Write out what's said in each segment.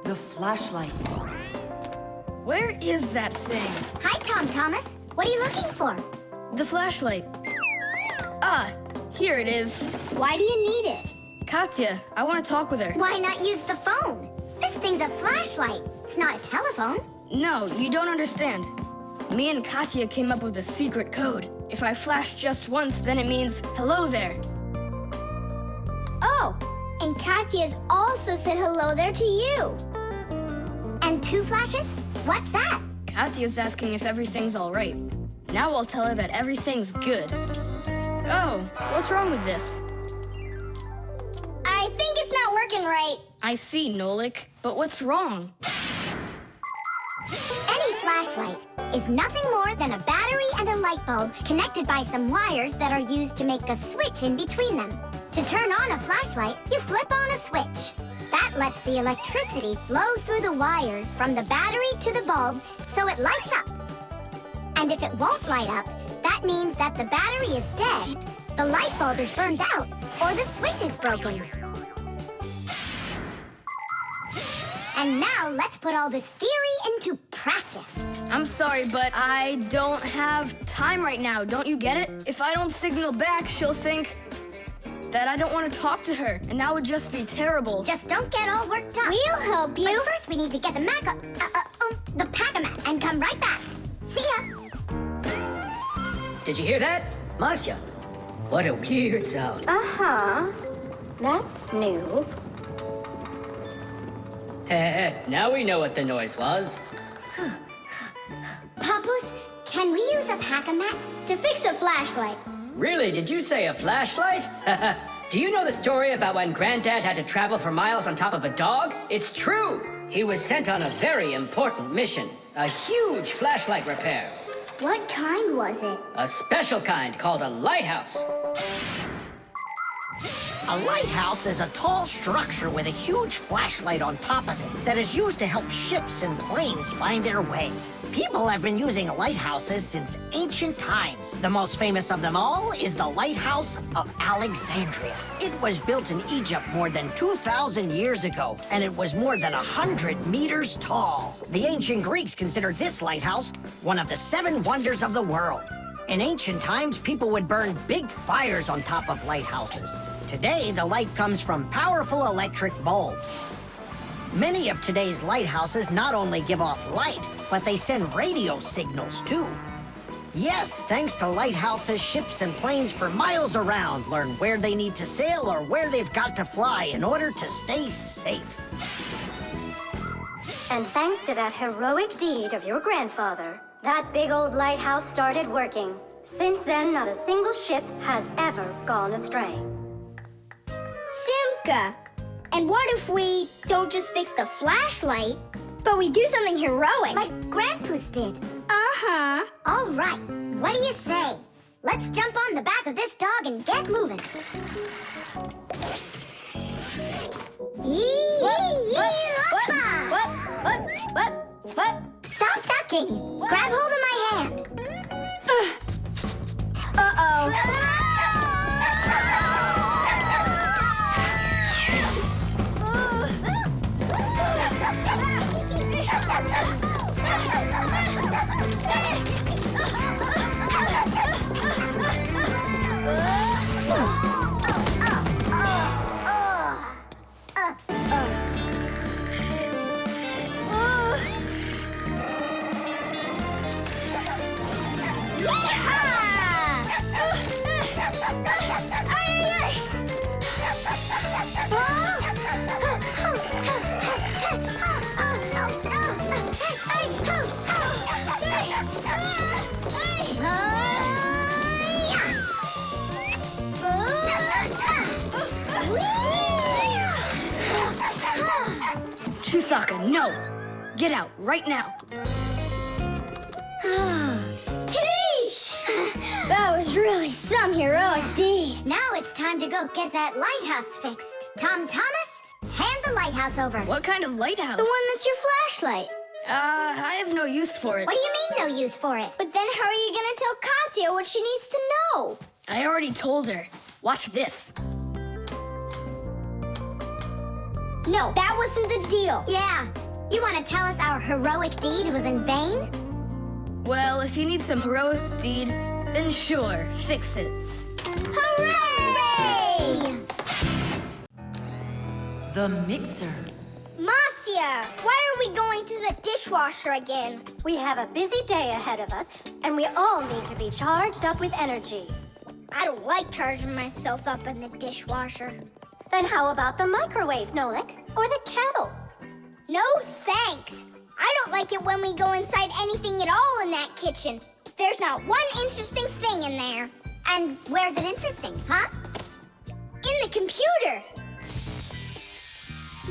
The flashlight. Where is that thing? Hi, Tom Thomas. What are you looking for? The flashlight. Ah, here it is. Why do you need it? Katya, I want to talk with her. Why not use the phone? This thing's a flashlight. It's not a telephone. No, you don't understand. Me and Katya came up with a secret code. If I flash just once, then it means hello there. Oh, and Katya's also said hello there to you. And 2 flashes? What's that? Katya's asking if everything's all right. Now I'll tell her that everything's good. Oh, what's wrong with this? I think it's not working right. I see, Nolik, but what's wrong? Any flashlight is nothing more than a battery and a light bulb connected by some wires that are used to make a switch in between them. To turn on a flashlight, you flip on a switch. That lets the electricity flow through the wires from the battery to the bulb so it lights up. And if it won't light up, that means that the battery is dead, the light bulb is burned out, or the switch is broken. And now let's put all this theory into practice. I'm sorry, but I don't have time right now. Don't you get it? If I don't signal back, she'll think that I don't want to talk to her, and that would just be terrible. Just don't get all worked up. We'll help you. But first, we need to get the the pack-a-mat and come right back. See ya. Did you hear that? Masya, what a weird sound. Uh-huh. That's new. Now we know what the noise was. Papoose, can we use a pack-a-mat to fix a flashlight? Really, did you say a flashlight? Do you know the story about when Granddad had to travel for miles on top of a dog? It's true! He was sent on a very important mission. A huge flashlight repair. What kind was it? A special kind called a lighthouse. A lighthouse is a tall structure with a huge flashlight on top of it that is used to help ships and planes find their way. People have been using lighthouses since ancient times. The most famous of them all is the Lighthouse of Alexandria. It was built in Egypt more than 2,000 years ago, and it was more than 100 meters tall. The ancient Greeks considered this lighthouse one of the 7 wonders of the world. In ancient times, people would burn big fires on top of lighthouses. Today, the light comes from powerful electric bulbs. Many of today's lighthouses not only give off light, but they send radio signals, too. Yes, thanks to lighthouses, ships and planes for miles around learn where they need to sail or where they've got to fly in order to stay safe. And thanks to that heroic deed of your grandfather, that big old lighthouse started working. Since then, not a single ship has ever gone astray. Simka! And what if we don't just fix the flashlight, but we do something heroic? Like Grandpa's did. Uh-huh. All right. What do you say? Let's jump on the back of this dog and get moving. What? Stop ducking. Grab hold of my hand. Uh-oh. Chewsocka, no! Get out, right now! Tish! That was really some heroic deed. Now it's time to go get that lighthouse fixed. Tom Thomas, hand the lighthouse over. What kind of lighthouse? The one that's your flashlight. I have no use for it. What do you mean, no use for it? But then how are you gonna tell Katya what she needs to know? I already told her. Watch this. No, that wasn't the deal. Yeah. You want to tell us our heroic deed was in vain? Well, if you need some heroic deed, then sure, fix it. Hooray! The mixer. Marcia, why are we going to the dishwasher again? We have a busy day ahead of us, and we all need to be charged up with energy. I don't like charging myself up in the dishwasher. Then how about the microwave, Nolik? Or the kettle? No thanks. I don't like it when we go inside anything at all in that kitchen. There's not one interesting thing in there. And where's it interesting, huh? In the computer.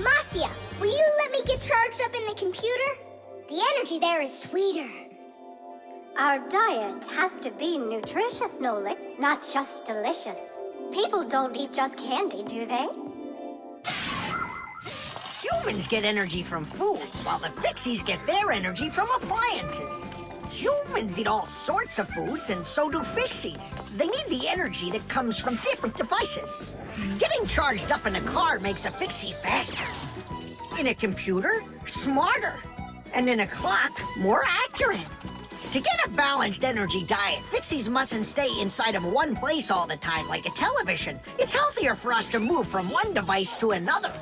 Marcia, will you let me get charged up in the computer? The energy there is sweeter. Our diet has to be nutritious, Nolik, not just delicious. People don't eat just candy, do they? Humans get energy from food, while the Fixies get their energy from appliances. Humans eat all sorts of foods, and so do Fixies. They need the energy that comes from different devices. Getting charged up in a car makes a Fixie faster. In a computer, smarter. And in a clock, more accurate. To get a balanced energy diet, Fixies mustn't stay inside of one place all the time like a television. It's healthier for us to move from one device to another.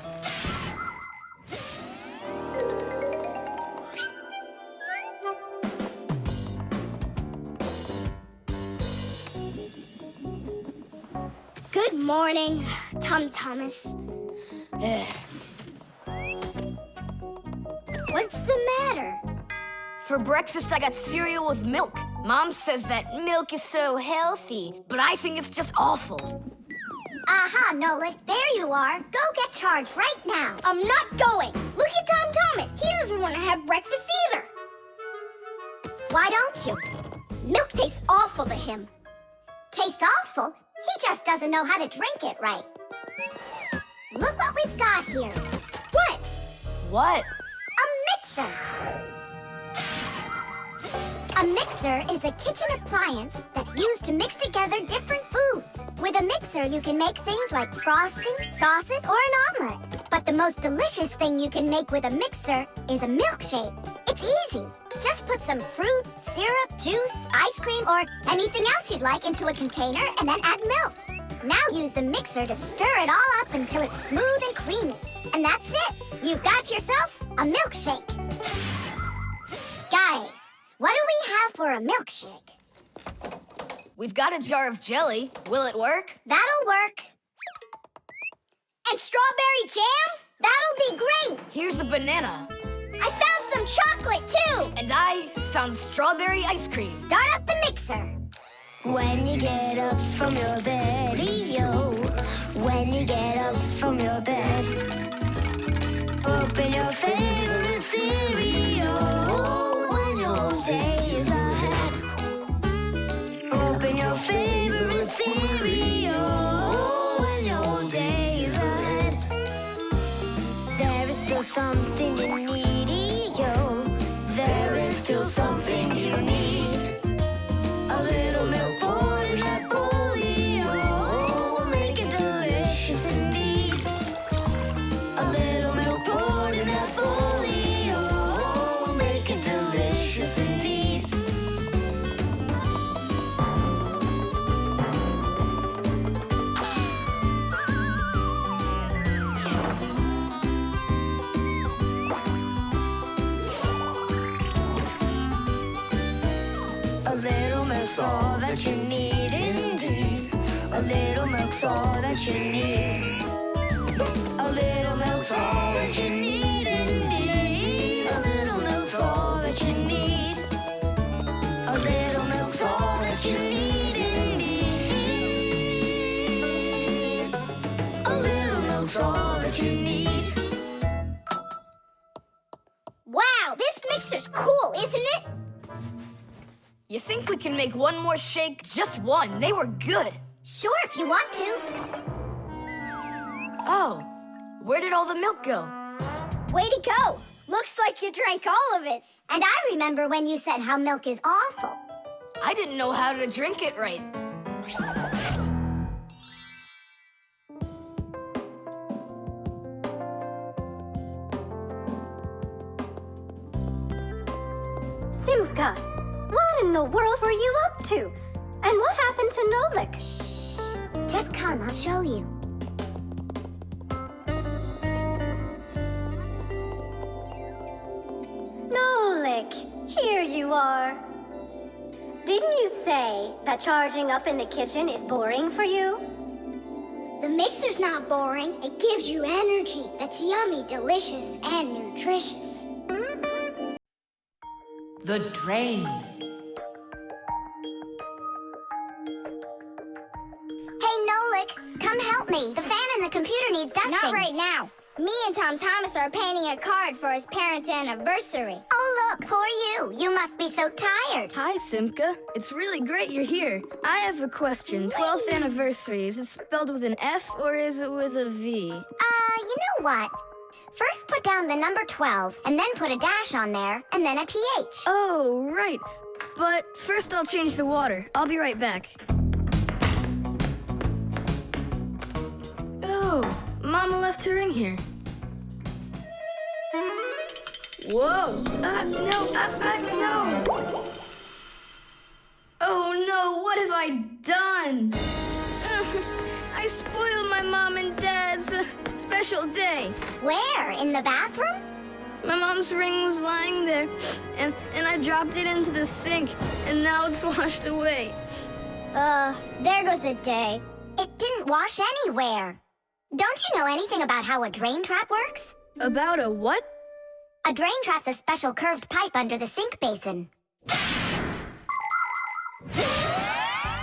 Good morning, Thomas. What's the matter? For breakfast, I got cereal with milk. Mom says that milk is so healthy, but I think it's just awful. Aha, Nolik, there you are. Go get charged right now. I'm not going. Look at Thomas. He doesn't want to have breakfast either. Why don't you? Milk tastes awful to him. Taste awful? He just doesn't know how to drink it right. Look what we've got here. What? What? A mixer. A mixer is a kitchen appliance that's used to mix together different foods. With a mixer, you can make things like frosting, sauces, or an omelet. But the most delicious thing you can make with a mixer is a milkshake. It's easy. Just put some fruit, syrup, juice, ice cream, or anything else you'd like into a container and then add milk. Now use the mixer to stir it all up until it's smooth and creamy. And that's it. You've got yourself a milkshake. Guys, what do we have for a milkshake? We've got a jar of jelly. Will it work? That'll work. And strawberry jam? That'll be great. Here's a banana. I found some chocolate, too. And I found strawberry ice cream. Start up the mixer. When you get up from your bed, yo. When you get up from your bed, open your favorite cereal when your day is ahead. Open your favorite cereal when your day is ahead. There is still something you need, yo. There is still something you need. A little milk poured in that bowl, yo, will make it delicious indeed. A little milk poured in that bowl, yo, will make it delicious indeed. A little milk's all that you need indeed. A little milk's all that you need. A little milk's all that you need indeed. A little milk's all that you need. A little milk's all that you need indeed. A little milk's all that you need. Wow, this mixer's cool, isn't it? You think we can make one more shake? Just one. They were good. Sure, if you want to. Oh, where did all the milk go? Way to go. Looks like you drank all of it. And I remember when you said how milk is awful. I didn't know how to drink it right. Simka, what in the world were you up to? And what happened to Nolik? Just come, I'll show you. Nolik, here you are. Didn't you say that charging up in the kitchen is boring for you? The mixer's not boring. It gives you energy that's yummy, delicious, and nutritious. The drain. Hey, Nolik, come help me. The fan in the computer needs dusting. Not right now. Me and Tom Thomas are painting a card for his parents' anniversary. Oh, look, poor you. You must be so tired. Hi, Simka. It's really great you're here. I have a question. 12th anniversary, is it spelled with an F or is it with a V? You know what? First put down the number 12, and then put a dash on there, and then a TH. Oh, right. But first I'll change the water. I'll be right back. Oh, Mama left her ring here. Whoa! No! Oh no, what have I done? I spoiled my mom and dad's special day. Where? In the bathroom? My mom's ring was lying there, and I dropped it into the sink, and now it's washed away. There goes the day. It didn't wash anywhere. Don't you know anything about how a drain trap works? About a what? A drain trap's a special curved pipe under the sink basin.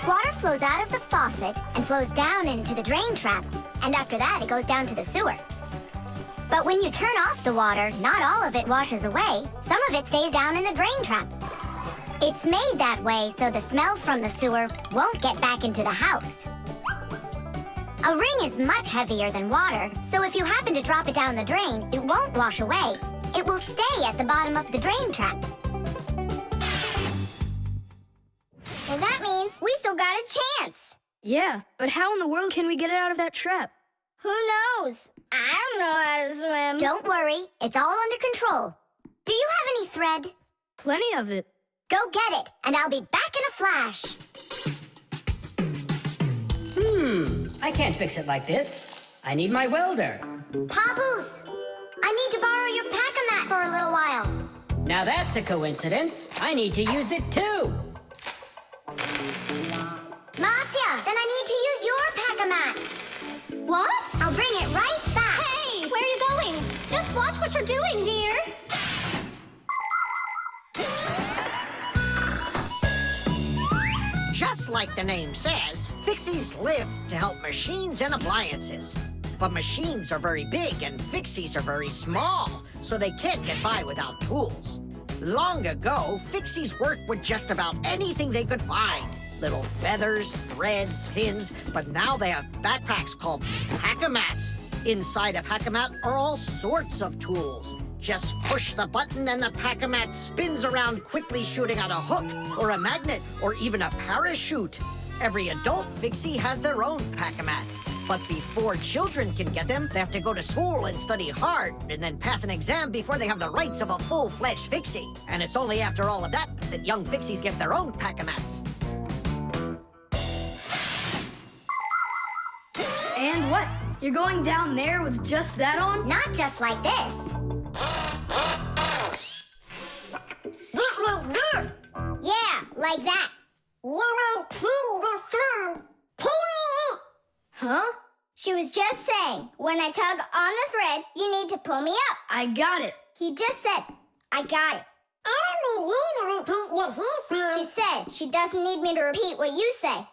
Water flows out of the faucet and flows down into the drain trap, and after that it goes down to the sewer. But when you turn off the water, not all of it washes away. Some of it stays down in the drain trap. It's made that way so the smell from the sewer won't get back into the house. A ring is much heavier than water, so if you happen to drop it down the drain, it won't wash away. It will stay at the bottom of the drain trap. Well, that means we still got a chance. Yeah, but how in the world can we get it out of that trap? Who knows? I don't know how to swim. Don't worry, it's all under control. Do you have any thread? Plenty of it. Go get it, and I'll be back in a flash. I can't fix it like this. I need my welder. Papoose, I need to borrow your pack-a-mat for a little while. Now that's a coincidence. I need to use it too. Marcia, then I need to use your pack-a-mat. What? I'll bring it right back. Hey, where are you going? Just watch what you're doing, dear. Just like the name says, Fixies live to help machines and appliances. But machines are very big and Fixies are very small, so they can't get by without tools. Long ago, Fixies worked with just about anything they could find. Little feathers, threads, pins, but now they have backpacks called pack-a-mats. Inside a pack-a-mat are all sorts of tools. Just push the button and the pack-a-mat spins around quickly, shooting out a hook or a magnet or even a parachute. Every adult Fixie has their own pack-a-mat. But before children can get them, they have to go to school and study hard and then pass an exam before they have the rights of a full-fledged Fixie. And it's only after all of that that young Fixies get their own pack-a-mats. And what? You're going down there with just that on? Not just like this. Yeah, like that. Huh? She was just saying, when I tug on the thread, you need to pull me up. I got it. He just said, I got it. She said she doesn't need me to repeat what you say.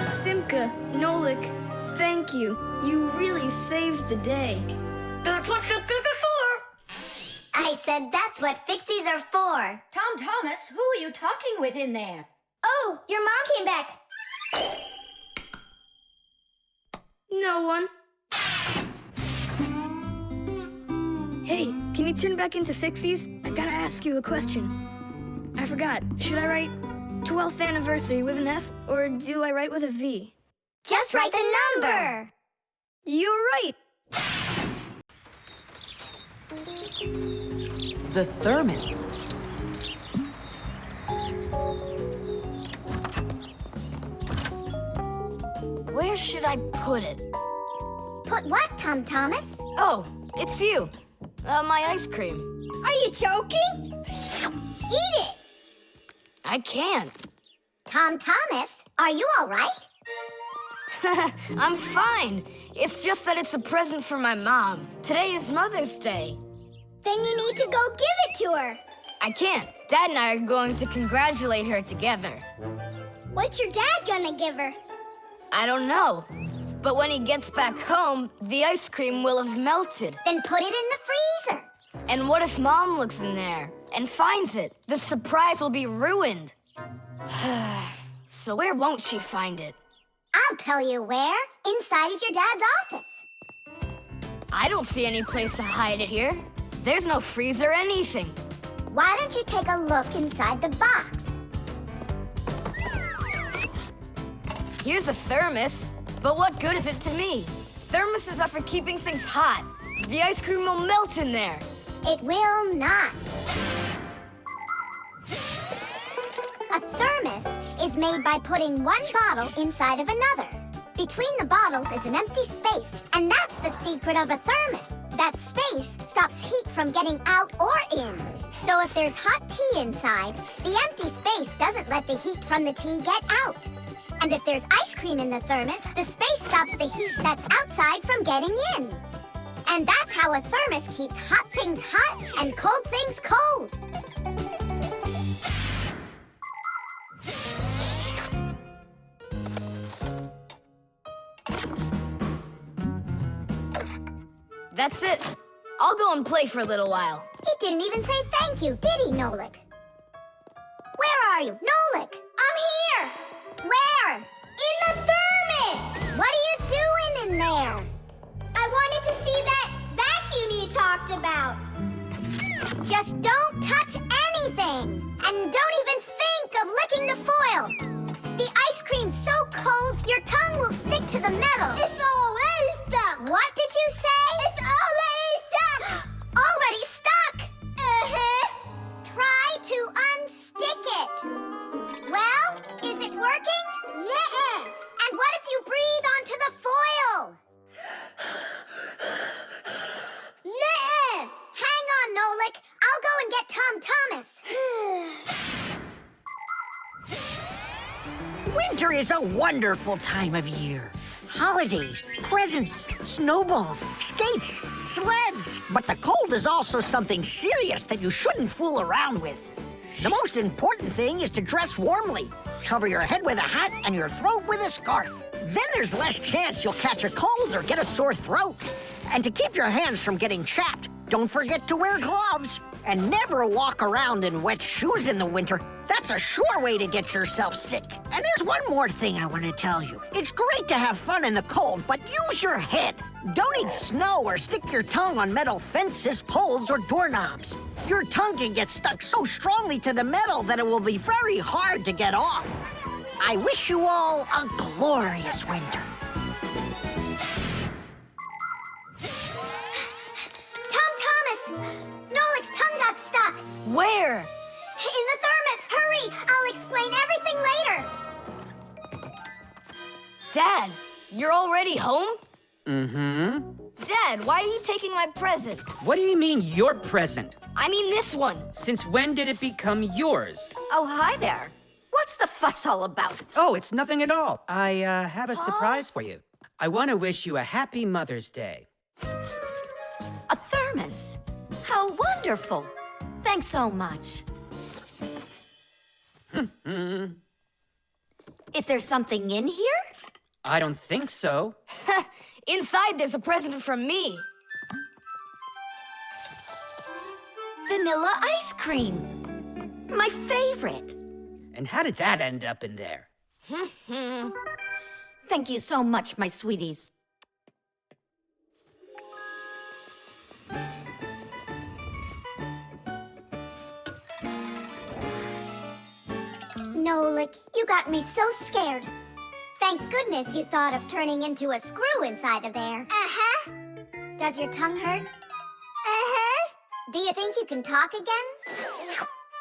Simka, Nolik, thank you. You really saved the day. That's what Fixies are for. I said that's what Fixies are for. Tom Thomas, who are you talking with in there? Oh, your mom came back. No one. Hey, can you turn back into Fixies? I gotta ask you a question. I forgot. Should I write 12th anniversary with an F, or do I write with a V? Just write the number. You're right. The thermos. Where should I put it? Put what, Tom Thomas? Oh, it's you. My ice cream. Are you joking? Eat it. I can't. Tom Thomas, are you all right? I'm fine. It's just that it's a present for my mom. Today is Mother's Day. Then you need to go give it to her. I can't. Dad and I are going to congratulate her together. What's your dad gonna give her? I don't know. But when he gets back home, the ice cream will have melted. Then put it in the freezer. And what if Mom looks in there and finds it? The surprise will be ruined. So where won't she find it? I'll tell you where. Inside of your dad's office. I don't see any place to hide it here. There's no freezer or anything. Why don't you take a look inside the box? Here's a thermos, but what good is it to me? Thermoses are for keeping things hot. The ice cream will melt in there. It will not. A thermos is made by putting one bottle inside of another. Between the bottles is an empty space, and that's the secret of a thermos. That space stops heat from getting out or in. So if there's hot tea inside, the empty space doesn't let the heat from the tea get out. And if there's ice cream in the thermos, the space stops the heat that's outside from getting in. And that's how a thermos keeps hot things hot and cold things cold. That's it. I'll go and play for a little while. He didn't even say thank you, did he, Nolik? Where are you? Nolik! I'm here! Where? In the thermos! What are you doing in there? I wanted to see that vacuum you talked about. Just don't touch anything! And don't even think of licking the foil! The ice cream's so cold, your tongue will stick to the metal. It's already stuck! What did you say? It's already stuck! Already stuck! Try to unstick it. Well, is it working? Nuh-uh. And what if you breathe onto the foil? Nuh-uh. Hang on, Nolik. I'll go and get Tom Thomas. Winter is a wonderful time of year. Holidays, presents, snowballs, skates, sleds. But the cold is also something serious that you shouldn't fool around with. The most important thing is to dress warmly. Cover your head with a hat and your throat with a scarf. Then there's less chance you'll catch a cold or get a sore throat. And to keep your hands from getting chapped, don't forget to wear gloves. And never walk around in wet shoes in the winter. That's a sure way to get yourself sick. And there's one more thing I want to tell you. It's great to have fun in the cold, but use your head. Don't eat snow or stick your tongue on metal fences, poles, or doorknobs. Your tongue can get stuck so strongly to the metal that it will be very hard to get off. I wish you all a glorious winter. Tom Thomas! Nolik's tongue got stuck. Where? In the thermos. Hurry! I'll explain everything later. Dad, you're already home? Mm-hmm. Dad, why are you taking my present? What do you mean, your present? I mean this one. Since when did it become yours? Oh, hi there. What's the fuss all about? Oh, it's nothing at all. I have a surprise for you. I want to wish you a happy Mother's Day. A thermos. How wonderful. Thanks so much. Is there something in here? I don't think so. Inside, there's a present from me. Vanilla ice cream. My favorite. And how did that end up in there? Thank you so much, my sweeties. Nolik, you got me so scared. Thank goodness you thought of turning into a screw inside of there. Uh-huh. Does your tongue hurt? Uh-huh. Do you think you can talk again?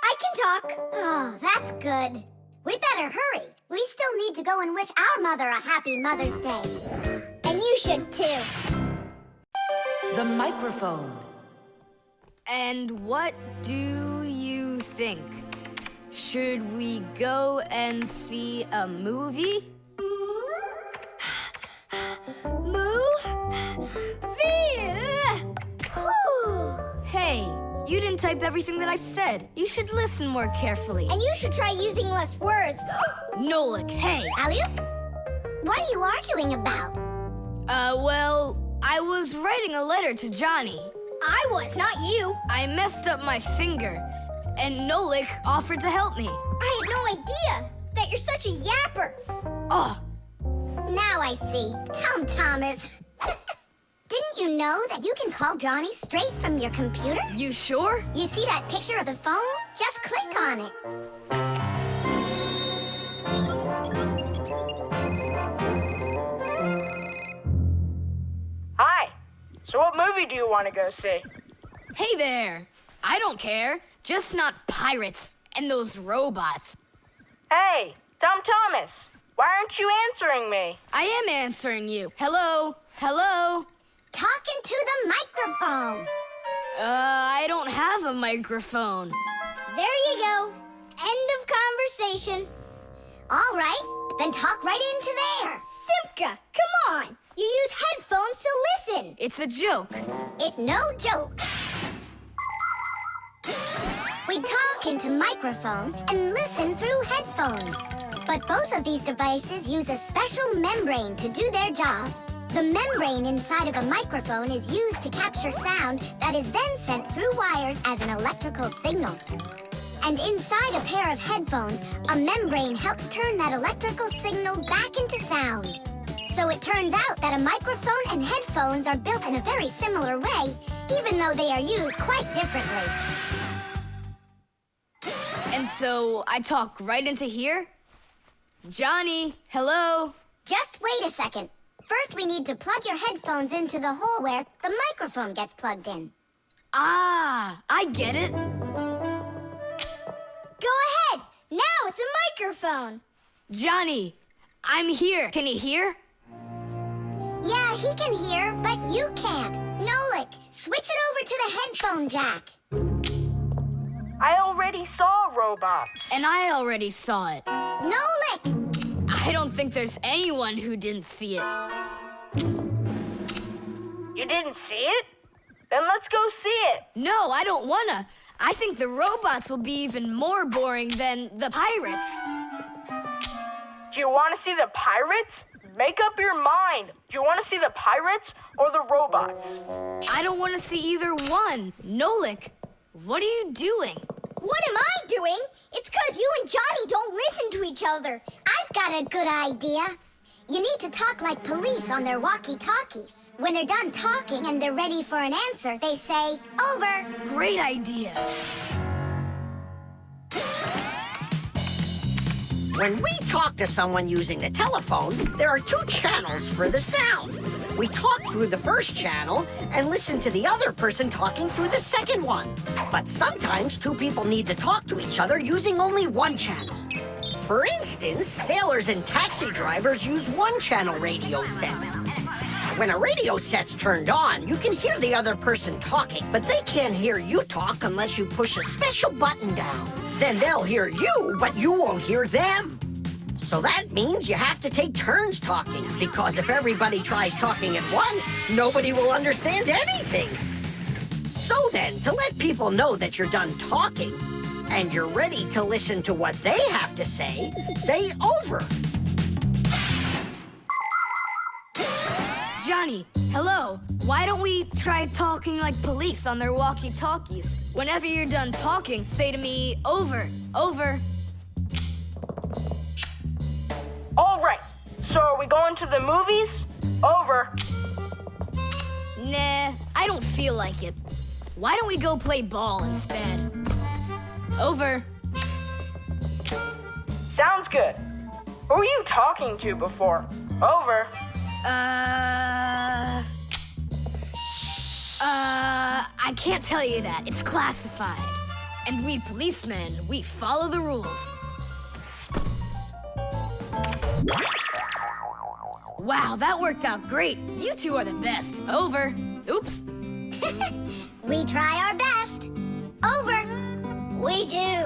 I can talk. Oh, that's good. We better hurry. We still need to go and wish our mother a happy Mother's Day. And you should too. The microphone. And what do you think? Should we go and see a movie? Hey, you didn't type everything that I said. You should listen more carefully. And you should try using less words. Nolik, hey. Alley-oop? What are you arguing about? Well, I was writing a letter to Johnny. I was, not you. I messed up my finger, and Nolik offered to help me. I had no idea that you're such a yapper. Oh, Now I see. Tom Thomas. Didn't you know that you can call Johnny straight from your computer? you sure? You see that picture of the phone? Just click on it. Hi. So what movie do you want to go see? Hey there. I don't care. Just not pirates and those robots. Hey, Tom Thomas. Why aren't you answering me? I am answering you. Hello? Hello? Talking to the microphone. I don't have a microphone. There you go. End of conversation. All right, then talk right into there. Simka, come on. You use headphones to listen. It's a joke. It's no joke. We talk into microphones and listen through headphones. But both of these devices use a special membrane to do their job. The membrane inside of a microphone is used to capture sound that is then sent through wires as an electrical signal. And inside a pair of headphones, a membrane helps turn that electrical signal back into sound. So it turns out that a microphone and headphones are built in a very similar way, even though they are used quite differently. And so I talk right into here? Johnny, hello? Just wait a second. First, we need to plug your headphones into the hole where the microphone gets plugged in. Ah, I get it. Go ahead. Now it's a microphone. Johnny, I'm here. Can you hear? Yeah, he can hear, but you can't. Nolik, switch it over to the headphone jack. I already saw a robot. And I already saw it. Nolik! I don't think there's anyone who didn't see it. You didn't see it? Then let's go see it. No, I don't wanna. I think the robots will be even more boring than the pirates. Do you want to see the pirates? Make up your mind. Do you want to see the pirates or the robots? I don't want to see either one. Nolik, what are you doing? What am I doing? It's 'cause you and Johnny don't listen to each other. I've got a good idea. You need to talk like police on their walkie-talkies. When they're done talking and they're ready for an answer, they say, over. Great idea. When we talk to someone using the telephone, there are two channels for the sound. We talk through the first channel and listen to the other person talking through the second one. But sometimes two people need to talk to each other using only one channel. For instance, sailors and taxi drivers use one-channel radio sets. When a radio set's turned on, you can hear the other person talking, but they can't hear you talk unless you push a special button down. Then they'll hear you, but you won't hear them. So that means you have to take turns talking, because if everybody tries talking at once, nobody will understand anything. So then, to let people know that you're done talking, and you're ready to listen to what they have to say over. Johnny, hello. Why don't we try talking like police on their walkie-talkies? Whenever you're done talking, say to me, over, over. All right. So are we going to the movies? Over. Nah, I don't feel like it. Why don't we go play ball instead? Over. Sounds good. Who were you talking to before? Over. I can't tell you that. It's classified. And we policemen, we follow the rules. Wow, that worked out great. You two are the best. Over. Oops. We try our best. Over. We do.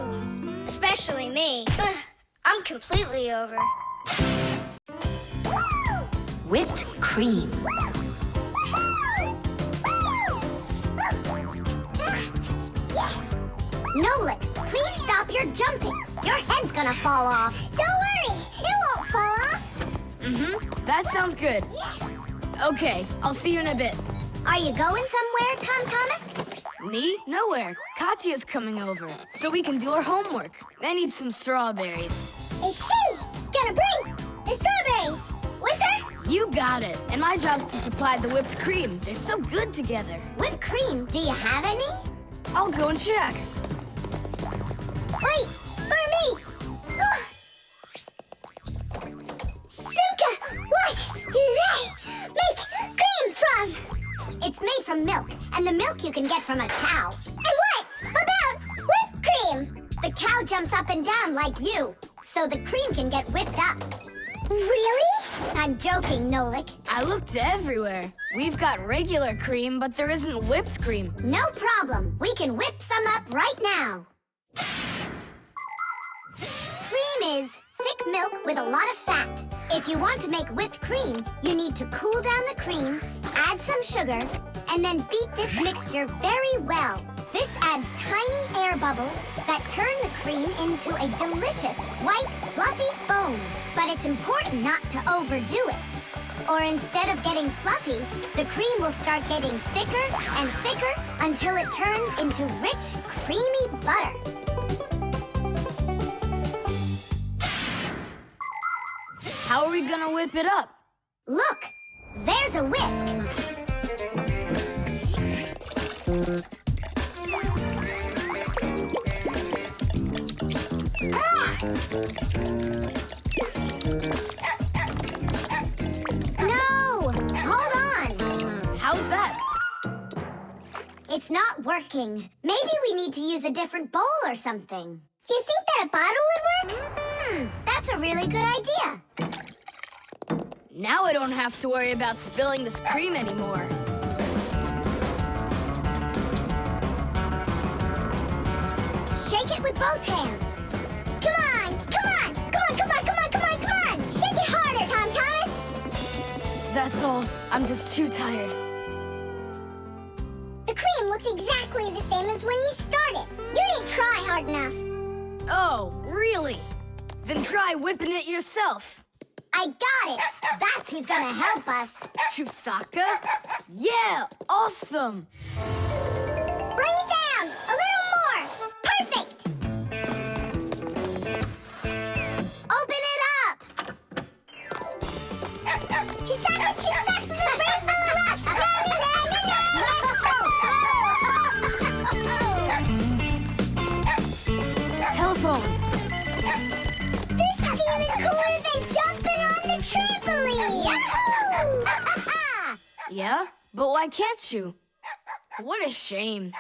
Especially me. I'm completely over. Whipped cream. Nolik, please stop your jumping. Your head's gonna fall off. Don't worry, it won't fall off. That sounds good. Okay, I'll see you in a bit. Are you going somewhere, Tom Thomas? Me? Nowhere. Katya's coming over, so we can do our homework. I need some strawberries. Is she gonna bring the strawberries with her? You got it. And my job's to supply the whipped cream. They're so good together. Whipped cream, do you have any? I'll go and check. Wait, for me! Ugh. Simka, what do they make cream from? It's made from milk, and the milk you can get from a cow. And what about whipped cream? The cow jumps up and down like you, so the cream can get whipped up. Really? I'm joking, Nolik. I looked everywhere. We've got regular cream, but there isn't whipped cream. No problem. We can whip some up right now. Cream is thick milk with a lot of fat. If you want to make whipped cream, you need to cool down the cream, add some sugar, and then beat this mixture very well. This adds tiny air bubbles that turn the cream into a delicious, white, fluffy foam. But it's important not to overdo it. Or instead of getting fluffy, the cream will start getting thicker and thicker until it turns into rich, creamy butter. How are we gonna whip it up? Look, there's a whisk. No! Hold on! How's that? It's not working. Maybe we need to use a different bowl or something. Do you think that a bottle would work? That's a really good idea. Now I don't have to worry about spilling this cream anymore. Shake it with both hands. Come on, come on, come on, come on, come on, come on, come on! Shake it harder, Tom Thomas! That's all. I'm just too tired. The cream looks exactly the same as when you started. You didn't try hard enough. Oh, really? Then try whipping it yourself. I got it. That's who's gonna help us. Chewsocka? Yeah, awesome. Bring it down. A little more. Perfect. Open it up. Chewsocka, Chewsocka, the brain full of rocks. Na, na, na, na, na. Telephone. This is even cooler than jumping on the trampoline! Yahoo! Yeah? But why can't you? What a shame.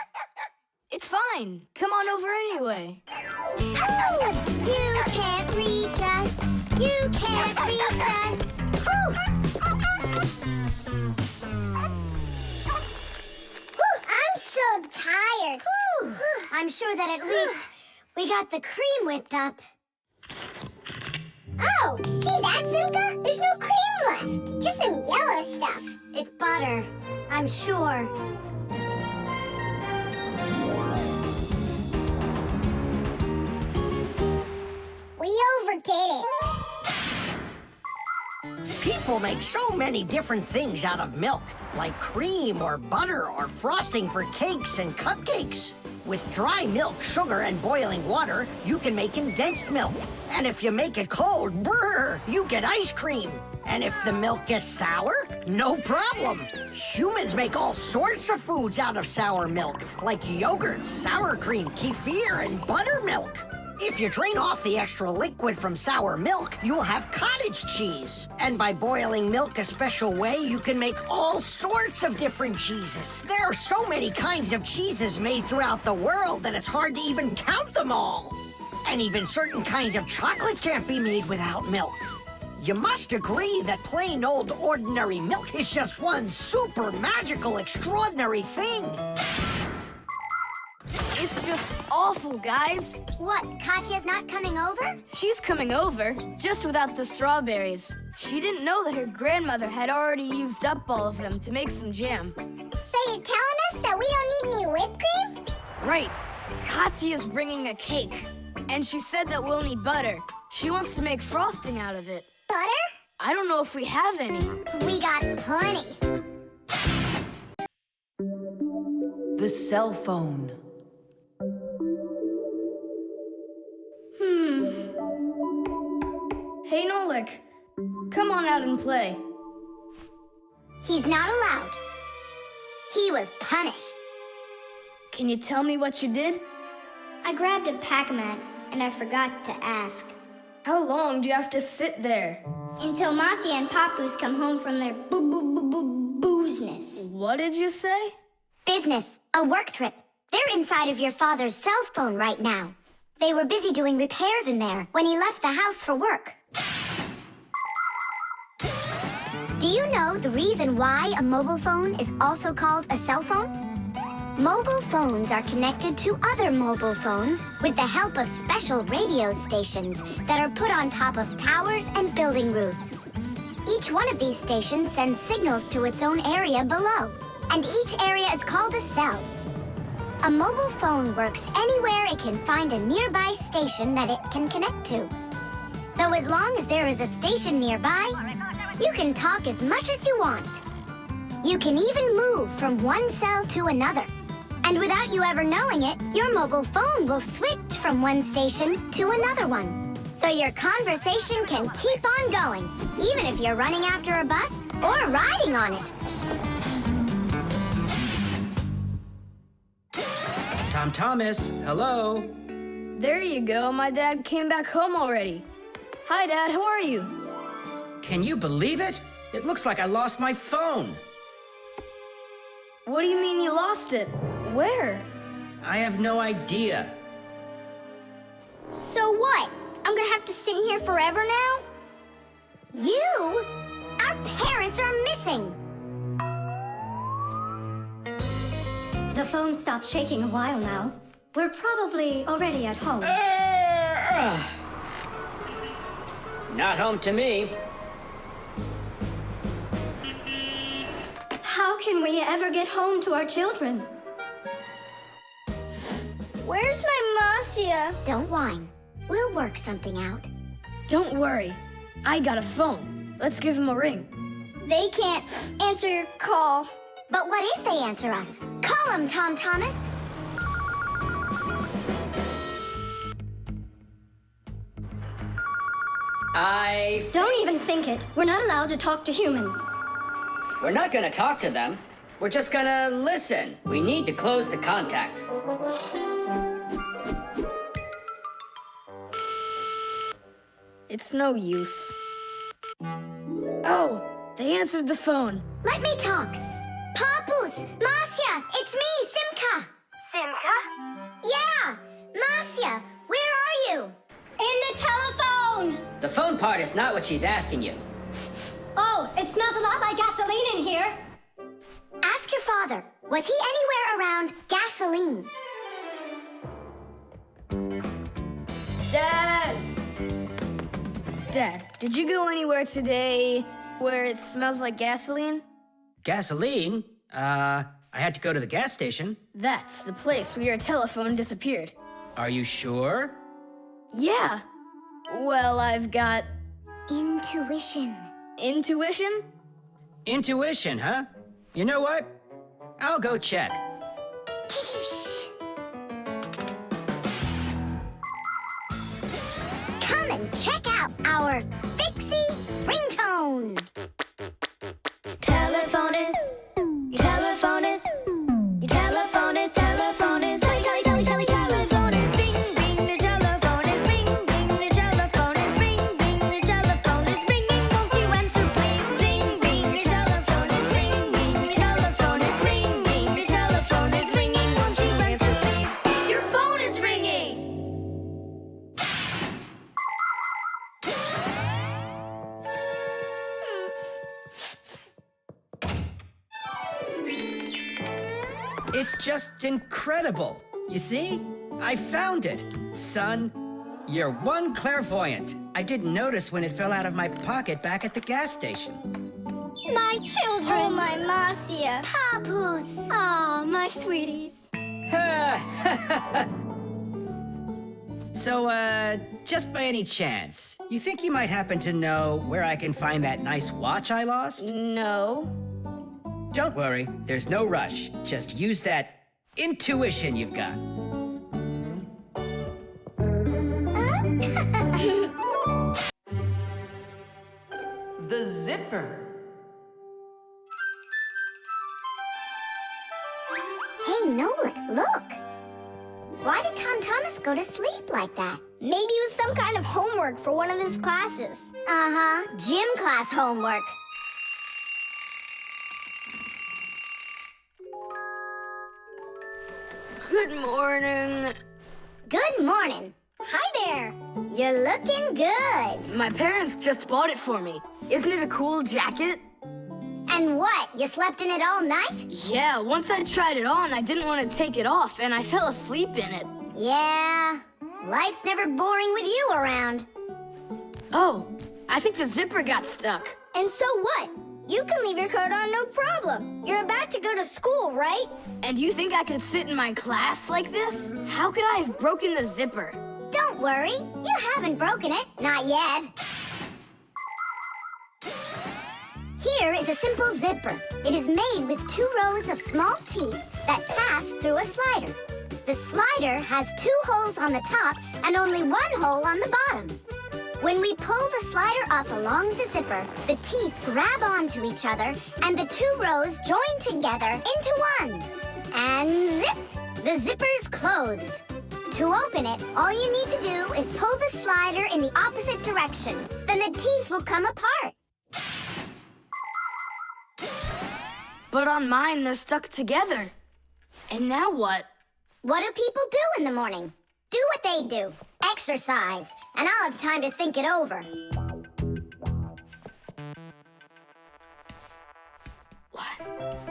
It's fine. Come on over anyway. You can't reach us. You can't reach us. Whew. Whew, I'm so tired. Whew. I'm sure that at least we got the cream whipped up. Oh, see that, Simka? There's no cream left. Just some yellow stuff. It's butter, I'm sure. We overdid it. People make so many different things out of milk, like cream or butter or frosting for cakes and cupcakes. With dry milk, sugar, and boiling water, you can make condensed milk. And if you make it cold, brr, you get ice cream. And if the milk gets sour, no problem. Humans make all sorts of foods out of sour milk, like yogurt, sour cream, kefir, and buttermilk. If you drain off the extra liquid from sour milk, you'll have cottage cheese. And by boiling milk a special way, you can make all sorts of different cheeses. There are so many kinds of cheeses made throughout the world that it's hard to even count them all. And even certain kinds of chocolate can't be made without milk. You must agree that plain old ordinary milk is just one super magical, extraordinary thing. It's just awful, guys. What, Katya's not coming over? She's coming over, just without the strawberries. She didn't know that her grandmother had already used up all of them to make some jam. So you're telling us that we don't need any whipped cream? Right. Katya's bringing a cake, and she said that we'll need butter. She wants to make frosting out of it. Butter? I don't know if we have any. We got plenty. The cell phone. Hey, Nolik, come on out and play. He's not allowed. He was punished. Can you tell me what you did? I grabbed a Pac-Man, and I forgot to ask. How long do you have to sit there? Until Marcia and Papoose come home from their boozness. What did you say? Business, a work trip. They're inside of your father's cell phone right now. They were busy doing repairs in there when he left the house for work. Do you know the reason why a mobile phone is also called a cell phone? Mobile phones are connected to other mobile phones with the help of special radio stations that are put on top of towers and building roofs. Each one of these stations sends signals to its own area below, and each area is called a cell. A mobile phone works anywhere it can find a nearby station that it can connect to. So as long as there is a station nearby, you can talk as much as you want. You can even move from one cell to another. And without you ever knowing it, your mobile phone will switch from one station to another one. So your conversation can keep on going, even if you're running after a bus or riding on it. Tom Thomas, hello. There you go, my dad came back home already. Hi, Dad, how are you? Can you believe it? It looks like I lost my phone. What do you mean you lost it? Where? I have no idea. So what? I'm gonna have to sit in here forever now? You? Our parents are missing. The phone stopped shaking a while now. We're probably already at home. Not home to me. How can we ever get home to our children? Where's my Marcia? Don't whine. We'll work something out. Don't worry. I got a phone. Let's give him a ring. They can't answer your call. But what if they answer us? Call them, Tom Thomas. Don't even think it. We're not allowed to talk to humans. We're not gonna talk to them. We're just gonna listen. We need to close the contacts. It's no use. Oh, they answered the phone. Let me talk. Papoose, Marcia, it's me, Simka. Simka? Yeah, Marcia, where are you? In the telephone! The phone part is not what she's asking you. Oh, it smells a lot like gasoline in here. Ask your father, was he anywhere around gasoline? Dad! Dad, did you go anywhere today where it smells like gasoline? Gasoline? I had to go to the gas station. That's the place where your telephone disappeared. Are you sure? Yeah. Well, I've got... Intuition. Intuition? Intuition, huh? You know what? I'll go check. Come and check out our Fixie ringtone. Telephone is, your telephone is, your telephone is, telephone is, telephone is, ring, ring, your telephone is, ring, ring, your telephone is, ring, ring, your telephone is ringing, won't you answer please? Ring, ring, your telephone is, ring, ring, your telephone is, ring, ring, your telephone is ringing, won't you answer please? Your phone is ringing! It's just incredible. You see? I found it. Son, you're one clairvoyant. I didn't notice when it fell out of my pocket back at the gas station. My children! Oh, my Marcia! Papoose. Aw, my sweeties. So, just by any chance, you think you might happen to know where I can find that nice watch I lost? No. Don't worry, there's no rush. Just use that intuition you've got. The zipper. Hey, Nolik, look. Why did Tom Thomas go to sleep like that? Maybe it was some kind of homework for one of his classes. Uh-huh, gym class homework. Good morning. Good morning. Hi there! You're looking good. My parents just bought it for me. Isn't it a cool jacket? And what, you slept in it all night? Yeah, once I tried it on, I didn't want to take it off, and I fell asleep in it. Yeah, life's never boring with you around. Oh, I think the zipper got stuck. And so what? You can leave your coat on no problem. You're about to go to school, right? And you think I could sit in my class like this? How could I have broken the zipper? Don't worry, you haven't broken it. Not yet. Here is a simple zipper. It is made with 2 rows of small teeth that pass through a slider. The slider has 2 holes on the top and only 1 hole on the bottom. When we pull the slider up along the zipper, the teeth grab onto each other and the 2 rows join together into one. And zip! The zipper's closed. To open it, all you need to do is pull the slider in the opposite direction. Then the teeth will come apart. But on mine, they're stuck together. And now what? What do people do in the morning? Do what they do. Exercise. And I'll have time to think it over. 1,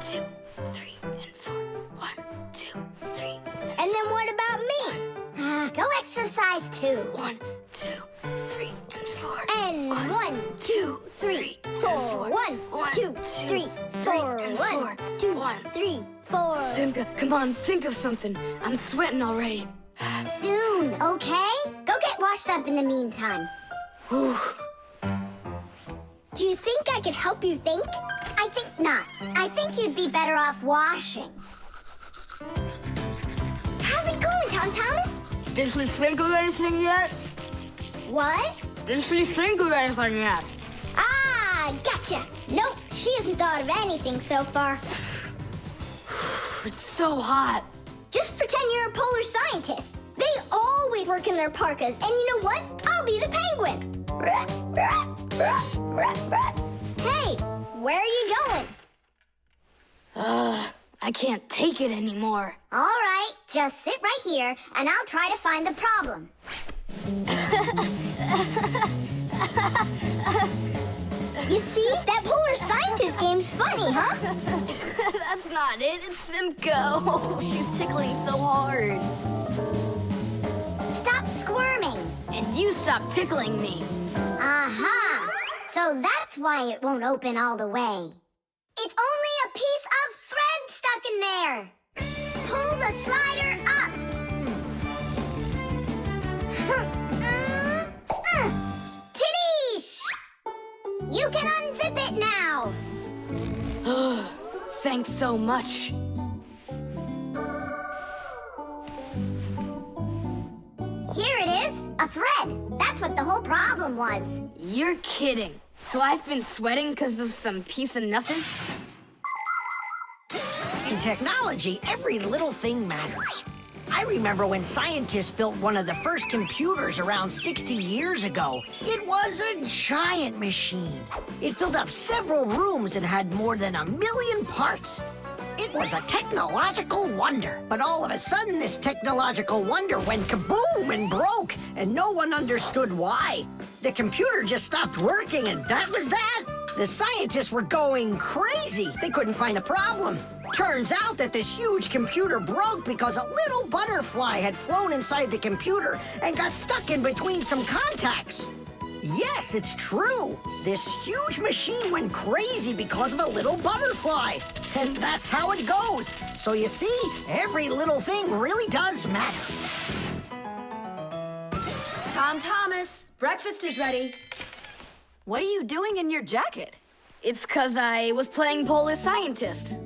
2, 3, and 4. 1, 2, 3, And then what about me? Go exercise too. 1, 2, 3, and 4. And 1, 2, 3, 4. 1, 2, 3, 4. 1, 2, 3, 4. Simka, come on, think of something. I'm sweating already. Soon, okay? Go get washed up in the meantime. Whew. Do you think I could help you think? I think not. I think you'd be better off washing. How's it going, Tom Thomas? Did she think of anything yet? What? Did she think of anything yet? Ah, gotcha. Nope, she hasn't thought of anything so far. It's so hot. Just pretend you're a polar scientist. They always work in their parkas, and you know what? I'll be the penguin. Hey, where are you going? I can't take it anymore. All right, just sit right here, and I'll try to find the problem. You see, that polar scientist game's funny, huh? That's not it. It's Simka. Oh, she's tickling so hard. Stop squirming. And you stop tickling me. Aha! So that's why it won't open all the way. It's only a piece of thread stuck in there. Pull the slider up. Titties! You can unzip it now! Thanks so much. Here it is, a thread. That's what the whole problem was. You're kidding. So I've been sweating because of some piece of nothing? In technology, every little thing matters. I remember when scientists built one of the first computers around 60 years ago. It was a giant machine. It filled up several rooms and had more than 1 million parts. It was a technological wonder. But all of a sudden, this technological wonder went kaboom and broke, and no one understood why. The computer just stopped working, and that was that. The scientists were going crazy. They couldn't find a problem. Turns out that this huge computer broke because a little butterfly had flown inside the computer and got stuck in between some contacts. Yes, it's true. This huge machine went crazy because of a little butterfly. And that's how it goes. So you see, every little thing really does matter. Tom Thomas, breakfast is ready. What are you doing in your jacket? It's 'cause I was playing Polar Scientist.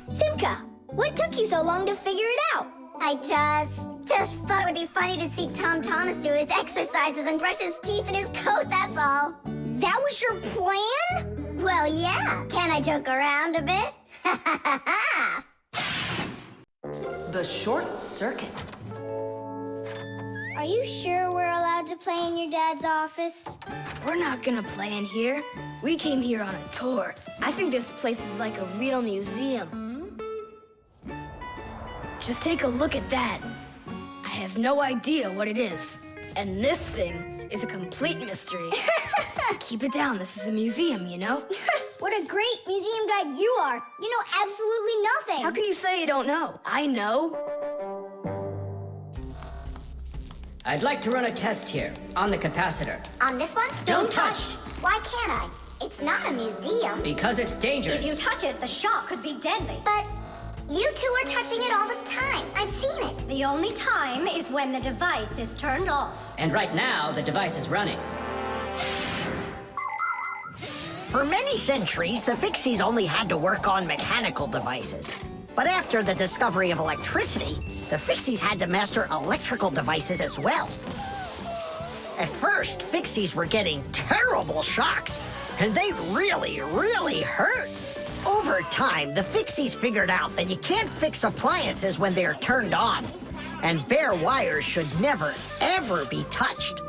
Simka, what took you so long to figure it out? I just thought it would be funny to see Tom Thomas do his exercises and brush his teeth in his coat, that's all. That was your plan? Well, yeah. Can I joke around a bit? The short circuit. Are you sure we're allowed to play in your dad's office? We're not gonna play in here. We came here on a tour. I think this place is like a real museum. Just take a look at that. I have no idea what it is. And this thing is a complete mystery. Keep it down, this is a museum, you know? What a great museum guide you are. You know absolutely nothing. How can you say you don't know? I know. I'd like to run a test here, on the capacitor. On this one? Don't touch! Why can't I? It's not a museum. Because it's dangerous. If you touch it, the shock could be deadly. But you two are touching it all the time. I've seen it. The only time is when the device is turned off. And right now, the device is running. For many centuries, the Fixies only had to work on mechanical devices. But after the discovery of electricity, the Fixies had to master electrical devices as well. At first, Fixies were getting terrible shocks, and they really, really hurt. Over time, the Fixies figured out that you can't fix appliances when they're turned on, and bare wires should never, ever be touched.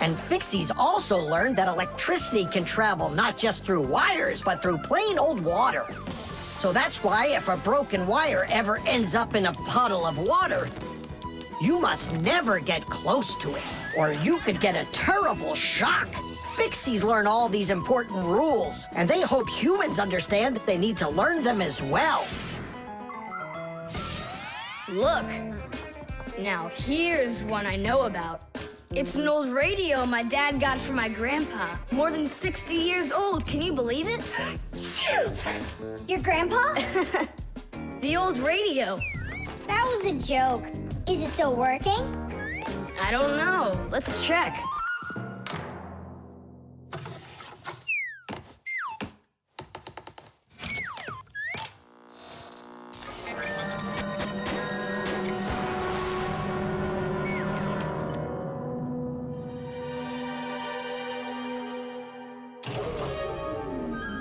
And Fixies also learned that electricity can travel not just through wires, but through plain old water. So that's why if a broken wire ever ends up in a puddle of water, you must never get close to it, or you could get a terrible shock. Fixies learn all these important rules, and they hope humans understand that they need to learn them as well. Look. Now here's one I know about. It's an old radio my dad got from my grandpa. More than 60 years old, can you believe it? Your grandpa? The old radio. That was a joke. Is it still working? I don't know. Let's check.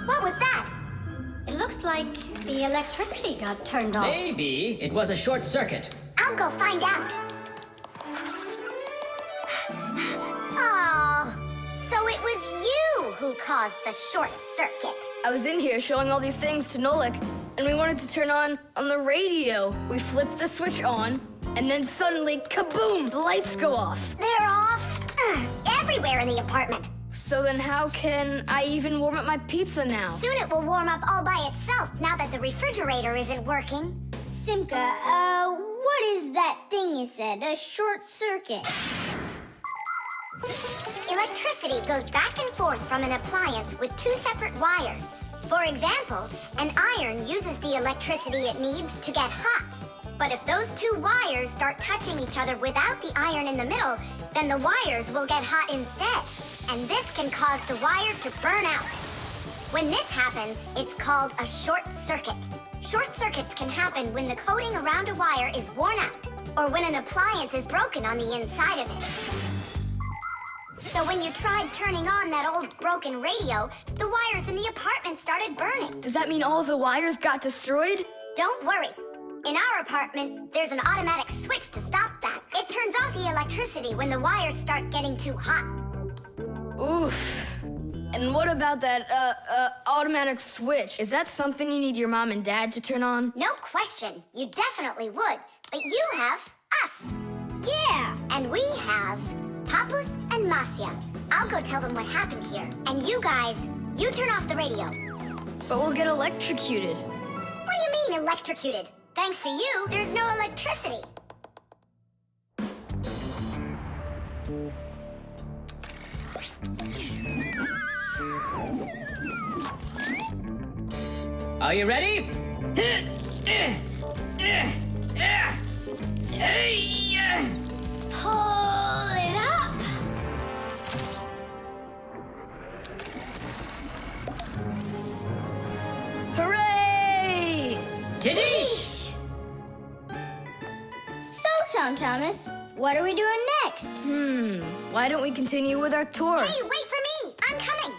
What was that? It looks like the electricity got turned off. Maybe it was a short circuit. I'll go find out. Oh, so it was you who caused the short circuit. I was in here showing all these things to Nolik, and we wanted to turn on the radio. We flipped the switch on, and then suddenly, kaboom, the lights go off. They're off everywhere in the apartment. So then how can I even warm up my pizza now? Soon it will warm up all by itself now that the refrigerator isn't working. Simka, what is that thing you said? A short circuit? Electricity goes back and forth from an appliance with two separate wires. For example, an iron uses the electricity it needs to get hot. But if those two wires start touching each other without the iron in the middle, then the wires will get hot instead. And this can cause the wires to burn out. When this happens, it's called a short circuit. Short circuits can happen when the coating around a wire is worn out, or when an appliance is broken on the inside of it. So when you tried turning on that old broken radio, the wires in the apartment started burning. Does that mean all the wires got destroyed? Don't worry. In our apartment, there's an automatic switch to stop that. It turns off the electricity when the wires start getting too hot. Oof. And what about that, automatic switch? Is that something you need your mom and dad to turn on? No question. You definitely would. But you have us. Yeah. And we have Papus and Masya. I'll go tell them what happened here. And you guys, you turn off the radio. But we'll get electrocuted. What do you mean electrocuted? Thanks to you, there's no electricity. Are you ready? Pull it up. Hooray! Tidish! So, Tom Thomas, what are we doing next? Why don't we continue with our tour? Hey, wait for me. I'm coming.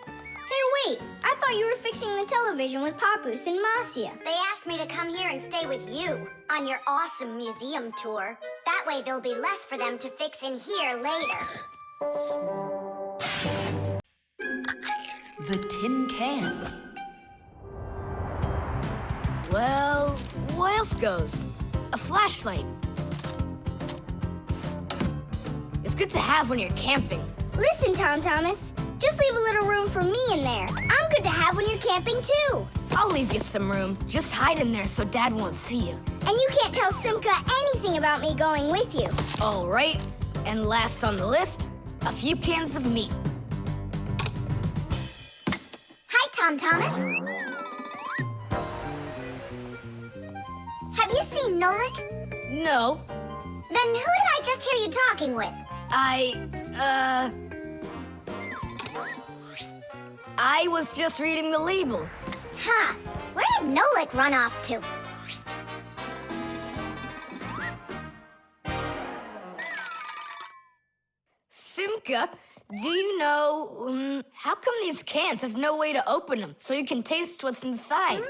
Hey, wait. I thought you were fixing the television with Papus and Masya. They asked me to come here and stay with you on your awesome museum tour. That way there'll be less for them to fix in here later. The tin can. Well, what else goes? A flashlight. It's good to have when you're camping. Listen, Tom Thomas, just leave a little room for me in there. I'm good to have when you're camping, too. I'll leave you some room. Just hide in there so Dad won't see you. And you can't tell Simka anything about me going with you. All right. And last on the list, a few cans of meat. Hi, Tom Thomas. Have you seen Nolik? No, Then who did I just hear you talking with? I was just reading the label. Huh. Where did Nolik run off to? Simka, do you know, how come these cans have no way to open them so you can taste what's inside?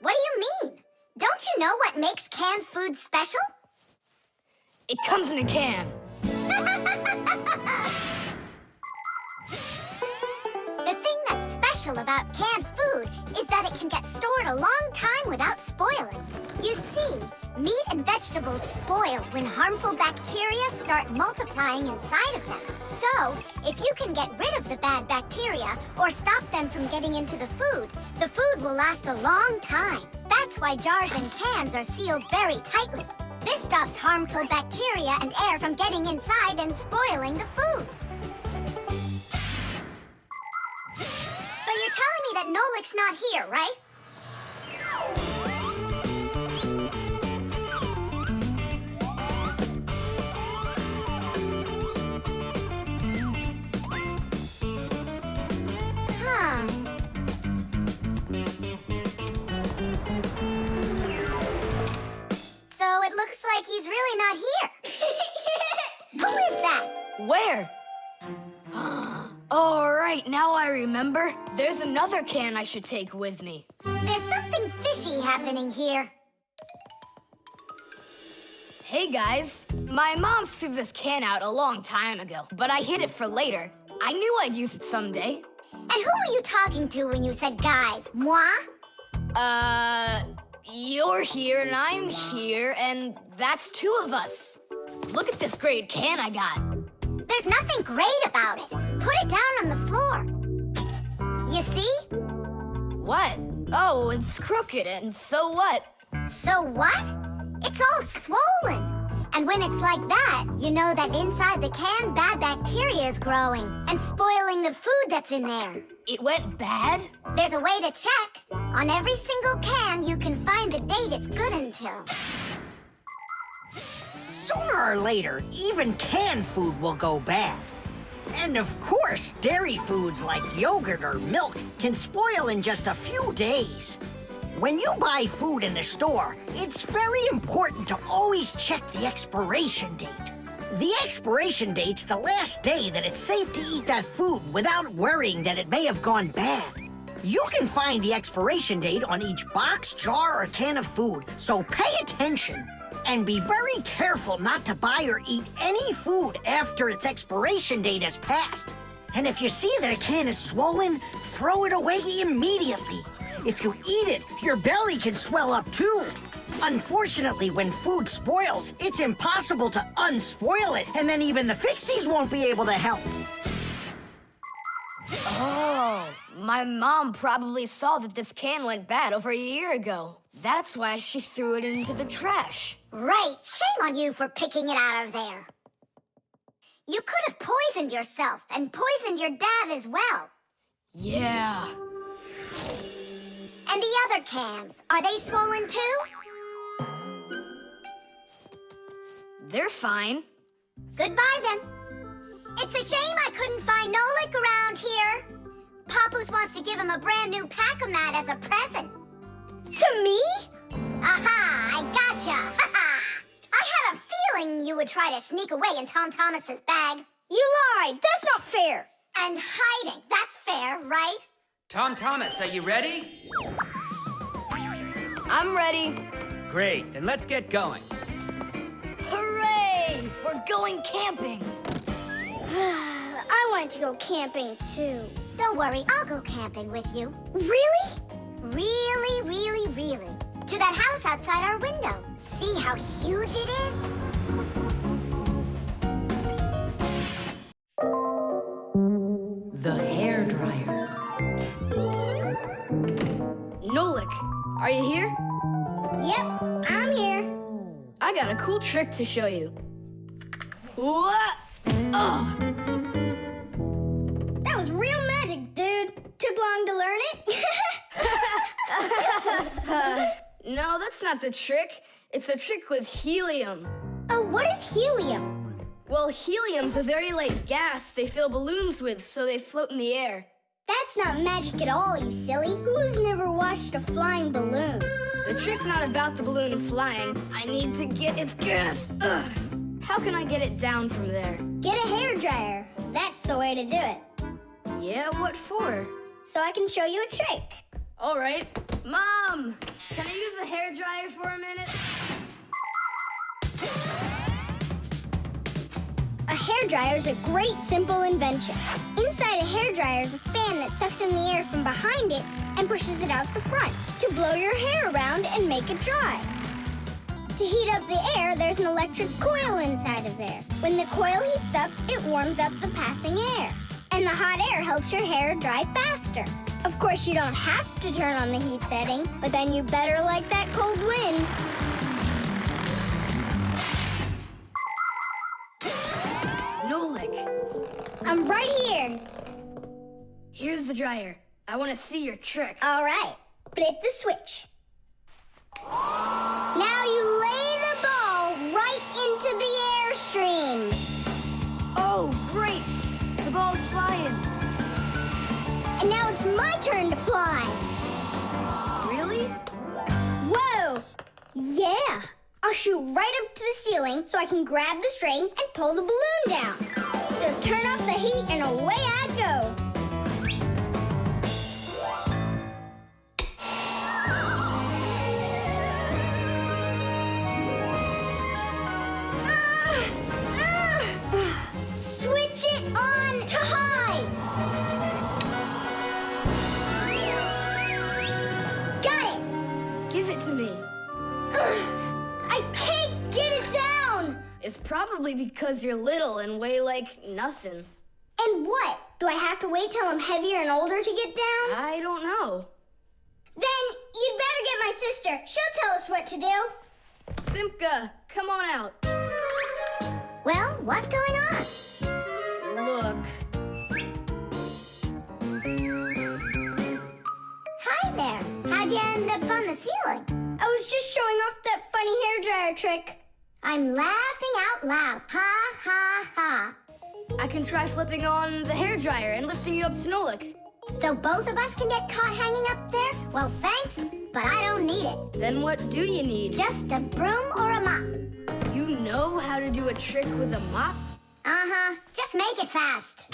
What do you mean? Don't you know what makes canned food special? It comes in a can. The thing that's special about canned food is that it can get stored a long time without spoiling. You see, meat and vegetables spoil when harmful bacteria start multiplying inside of them. So, if you can get rid of the bad bacteria or stop them from getting into the food will last a long time. That's why jars and cans are sealed very tightly. This stops harmful bacteria and air from getting inside and spoiling the food. So you're telling me that Nolik's not here, right? Huh. So it looks like he's really not here. Who is that? Where? All right, now I remember. There's another can I should take with me. There's something fishy happening here. Hey guys, my mom threw this can out a long time ago, but I hid it for later. I knew I'd use it someday. And who were you talking to when you said guys? Moi? You're here and I'm here, and that's two of us. Look at this great can I got. There's nothing great about it. Put it down on the floor. You see? What? Oh, it's crooked, and so what? So what? It's all swollen. And when it's like that, you know that inside the can, bad bacteria is growing and spoiling the food that's in there. It went bad? There's a way to check. On every single can, you can find the date it's good until. Sooner or later, even canned food will go bad. And of course, dairy foods like yogurt or milk can spoil in just a few days. When you buy food in the store, it's very important to always check the expiration date. The expiration date's the last day that it's safe to eat that food without worrying that it may have gone bad. You can find the expiration date on each box, jar, or can of food, so pay attention. And be very careful not to buy or eat any food after its expiration date has passed. And if you see that a can is swollen, throw it away immediately. If you eat it, your belly can swell up too. Unfortunately, when food spoils, it's impossible to unspoil it, and then even the Fixies won't be able to help. Oh, my mom probably saw that this can went bad over a year ago. That's why she threw it into the trash. Right, shame on you for picking it out of there. You could have poisoned yourself and poisoned your dad as well. Yeah. And the other cans, are they swollen too? They're fine. Goodbye then. It's a shame I couldn't find Nolik around here. Papoose wants to give him a brand new pack-a-mat as a present. To me? Aha, I gotcha. I had a feeling you would try to sneak away in Tom Thomas's bag. You lied. That's not fair. And hiding, that's fair, right? Tom Thomas, are you ready? I'm ready. Great, then let's get going. Hooray! We're going camping. I wanted to go camping too. Don't worry, I'll go camping with you. Really? Really, really, really. To that house outside our window. See how huge it is? The hairdryer. Nolik, are you here? Yep, I'm here. I got a cool trick to show you. What? Oh! That was real magic, dude. Took long to learn it? No, that's not the trick. It's a trick with helium. Oh, what is helium? Well, helium's a very light gas they fill balloons with so they float in the air. That's not magic at all, you silly. Who's never watched a flying balloon? The trick's not about the balloon flying. I need to get its gas. Ugh. How can I get it down from there? Get a hairdryer. That's the way to do it. Yeah, what for? So I can show you a trick. All right. Mom, can I use the hairdryer for a minute? A hairdryer is a great, simple invention. Inside a hairdryer is a fan that sucks in the air from behind it and pushes it out the front to blow your hair around and make it dry. To heat up the air, there's an electric coil inside of there. When the coil heats up, it warms up the passing air. And the hot air helps your hair dry faster. Of course, you don't have to turn on the heat setting, but then you better like that cold wind. Nolik, I'm right here. here's the dryer. I want to see your trick. All right, flip the switch. Now you lay the ball right into the airstream. Oh, great. The ball's flying. And now it's my turn to fly. Really? Whoa! Yeah! I'll shoot right up to the ceiling so I can grab the string and pull the balloon down. So turn off the heat and away I go. Switch it on to high. Got it. Give it to me. I can't get it down. It's probably because you're little and weigh like nothing. And what? Do I have to wait till I'm heavier and older to get down? I don't know. Then you'd better get my sister. She'll tell us what to do. Simka, come on out. Well, what's going on? Look. Hi there. How'd you end up on the ceiling? I was just showing off that funny hairdryer trick. I'm laughing out loud. Ha, ha, ha. I can try flipping on the hairdryer and lifting you up to Nolik. So both of us can get caught hanging up there? Well, thanks, but I don't need it. Then what do you need? Just a broom or a mop. You know how to do a trick with a mop? Uh-huh. Just make it fast.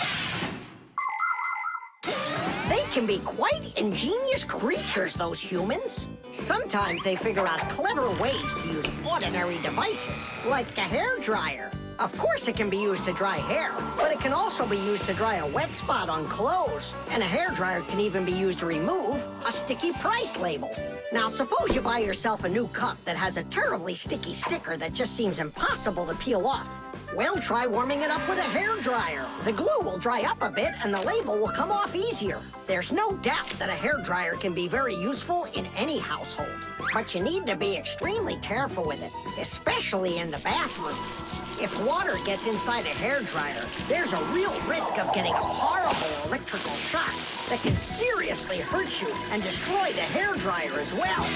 They can be quite ingenious creatures, those humans. Sometimes they figure out clever ways to use ordinary devices, like a hairdryer. Of course it can be used to dry hair, but it can also be used to dry a wet spot on clothes. And a hairdryer can even be used to remove a sticky price label. Now, suppose you buy yourself a new cup that has a terribly sticky sticker that just seems impossible to peel off. Well, try warming it up with a hairdryer. The glue will dry up a bit and the label will come off easier. There's no doubt that a hairdryer can be very useful in any household. But you need to be extremely careful with it, especially in the bathroom. If water gets inside a hairdryer, there's a real risk of getting a horrible electrical shock that can seriously hurt you and destroy the hairdryer as well.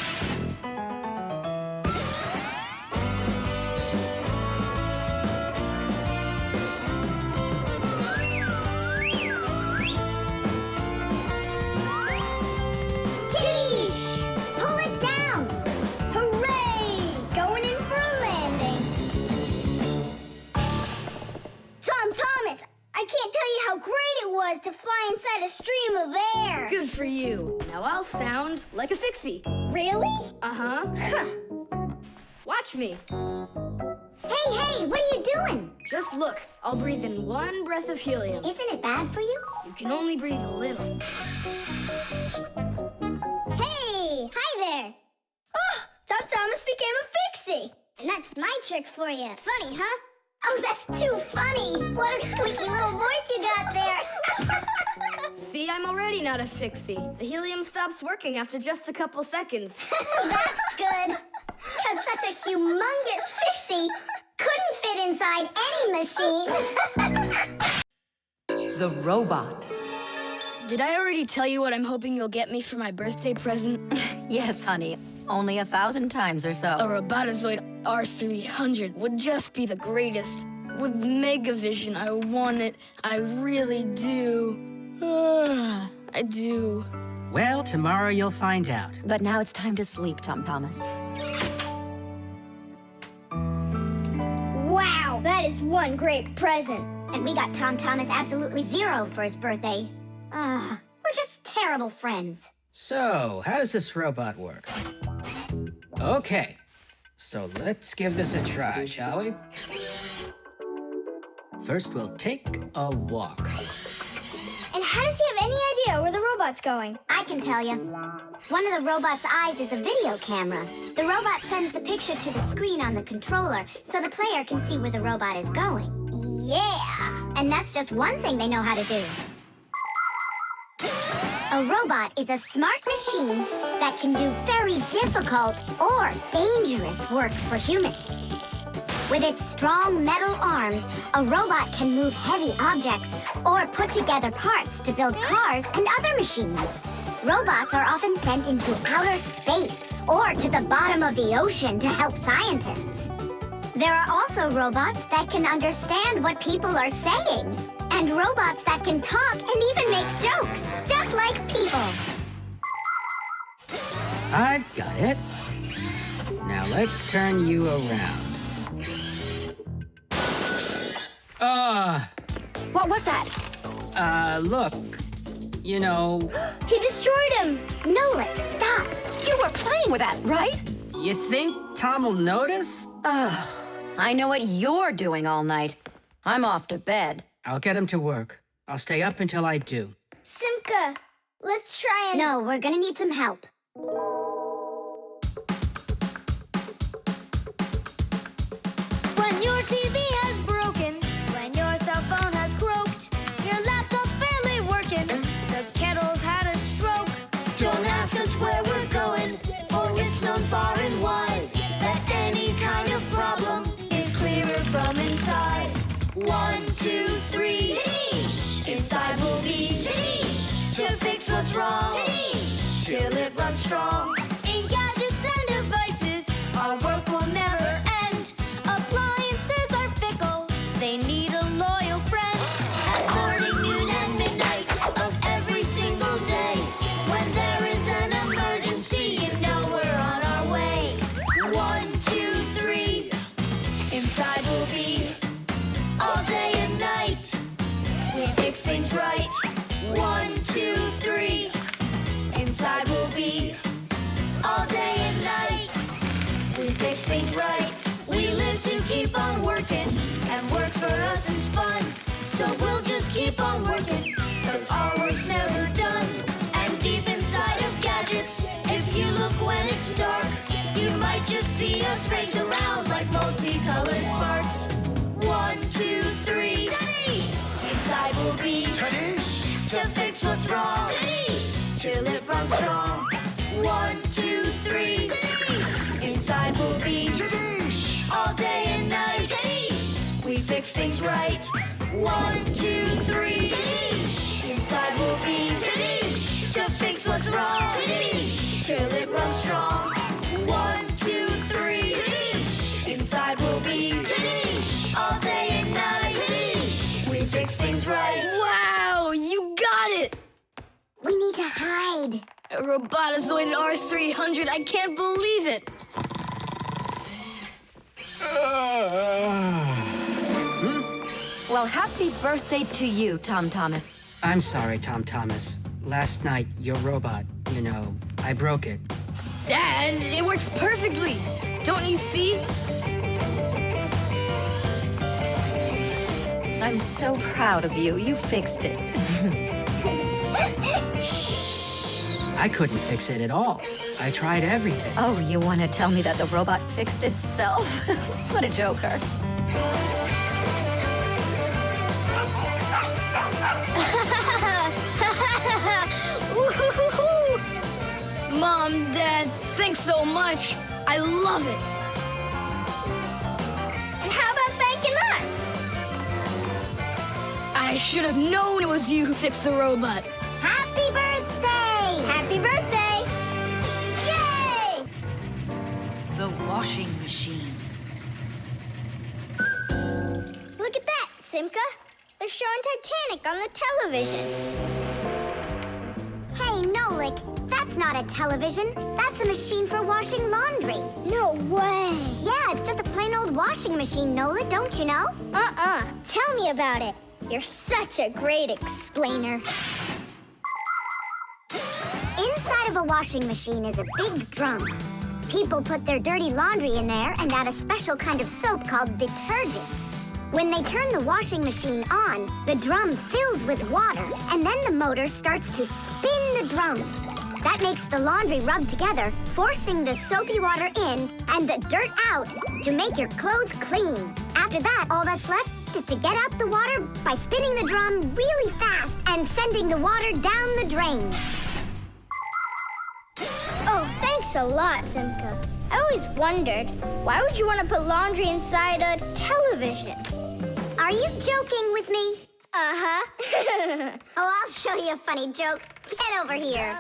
To fly inside a stream of air. Good for you. Now I'll sound like a Fixie. Really? Uh-huh. Watch me. Hey, what are you doing? Just look. I'll breathe in one breath of helium. Isn't it bad for you? You can only breathe a little. Hey, hi there. Oh, Tom Thomas became a Fixie. And that's my trick for you. Funny, huh? Oh, that's too funny. What a squeaky little voice you got there. See, I'm already not a Fixie. The helium stops working after just a couple seconds. That's good. Because such a humongous Fixie couldn't fit inside any machine. The robot. Did I already tell you what I'm hoping you'll get me for my birthday present? Yes, honey. Only 1,000 times or so. A Robotazoid R300 would just be the greatest. With Megavision, I want it. I really do. I do. Well, tomorrow you'll find out. But now it's time to sleep, Tom Thomas. Wow, that is one great present. And we got Tom Thomas absolutely zero for his birthday. We're just terrible friends. So, how does this robot work? Okay, so let's give this a try, shall we? First, we'll take a walk. And how does he have any idea where the robot's going? I can tell you. One of the robot's eyes is a video camera. The robot sends the picture to the screen on the controller so the player can see where the robot is going. Yeah! And that's just one thing they know how to do. A robot is a smart machine that can do very difficult or dangerous work for humans. With its strong metal arms, a robot can move heavy objects or put together parts to build cars and other machines. Robots are often sent into outer space or to the bottom of the ocean to help scientists. There are also robots that can understand what people are saying, and robots that can talk and even make jokes, just like people. I've got it. Now let's turn you around. What was that? Look. You know, He destroyed him. Nolik, stop. You were playing with that, right? you think Tom will notice? I know what you're doing all night. I'm off to bed. I'll get him to work. I'll stay up until I do. Simka, let's try and... No, we're gonna need some help. When your TV has broken, when your cell phone has croaked, your laptop's barely working, the kettle's had a stroke. Don't ask us where we're going, for it's known far and wide that any kind of problem is clearer from inside. 2, 3. Inside we'll be all day and night. We fix things right. We live to keep on working, and work for us is fun. So we'll just keep on working, 'cause our work's never done. And deep inside of gadgets, if you look when it's dark, you might just see us race around like multicolored sparks. 1, 2, 3. Inside we'll be to fix what's wrong, till it runs strong. 1, 2, 3. Inside we'll be all day and night. We fix things right. 1, 2, 3. Inside we'll be to fix what's wrong, till it runs strong. 1, 2, 3. Inside we'll be all day and night. We fix things right. Wow, you got it! We need to hide. A robotizoided R300, I can't believe it! Well, happy birthday to you, Tom Thomas. I'm sorry, Tom Thomas. Last night, your robot, I broke it. Dad, it works perfectly! Don't you see? I'm so proud of you. You fixed it. I couldn't fix it at all. I tried everything. Oh, you want to tell me that the robot fixed itself? What a joker. Woo-hoo-hoo-hoo! Mom, Dad, thanks so much. I love it. And how about thanking us? I should have known it was you who fixed the robot. Happy birthday! Happy birthday! Yay! The washing machine. Look at that, Simka. They're showing Titanic on the television. Hey, Nolik, that's not a television. That's a machine for washing laundry. No way. Yeah, it's just a plain old washing machine, Nolik, don't you know? Tell me about it. You're such a great explainer. Inside of a washing machine is a big drum. People put their dirty laundry in there and add a special kind of soap called detergent. When they turn the washing machine on, the drum fills with water, and then the motor starts to spin the drum. That makes the laundry rub together, forcing the soapy water in and the dirt out to make your clothes clean. After that, all that's left is to get out the water by spinning the drum really fast and sending the water down the drain. Oh, thanks a lot, Simka. I always wondered, why would you want to put laundry inside a television? Are you joking with me? Uh-huh. Oh, I'll show you a funny joke. Get over here.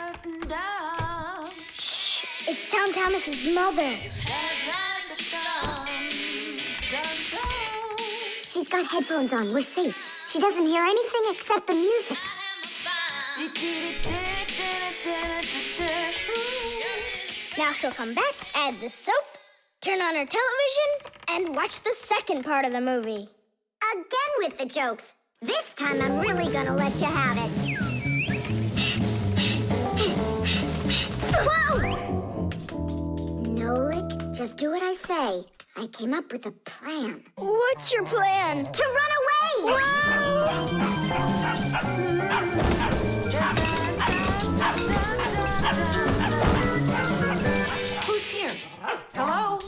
Shh, it's Tom Thomas's mother. She's got headphones on. We're safe. She doesn't hear anything except the music. Now she'll come back, add the soap, turn on her television, and watch the second part of the movie. Again with the jokes. This time I'm really gonna let you have it. Whoa! Nolik, just do what I say. I came up with a plan. What's your plan? To run away! Who's here? Hello?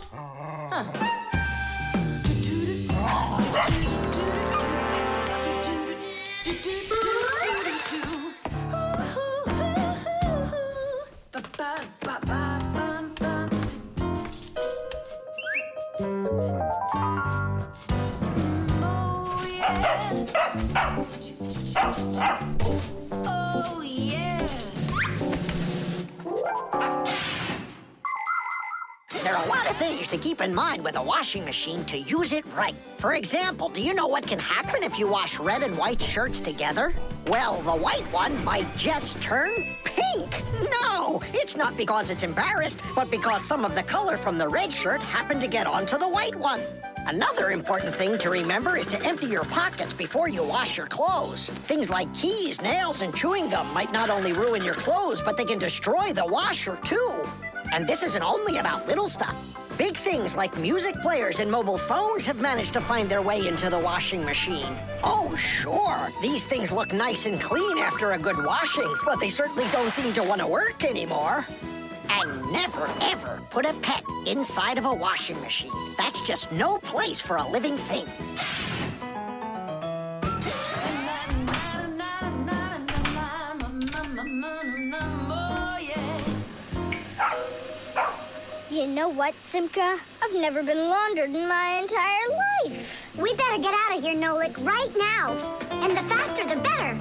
Oh, yeah. There are a lot of things to keep in mind with a washing machine to use it right. For example, do you know what can happen if you wash red and white shirts together? Well, the white one might just turn pink. No, it's not because it's embarrassed, but because some of the color from the red shirt happened to get onto the white one. Another important thing to remember is to empty your pockets before you wash your clothes. Things like keys, nails, and chewing gum might not only ruin your clothes, but they can destroy the washer, too. And this isn't only about little stuff. Big things like music players and mobile phones have managed to find their way into the washing machine. Oh, sure, these things look nice and clean after a good washing, but they certainly don't seem to want to work anymore. And never, ever put a pet inside of a washing machine. That's just no place for a living thing. You know what, Simka? I've never been laundered in my entire life. We better get out of here, Nolik, right now. And the faster, the better.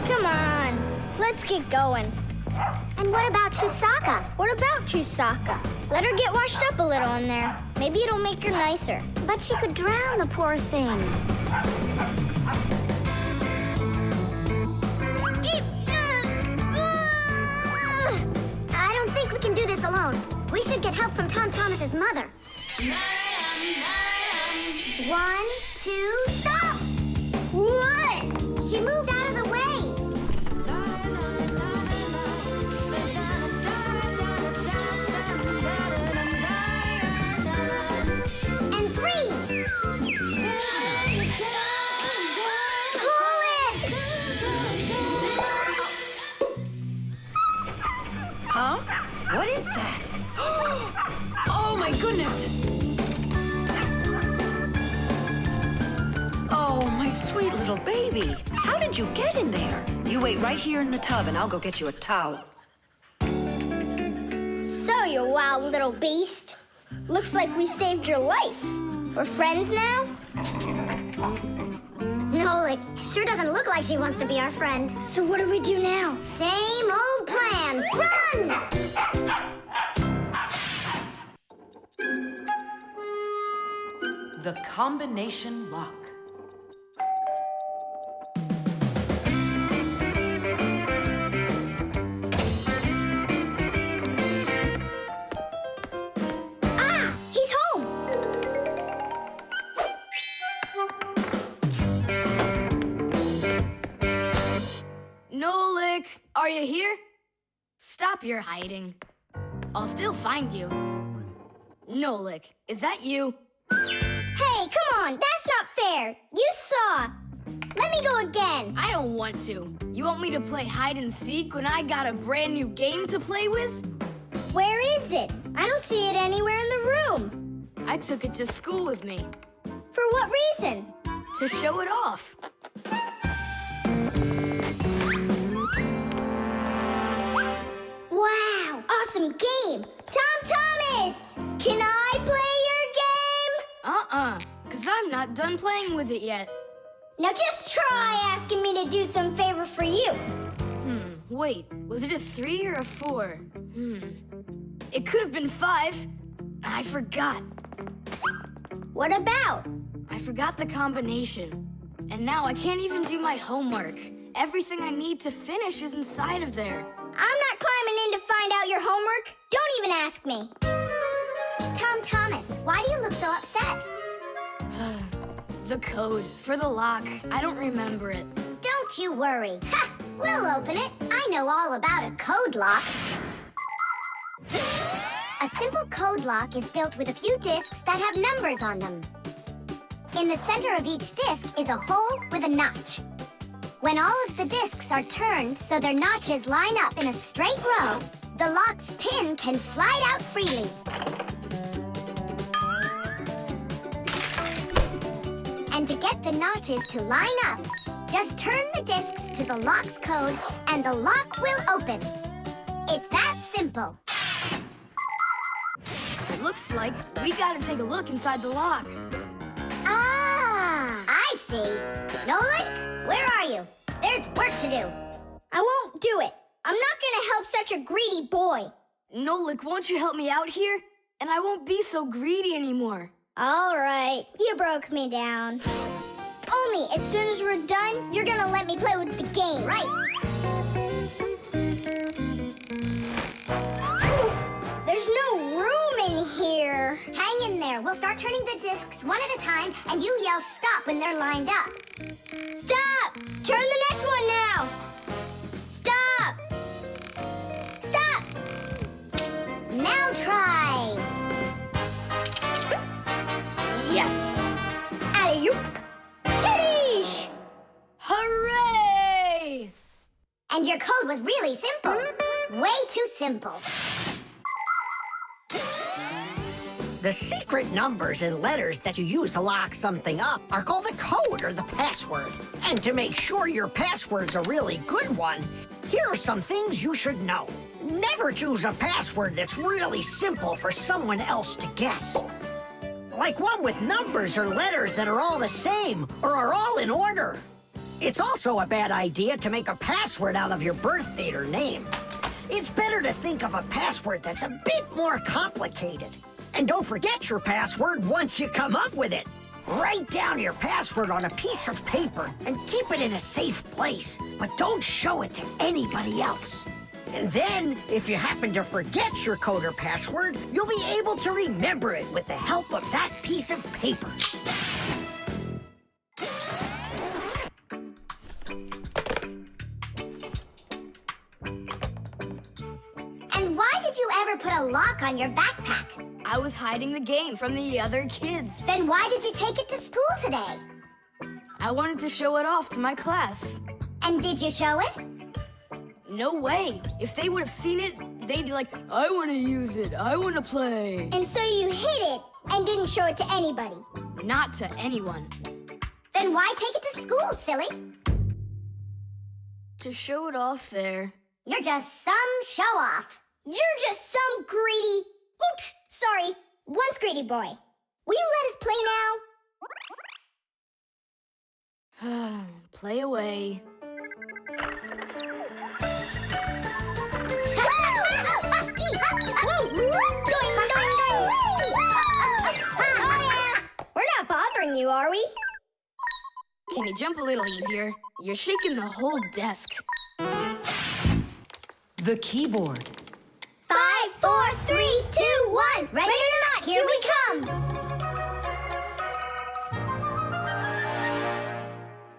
Come on, let's get going. And what about Chewsocka? What about Chewsocka? Let her get washed up a little in there. Maybe it'll make her nicer. But she could drown the poor thing. I don't think we can do this alone. We should get help from Tom Thomas's mother. 1, 2, stop! What? She moved out of the way. And 3. Pull it! Huh? What is that? Oh my goodness! Oh, my sweet little baby. How did you get in there? You wait right here in the tub and I'll go get you a towel. So, you wild little beast. Looks like we saved your life. We're friends now? Nolik, sure doesn't look like she wants to be our friend. So what do we do now? Same old plan. Run! The combination lock. Ah, he's home. Nolik, are you here? Stop your hiding. I'll still find you. Nolik, is that you? Hey, come on, that's not fair. You saw. Let me go again. I don't want to. You want me to play hide and seek when I got a brand new game to play with? Where is it? I don't see it anywhere in the room. I took it to school with me For what reason? to show it off. Wow, awesome game. Tom Thomas, can I play your game? 'Cause I'm not done playing with it yet. Now just try asking me to do some favor for you. Wait, was it a 3 or a 4? It could have been 5. I forgot. What about? I forgot the combination. And now I can't even do my homework. Everything I need to finish is inside of there. I'm not climbing in to find out your homework. Don't even ask me. Tom Thomas, why do you look so upset? The code for the lock. I don't remember it. Don't you worry. Ha! We'll open it. I know all about a code lock. A simple code lock is built with a few discs that have numbers on them. In the center of each disc is a hole with a notch. When all of the discs are turned so their notches line up in a straight row, the lock's pin can slide out freely. And to get the notches to line up, just turn the discs to the lock's code and the lock will open. It's that simple. It looks like we gotta take a look inside the lock. Ah, I see. Nolik, where are you? There's work to do. I won't do it. I'm not gonna help such a greedy boy. Nolik, won't you help me out here? And I won't be so greedy anymore. All right, you broke me down. me, as soon as we're done, you're gonna let me play with the game. Right. There's no room in here. Hang in there. We'll start turning the discs one at a time, and you yell stop when they're lined up. Stop! Turn the next one now. Stop! Stop! Now try. Yes! Alley-oop. Titties! Hooray! And your code was really simple. Way too simple. The secret numbers and letters that you use to lock something up are called the code or the password. And to make sure your password's a really good one, here are some things you should know. Never choose a password that's really simple for someone else to guess. Like one with numbers or letters that are all the same or are all in order. It's also a bad idea to make a password out of your birth date or name. It's better to think of a password that's a bit more complicated. And don't forget your password once you come up with it. Write down your password on a piece of paper and keep it in a safe place, but don't show it to anybody else. And then, if you happen to forget your code or password, you'll be able to remember it with the help of that piece of paper. And why did you ever put a lock on your backpack? I was hiding the game from the other kids. Then why did you take it to school today? I wanted to show it off to my class. And did you show it? No way. If they would have seen it, they'd be like, I want to use it. I want to play. And so you hid it and didn't show it to anybody? Not to anyone. Then why take it to school, silly? To show it off there. You're just some show-off. You're just some greedy... Oops, sorry. Once greedy boy. Will you let us play now? Play away. We're not bothering you, are we? Can you jump a little easier? You're shaking the whole desk. The keyboard. 5, 4, 3, 2, 1. Ready or not, here we come.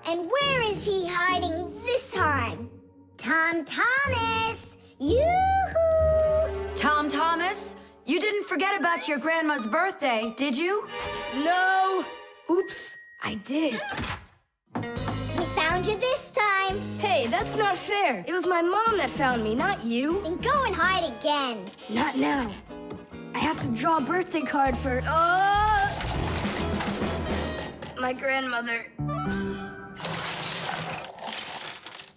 And where is he hiding this time? Tom Thomas! Yoo-hoo! Tom Thomas, you didn't forget about your grandma's birthday, did you? No! Oops, I did. We found you this time. Hey, that's not fair. It was my mom that found me, not you. Then go and hide again. Not now. I have to draw a birthday card for... my grandmother.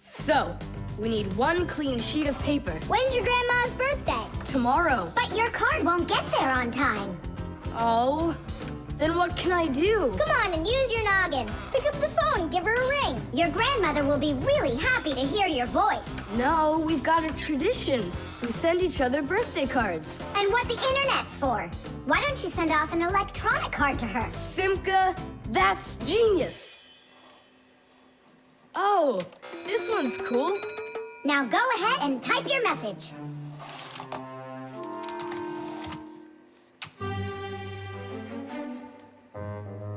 So, we need one clean sheet of paper. When's your grandma's birthday? Tomorrow. But your card won't get there on time. Oh, then what can I do? Come on and use your noggin. Pick up the phone and give her a ring. Your grandmother will be really happy to hear your voice. No, we've got a tradition. We send each other birthday cards. And what's the internet for? Why don't you send off an electronic card to her? Simka, that's genius. Oh, this one's cool. Now go ahead and type your message.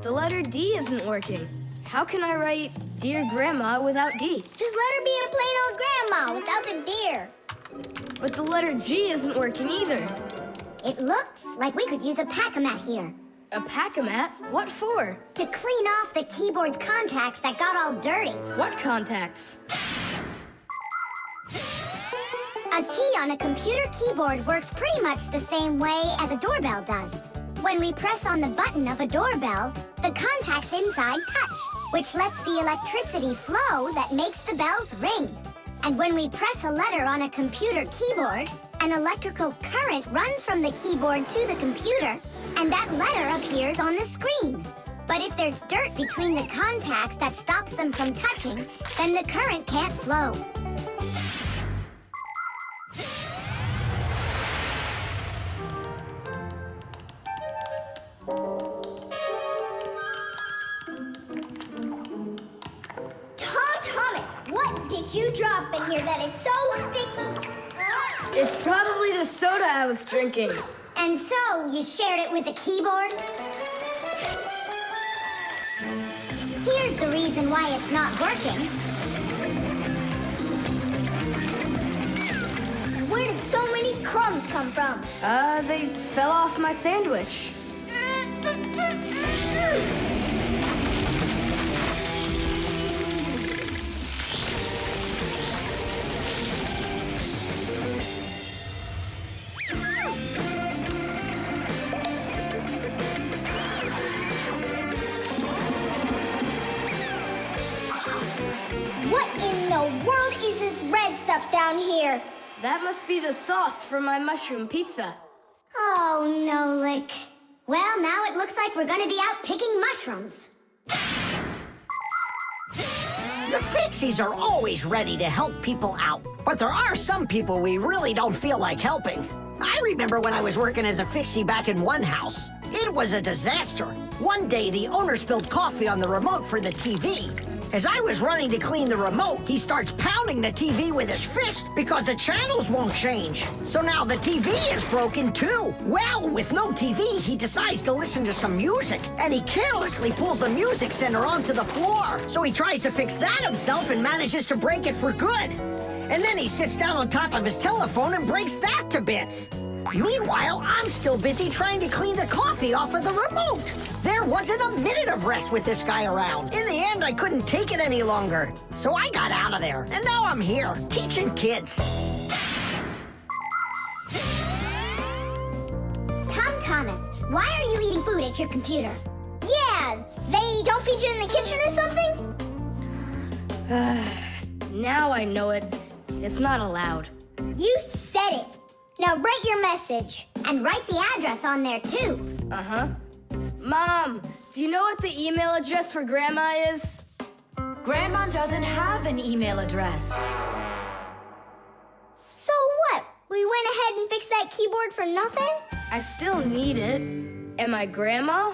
The letter D isn't working. How can I write Dear Grandma without D? Just let her be a plain old grandma without the dear. But the letter G isn't working either. It looks like we could use a pack-a-mat here. A pack-a-mat? What for? To clean off the keyboard's contacts that got all dirty. What contacts? A key on a computer keyboard works pretty much the same way as a doorbell does. When we press on the button of a doorbell, the contacts inside touch, which lets the electricity flow that makes the bells ring. And when we press a letter on a computer keyboard, an electrical current runs from the keyboard to the computer, and that letter appears on the screen. But if there's dirt between the contacts that stops them from touching, then the current can't flow. did you drop in here that is so sticky? It's probably the soda I was drinking. And so, you shared it with the keyboard? Here's the reason why it's not working. Where did so many crumbs come from? They fell off my sandwich. What in the world is this red stuff down here? That must be the sauce for my mushroom pizza. Oh, Nolik. Well, now it looks like we're gonna be out picking mushrooms. The Fixies are always ready to help people out, but there are some people we really don't feel like helping. I remember when I was working as a Fixie back in one house. It was a disaster. One day, the owner spilled coffee on the remote for the TV. As I was running to clean the remote, he starts pounding the TV with his fist because the channels won't change. So now the TV is broken too. Well, with no TV, he decides to listen to some music, and he carelessly pulls the music center onto the floor. So he tries to fix that himself and manages to break it for good. And then he sits down on top of his telephone and breaks that to bits. Meanwhile, I'm still busy trying to clean the coffee off of the remote. There wasn't a minute of rest with this guy around. In the end, I couldn't take it any longer. So I got out of there, and now I'm here, teaching kids. Tom Thomas, why are you eating food at your computer? Yeah, they don't feed you in the kitchen or something? Now I know it. It's not allowed. You said it. Now write your message. And write the address on there, too. Uh-huh. Mom, do you know what the email address for Grandma is? Grandma doesn't have an email address. So what? We went ahead and fixed that keyboard for nothing? I still need it. And my grandma?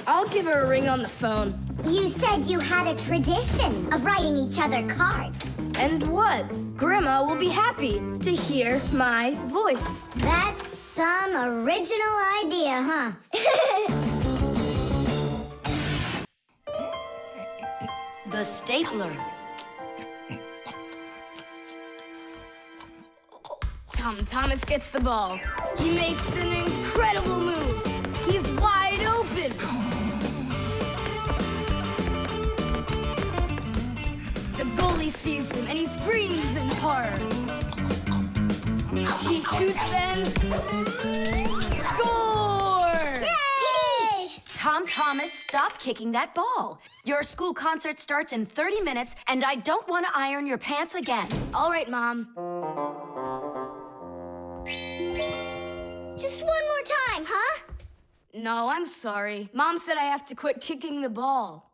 I'll give her a ring on the phone. You said you had a tradition of writing each other cards. And what? Grandma will be happy to hear my voice. That's some original idea, huh? The stapler. Tom Thomas gets the ball. He makes an incredible move. He's wide open. The goalie sees him and he screams in horror. He shoots and score! Yay! Tom Thomas, stop kicking that ball. Your school concert starts in 30 minutes, and I don't want to iron your pants again. All right, Mom. Just one more time, huh? No, I'm sorry. Mom said I have to quit kicking the ball.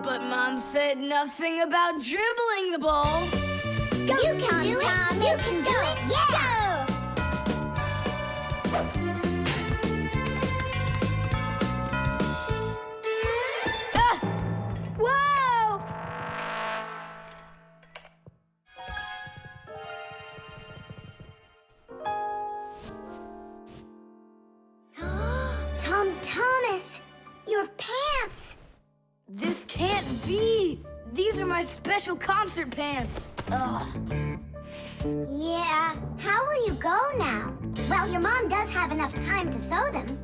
But Mom said nothing about dribbling the ball. Go, you can do it. You can do it. Yeah! Ah! Whoa! Tom Thomas, your pants. This can't be. These are my special concert pants. Ugh. Yeah, how will you go now? Well, your mom does have enough time to sew them.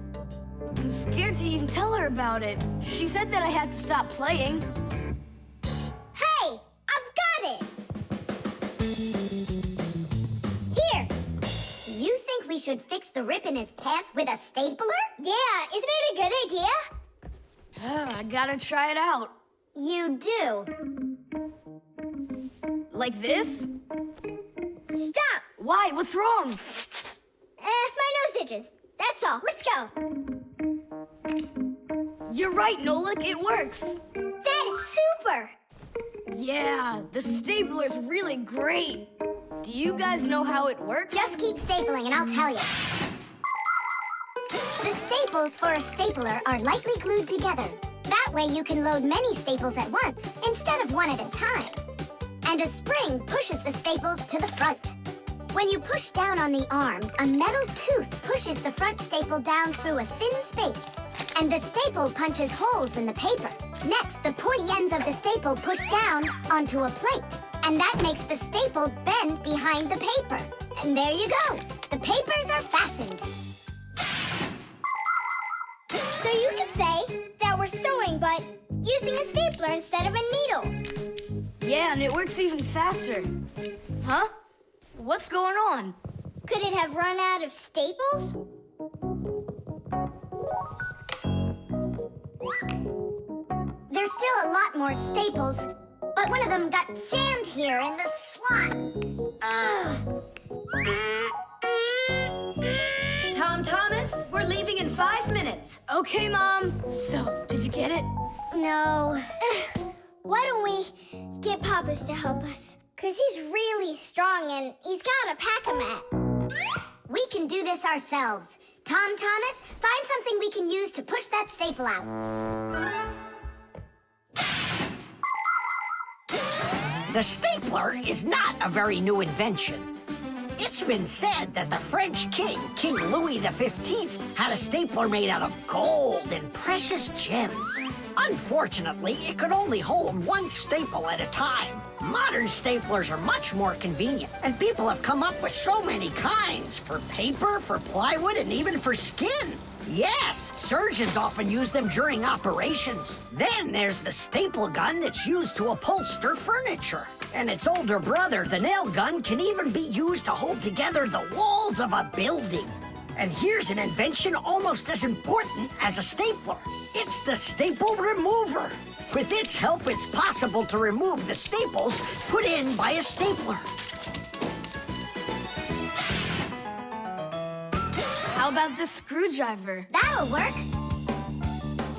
I'm scared to even tell her about it. She said that I had to stop playing. Hey, I've got it! Here. You think we should fix the rip in his pants with a stapler? Yeah, isn't it a good idea? I gotta try it out. You do. Like this? Stop! Why? What's wrong? My nose itches. That's all. Let's go. You're right, Nolik. It works. That is super! Yeah, the stapler's really great. Do you guys know how it works? Just keep stapling and I'll tell you. The staples for a stapler are lightly glued together. That way you can load many staples at once instead of one at a time. and a spring pushes the staples to the front. When you push down on the arm, a metal tooth pushes the front staple down through a thin space, and the staple punches holes in the paper. Next, the pointy ends of the staple push down onto a plate, and that makes the staple bend behind the paper. And there you go. The papers are fastened. So you could say that we're sewing, but using a stapler instead of a needle. Yeah, and it works even faster. Huh? What's going on? Could it have run out of staples? There's still a lot more staples, but one of them got jammed here in the slot. Tom Thomas, we're leaving in 5 minutes. Okay, Mom. So, did you get it? No. Why don't we get Papa's to help us? Because he's really strong and he's got a pack-a-mat. We can do this ourselves. Tom Thomas, find something we can use to push that staple out. The stapler is not a very new invention. It's been said that the French king, King Louis XV, had a stapler made out of gold and precious gems. Unfortunately, it could only hold one staple at a time. Modern staplers are much more convenient, and people have come up with so many kinds for paper, for plywood, and even for skin. Yes, surgeons often use them during operations. Then there's the staple gun that's used to upholster furniture. And its older brother, the nail gun, can even be used to hold together the walls of a building. And here's an invention almost as important as a stapler. It's the staple remover. With its help, it's possible to remove the staples put in by a stapler. How about the screwdriver? That'll work.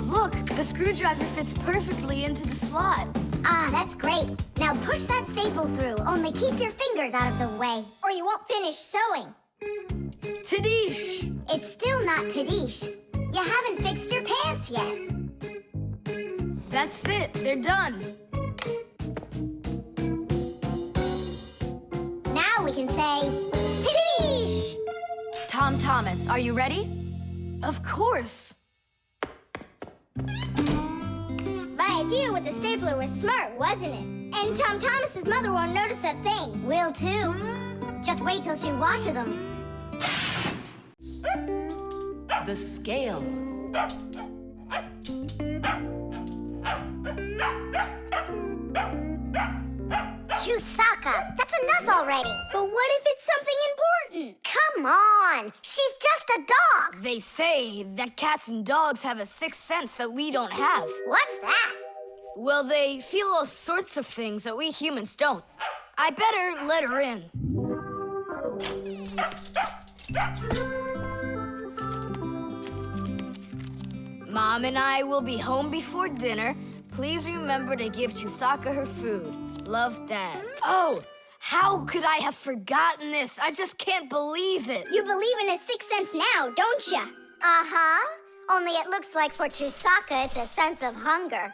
Look, the screwdriver fits perfectly into the slot. Ah, that's great. Now push that staple through, only keep your fingers out of the way. Or you won't finish sewing. Tadish! It's still not Tadish. You haven't fixed your pants yet. That's it. They're done. Now we can say, Tadish! Tom Thomas, are you ready? Of course. My idea with the stapler was smart, wasn't it? And Tom Thomas's mother won't notice a thing. Will too. Just wait till she washes them. The scale. Chewsocka, that's enough already. But what if it's something important? Come on, she's just a dog. They say that cats and dogs have a sixth sense that we don't have. What's that? Well, they feel all sorts of things that we humans don't. I better let her in. Mom and I will be home before dinner. Please remember to give Chewsocka her food. Love, Dad. Oh, how could I have forgotten this? I just can't believe it. You believe in a sixth sense now, don't ya? Uh-huh. Only it looks like for Chewsocka, it's a sense of hunger.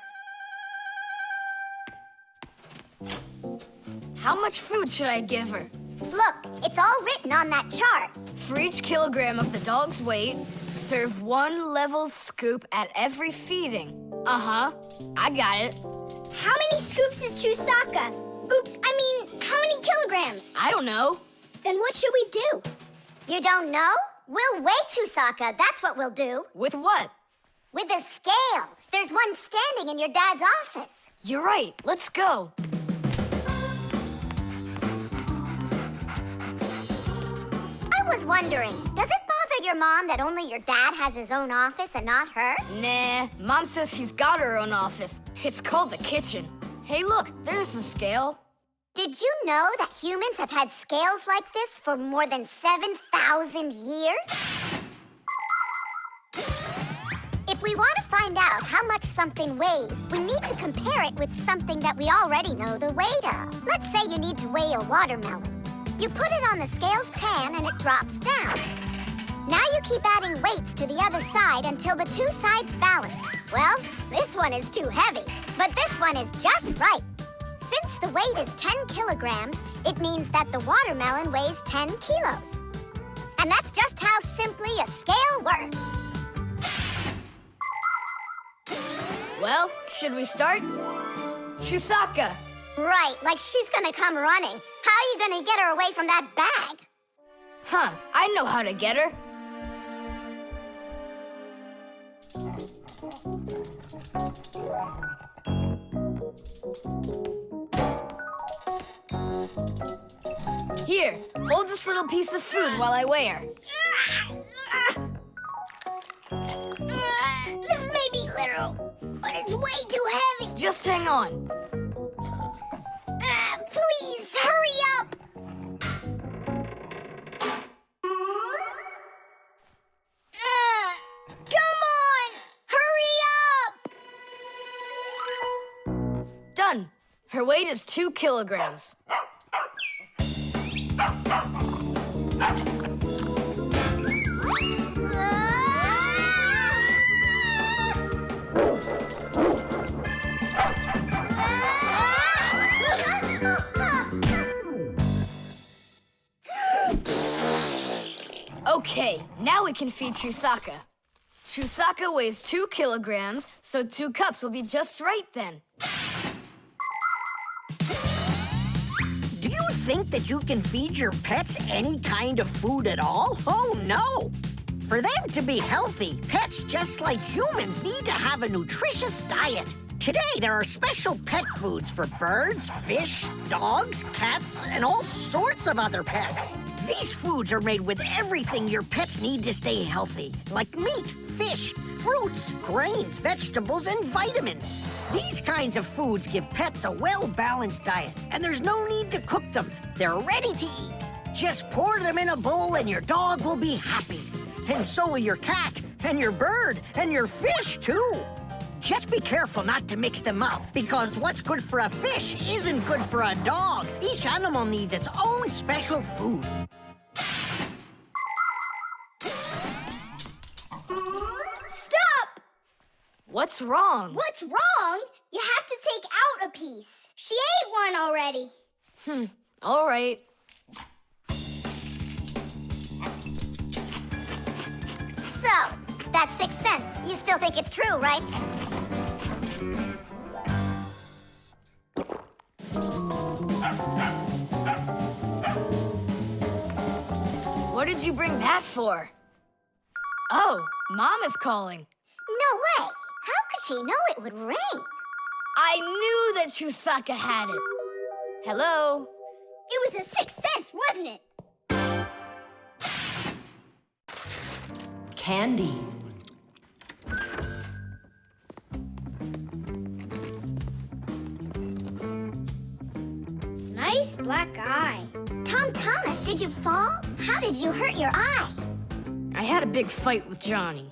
How much food should I give her? Look, it's all written on that chart. For each kilogram of the dog's weight, serve 1 level scoop at every feeding. Uh-huh, I got it. How many scoops is Chewsocka? Oops, I mean, how many kilograms? I don't know. Then what should we do? You don't know? We'll weigh Chewsocka, that's what we'll do. With what? With a scale. There's one standing in your dad's office. You're right, let's go. I was wondering, does it bother your mom that only your dad has his own office and not her? Nah, Mom says she's got her own office. It's called the kitchen. Hey, look, there's the scale. Did you know that humans have had scales like this for more than 7,000 years? If we want to find out how much something weighs, we need to compare it with something that we already know the weight of. Let's say you need to weigh a watermelon. You put it on the scales pan and it drops down. Now you keep adding weights to the other side until the two sides balance. Well, this one is too heavy, but this one is just right. Since the weight is 10 kilograms, it means that the watermelon weighs 10 kilos. And that's just how simply a scale works. Well, should we start? Chewsocka! Right, like she's gonna come running. How are you gonna get her away from that bag? Huh, I know how to get her. Here, hold this little piece of food while I weigh her. This may be literal, but it's way too heavy. Just hang on. Please, hurry up! Come on! Hurry up! Done. Her weight is 2 kilograms. Okay, now we can feed Chewsocka. Chewsocka weighs 2 kilograms, so 2 cups will be just right then. Do you think that you can feed your pets any kind of food at all? Oh, no! For them to be healthy, pets just like humans need to have a nutritious diet. Today, there are special pet foods for birds, fish, dogs, cats, and all sorts of other pets. These foods are made with everything your pets need to stay healthy, like meat, fish, fruits, grains, vegetables, and vitamins. These kinds of foods give pets a well-balanced diet, and there's no need to cook them. They're ready to eat. Just pour them in a bowl and your dog will be happy. And so will your cat, and your bird, and your fish, too. Just be careful not to mix them up, because what's good for a fish isn't good for a dog. Each animal needs its own special food. Stop! What's wrong? What's wrong? You have to take out a piece. She ate one already. All right. So, that's 6 cents. You still think it's true, right? What did you bring that for? Oh, Mom is calling. No way. How could she know it would rain? I knew that Chewsocka had it. Hello? It was a 6 cents, wasn't it? Candy. Nice black eye. Tom Thomas, did you fall? How did you hurt your eye? I had a big fight with Johnny.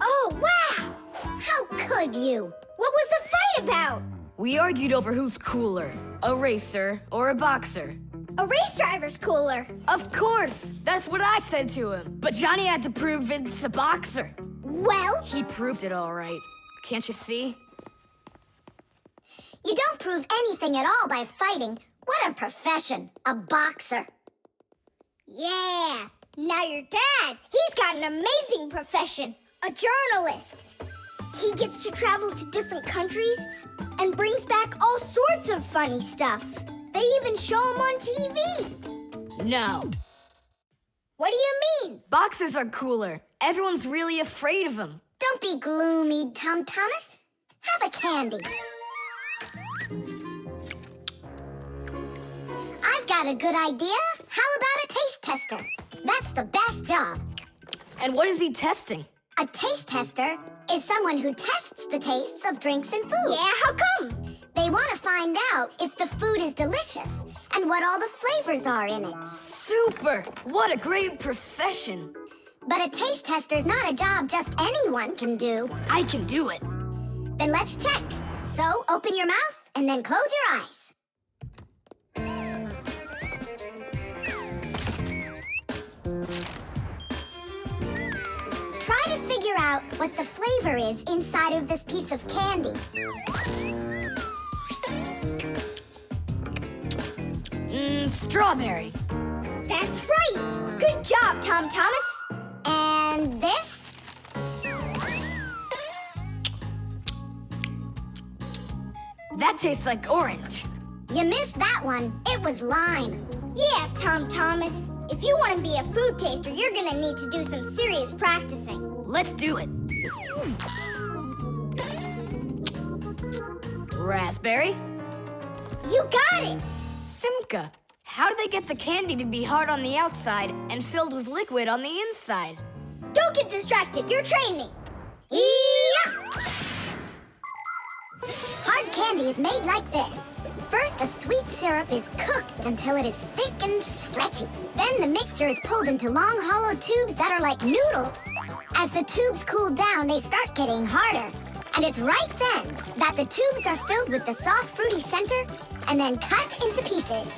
Oh, wow! How could you? What was the fight about? We argued over who's cooler, a racer or a boxer. A race driver's cooler. Of course! That's what I said to him. But Johnny had to prove it's a boxer. Well, He proved it all right. Can't you see? you don't prove anything at all by fighting. What a profession, a boxer. Yeah, now your dad, he's got an amazing profession, a journalist. He gets to travel to different countries and brings back all sorts of funny stuff. They even show him on TV. No. What do you mean? Boxers are cooler. Everyone's really afraid of them. Don't be gloomy, Tom Thomas. Have a candy. I've got a good idea. How about a taste tester? That's the best job. And what is he testing? A taste tester is someone who tests the tastes of drinks and food. Yeah, how come? They want to find out if the food is delicious and what all the flavors are in it. Super! What a great profession. But a taste tester's not a job just anyone can do. I can do it. Then let's check. So open your mouth and then close your eyes. Try to figure out what the flavor is inside of this piece of candy. means strawberry. That's right. Good job, Tom Thomas. And this? That tastes like orange. You missed that one. It was lime. Yeah, Tom Thomas. If you want to be a food taster, you're gonna need to do some serious practicing. Let's do it. Raspberry? You got it! Simka, how do they get the candy to be hard on the outside and filled with liquid on the inside? Don't get distracted. You're training. Yeah! Hard candy is made like this. First, a sweet syrup is cooked until it is thick and stretchy. Then the mixture is pulled into long, hollow tubes that are like noodles. As the tubes cool down, they start getting harder. And it's right then that the tubes are filled with the soft, fruity center and then cut into pieces.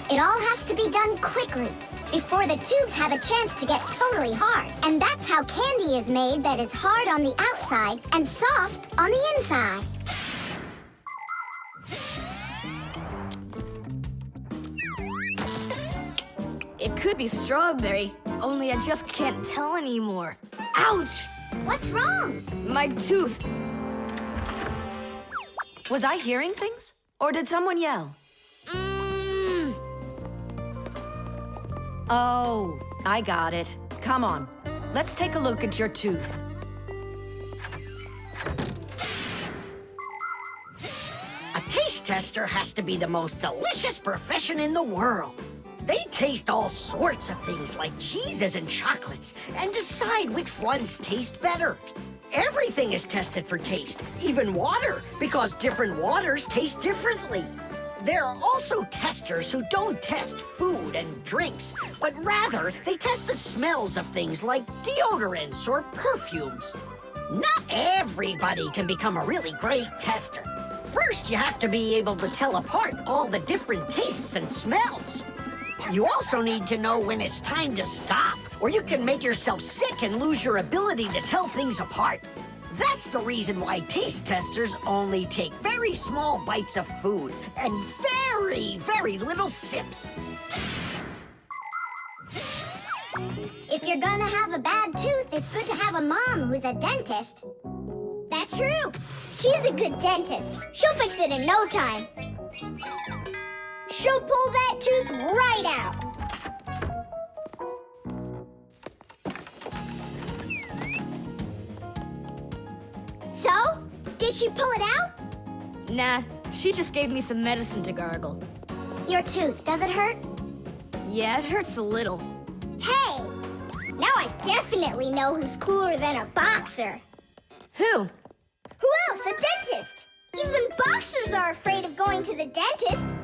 It all has to be done quickly before the tubes have a chance to get totally hard. And that's how candy is made that is hard on the outside and soft on the inside. It could be strawberry, only I just can't tell anymore. Ouch! What's wrong? My tooth. Was I hearing things? Or did someone yell? Oh, I got it. Come on. Let's take a look at your tooth. A taste tester has to be the most delicious profession in the world. They taste all sorts of things like cheeses and chocolates and decide which ones taste better. Everything is tested for taste, even water, because different waters taste differently. There are also testers who don't test food and drinks, but rather they test the smells of things like deodorants or perfumes. Not everybody can become a really great tester. First, you have to be able to tell apart all the different tastes and smells. You also need to know when it's time to stop, or you can make yourself sick and lose your ability to tell things apart. That's the reason why taste testers only take very small bites of food and very, very little sips. If you're gonna have a bad tooth, it's good to have a mom who's a dentist. That's true. She's a good dentist. She'll fix it in no time. She'll pull that tooth right out. So, did she pull it out? Nah, she just gave me some medicine to gargle. Your tooth, does it hurt? Yeah, it hurts a little. Hey, now I definitely know who's cooler than a boxer. Who? Who else? A dentist. Even boxers are afraid of going to the dentist.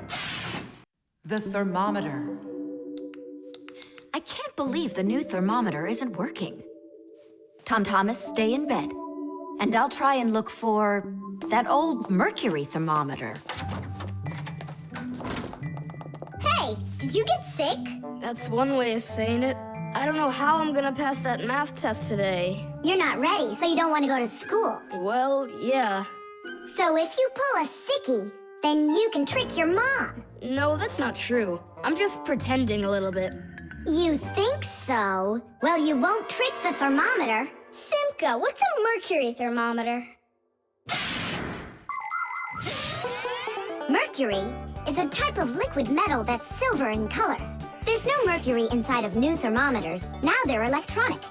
The thermometer. I can't believe the new thermometer isn't working. Tom Thomas, stay in bed. And I'll try and look for that old mercury thermometer. Hey, did you get sick? That's one way of saying it. I don't know how I'm gonna pass that math test today. You're not ready, so you don't want to go to school. Well, yeah. So if you pull a sickie, then you can trick your mom. No, that's not true. I'm just pretending a little bit. You think so? Well, you won't trick the thermometer. Simka, what's a mercury thermometer? Mercury is a type of liquid metal that's silver in color. There's no mercury inside of new thermometers. Now they're electronic.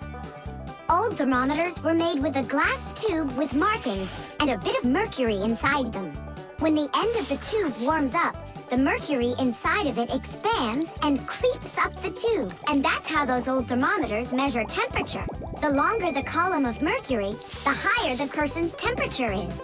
Old thermometers were made with a glass tube with markings and a bit of mercury inside them. When the end of the tube warms up, the mercury inside of it expands and creeps up the tube. And that's how those old thermometers measure temperature. The longer the column of mercury, the higher the person's temperature is.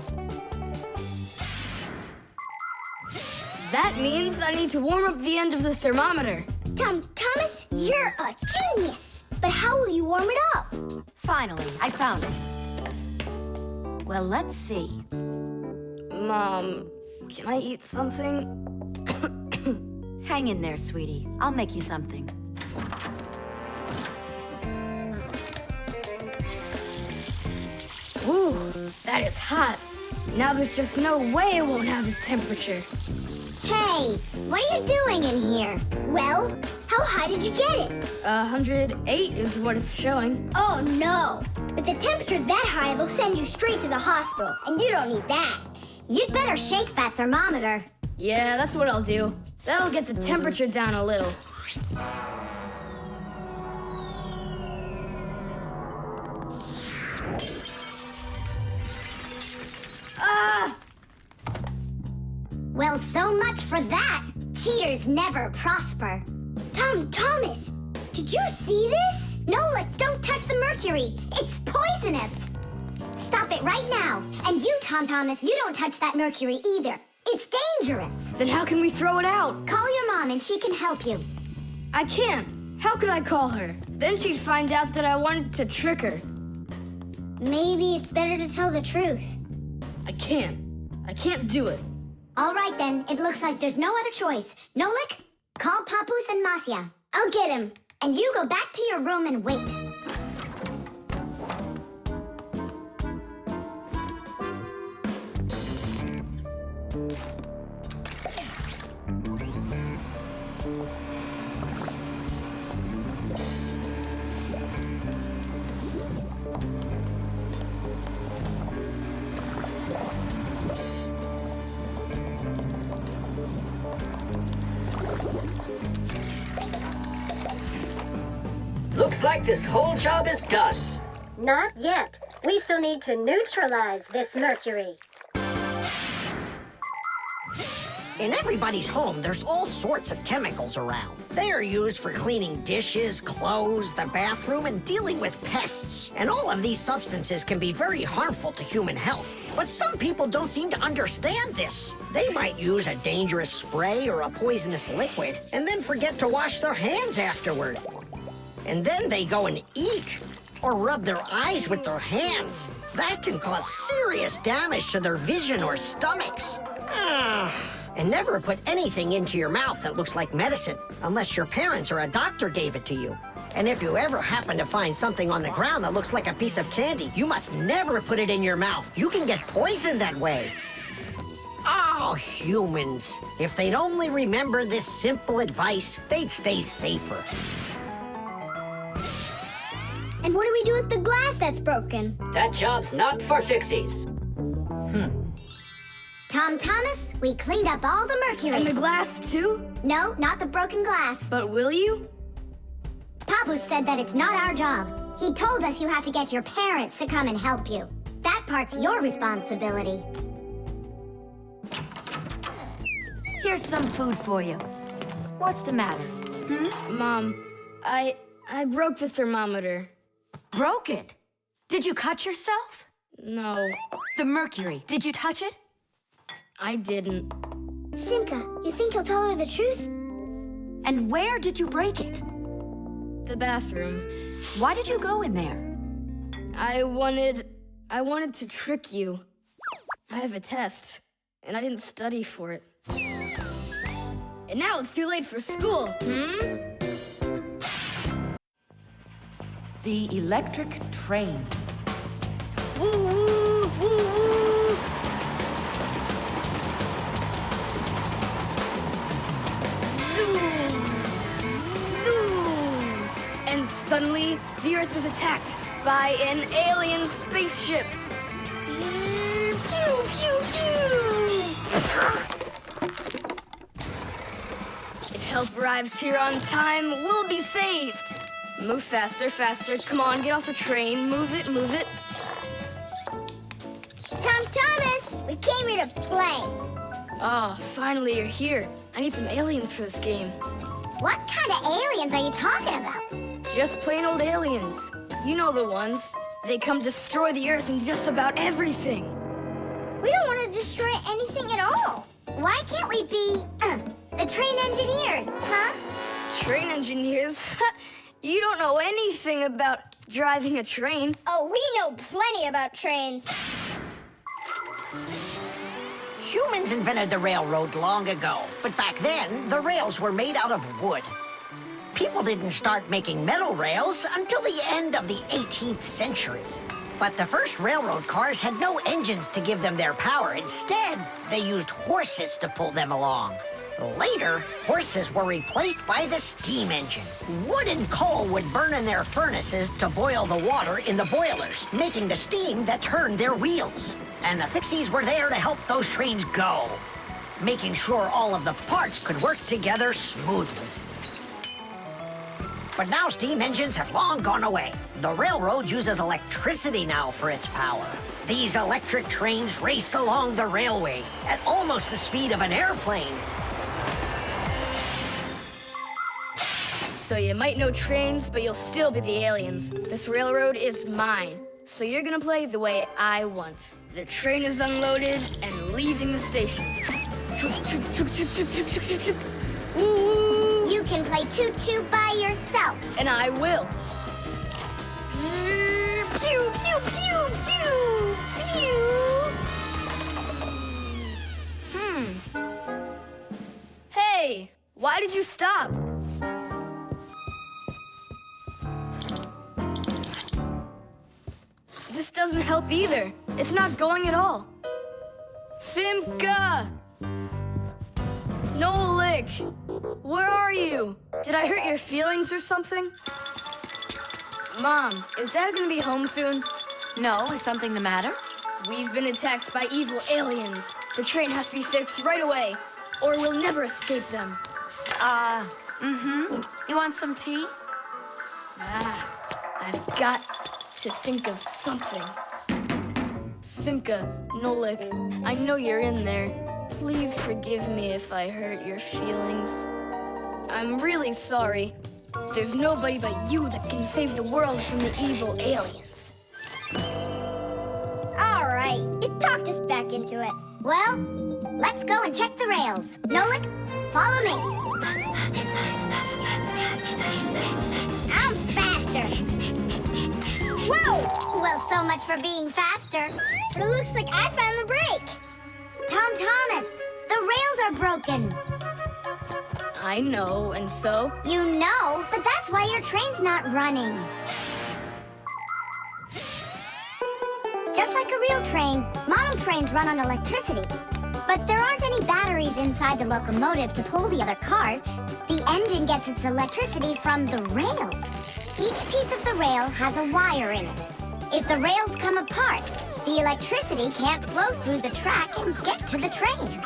That means I need to warm up the end of the thermometer. Thomas, you're a genius. But how will you warm it up? Finally, I found it. Well, let's see. Mom, can I eat something? Hang in there, sweetie. I'll make you something. Ooh, that is hot. Now there's just no way it won't have a temperature. Hey, What are you doing in here? Well, how high did you get it? 108 is what it's showing. Oh, no. With a temperature that high, they'll send you straight to the hospital, and you don't need that. You'd better shake that thermometer. Yeah, that's what I'll do. That'll get the temperature down a little. Ah! Well, so much for that. Cheaters never prosper. Thomas, did you see this? Nolik, don't touch the mercury. It's poisonous. Stop it right now. And you, Thomas, you don't touch that mercury either. It's dangerous. Then how can we throw it out? Call your mom and she can help you. I can't. How could I call her? Then she'd find out that I wanted to trick her. Maybe it's better to tell the truth. I can't. I can't do it. All right, then. It looks like there's no other choice. Nolik, call Papoose and Masya. I'll get him. And you go back to your room and wait. Looks like this whole job is done. Not yet. We still need to neutralize this mercury. In everybody's home, there's all sorts of chemicals around. They are used for cleaning dishes, clothes, the bathroom, and dealing with pests. And all of these substances can be very harmful to human health. But some people don't seem to understand this. They might use a dangerous spray or a poisonous liquid and then forget to wash their hands afterward. And then they go and eat or rub their eyes with their hands. That can cause serious damage to their vision or stomachs. And never put anything into your mouth that looks like medicine, unless your parents or a doctor gave it to you. And if you ever happen to find something on the ground that looks like a piece of candy, you must never put it in your mouth. You can get poisoned that way. Oh, humans. If they'd only remember this simple advice, they'd stay safer. And what do we do with the glass that's broken? That job's not for Fixies. Thomas, we cleaned up all the mercury. And the glass, too? No, not the broken glass. But will you? Papoose said that it's not our job. He told us you have to get your parents to come and help you. That part's your responsibility. Here's some food for you. What's the matter? Mom, I broke the thermometer. Broke it? Did you cut yourself? No, The mercury, did you touch it? I didn't. Simka, you think he'll tell her the truth? And where did you break it? The bathroom. Why did you go in there? I wanted to trick you. I have a test, and I didn't study for it. And now it's too late for school, The electric train. Woo, woo, woo, woo. Zoom, zoom. And suddenly, the Earth was attacked by an alien spaceship. Pew, pew, pew. If help arrives here on time, we'll be saved. Move faster, faster. Come on, get off the train. Move it, move it. Thomas, we came here to play. Oh, finally you're here. I need some aliens for this game. What kind of aliens are you talking about? Just plain old aliens. You know the ones. They come destroy the Earth and just about everything. We don't want to destroy anything at all. Why can't we be, the train engineers, huh? Train engineers? You don't know anything about driving a train. Oh, we know plenty about trains. Humans invented the railroad long ago, but back then, the rails were made out of wood. People didn't start making metal rails until the end of the 18th century. But the first railroad cars had no engines to give them their power. Instead, they used horses to pull them along. Later, horses were replaced by the steam engine. Wood and coal would burn in their furnaces to boil the water in the boilers, making the steam that turned their wheels. And the Fixies were there to help those trains go, making sure all of the parts could work together smoothly. But now steam engines have long gone away. The railroad uses electricity now for its power. These electric trains race along the railway at almost the speed of an airplane. So you might know trains, but you'll still be the aliens. This railroad is mine. So you're gonna play the way I want. The train is unloaded and leaving the station. Woo! You can play choo-choo by yourself. And I will. Pew, pew, pew, pew, pew. Hey, why did you stop? This doesn't help either. It's not going at all. Simka! Nolik! Where are you? Did I hurt your feelings or something? Mom, is Dad gonna be home soon? No, is something the matter? We've been attacked by evil aliens. The train has to be fixed right away, or we'll never escape them. You want some tea? I've got to think of something. Simka, Nolik, I know you're in there. Please forgive me if I hurt your feelings. I'm really sorry. There's nobody but you that can save the world from the evil aliens. All right, you talked us back into it. Well, let's go and check the rails. Nolik, follow me. I'm faster. Whoa! Well, so much for being faster. But it looks like I found the brake. Thomas, the rails are broken. I know, and so? You know, but that's why your train's not running. Just like a real train, model trains run on electricity. But there aren't any batteries inside the locomotive to pull the other cars. The engine gets its electricity from the rails. Each piece of the rail has a wire in it. If the rails come apart, the electricity can't flow through the track and get to the train.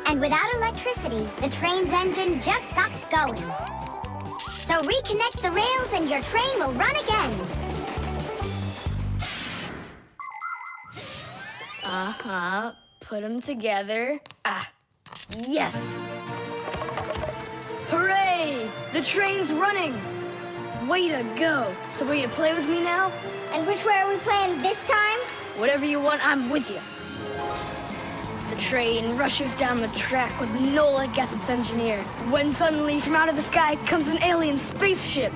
And without electricity, the train's engine just stops going. So reconnect the rails and your train will run again. Put them together. Yes! Hooray! The train's running! Way to go! So will you play with me now? And which way are we playing this time? Whatever you want, I'm with you. The train rushes down the track with Nolik as its engineer, when suddenly from out of the sky comes an alien spaceship.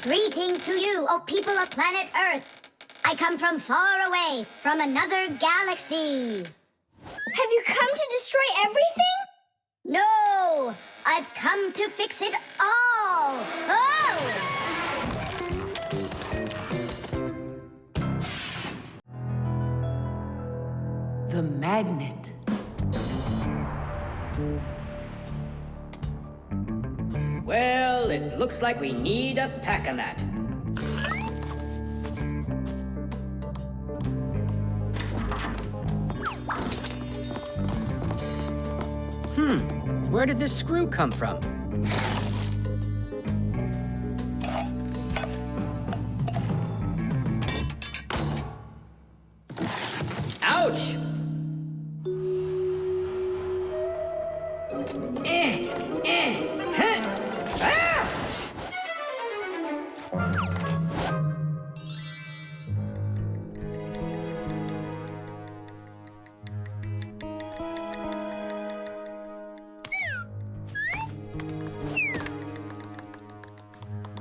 Greetings to you, O people of planet Earth. I come from far away, from another galaxy. Have you come to destroy everything? No, I've come to fix it all. Oh! The magnet. Well, it looks like we need a pack-a-mat. Where did this screw come from? Ouch!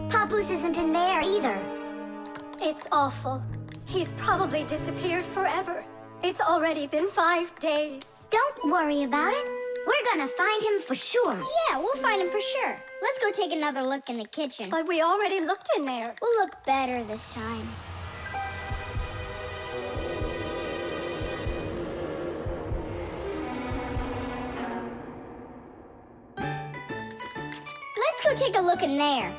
Papoose isn't in there either. It's awful. He's probably disappeared forever. It's already been 5 days. Don't worry about it. We're gonna find him for sure. Yeah, we'll find him for sure. Let's go take another look in the kitchen. But we already looked in there. We'll look better this time. take a look in there.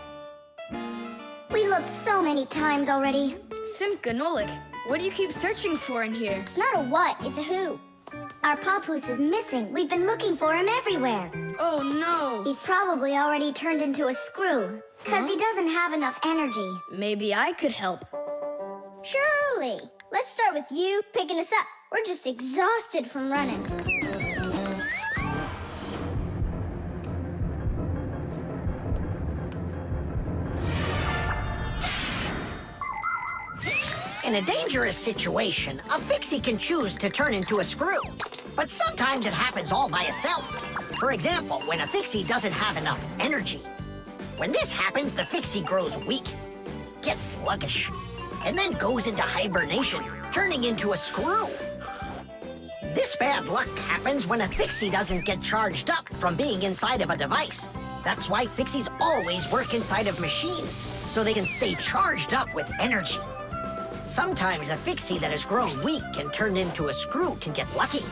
We looked so many times already. Simka, Nolik, what do you keep searching for in here? It's not a what, it's a who. Our papoose is missing. We've been looking for him everywhere. Oh no! He's probably already turned into a screw, because he doesn't have enough energy. Maybe I could help. Surely. Let's start with you picking us up. We're just exhausted from running. In a dangerous situation, a Fixie can choose to turn into a screw. But sometimes it happens all by itself. For example, when a Fixie doesn't have enough energy. When this happens, the Fixie grows weak, gets sluggish, and then goes into hibernation, turning into a screw. This bad luck happens when a Fixie doesn't get charged up from being inside of a device. That's why Fixies always work inside of machines, so they can stay charged up with energy. Sometimes a Fixie that has grown weak and turned into a screw can get lucky.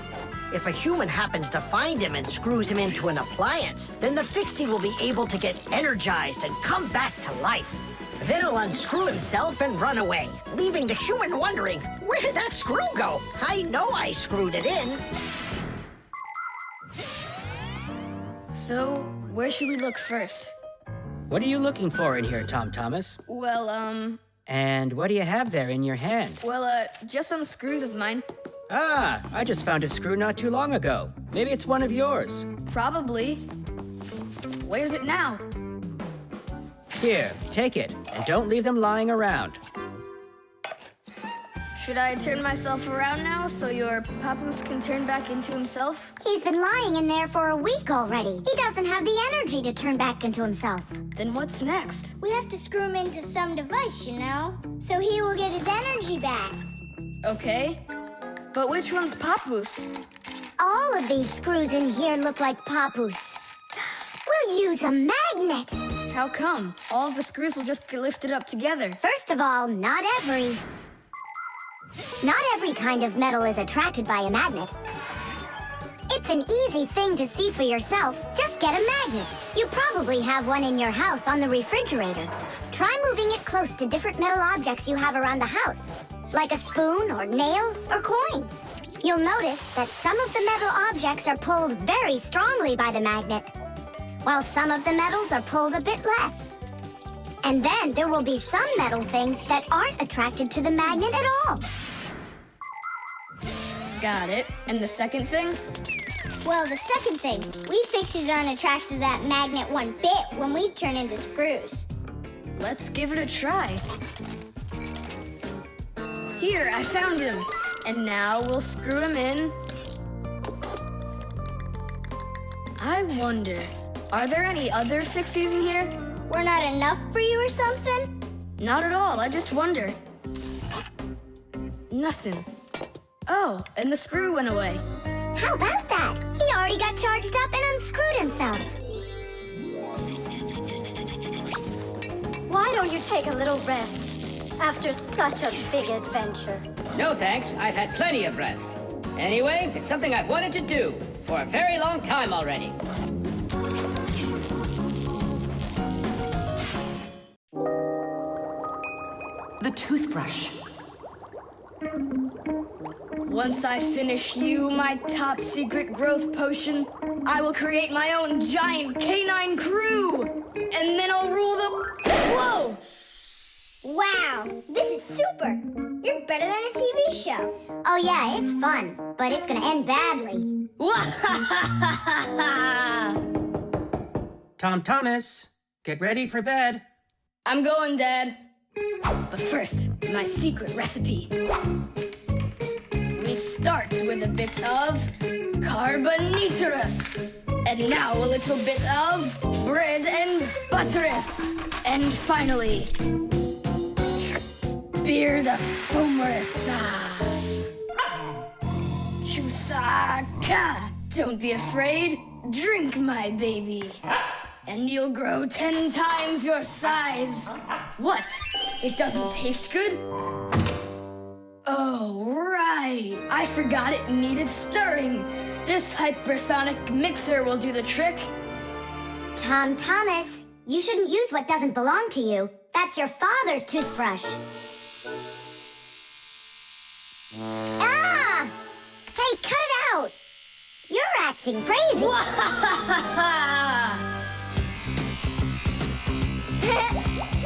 If a human happens to find him and screws him into an appliance, then the Fixie will be able to get energized and come back to life. Then he'll unscrew himself and run away, leaving the human wondering, where did that screw go? I know I screwed it in. So, where should we look first? What are you looking for in here, Tom Thomas? Well, And what do you have there in your hand? just some screws of mine. Ah, I just found a screw not too long ago. Maybe it's one of yours. Probably. Where's it now? Here, take it, and don't leave them lying around. Should I turn myself around now so your papoose can turn back into himself? He's been lying in there for a week already. He doesn't have the energy to turn back into himself. Then what's next? We have to screw him into some device, you know, so he will get his energy back. Okay. But which one's papoose? All of these screws in here look like papoose. We'll use a magnet. How come? All of the screws will just get lifted up together. First of all, not every kind of metal is attracted by a magnet. It's an easy thing to see for yourself. Just get a magnet. You probably have one in your house on the refrigerator. Try moving it close to different metal objects you have around the house, like a spoon or nails or coins. You'll notice that some of the metal objects are pulled very strongly by the magnet, while some of the metals are pulled a bit less. And then there will be some metal things that aren't attracted to the magnet at all. Got it. And the second thing? Well, the second thing, we Fixies aren't attracted to that magnet one bit when we turn into screws. Let's give it a try. Here, I found him. And now we'll screw him in. I wonder, are there any other Fixies in here? We're not enough for you or something? Not at all, I just wonder. Nothing. Oh, and the screw went away. How about that? He already got charged up and unscrewed himself. Why don't you take a little rest after such a big adventure? No thanks, I've had plenty of rest. Anyway, it's something I've wanted to do for a very long time already. The toothbrush. Once I finish you, my top secret growth potion, I will create my own giant canine crew! And then I'll rule the... Whoa! Wow, this is super. You're better than a TV show. Oh yeah, it's fun, but it's gonna end badly. Tom Thomas, get ready for bed. I'm going, Dad. But first, my secret recipe. We start with a bit of carbonatorous. And now a little bit of bread and butterous. And finally, beard of foamerous. Chewsocka. Don't be afraid. Drink, my baby. And you'll grow 10 times your size. What? It doesn't taste good? Oh, right. I forgot it needed stirring. This hypersonic mixer will do the trick. Tom Thomas, You shouldn't use what doesn't belong to you. That's your father's toothbrush. Ah! Hey, cut it out! You're acting crazy.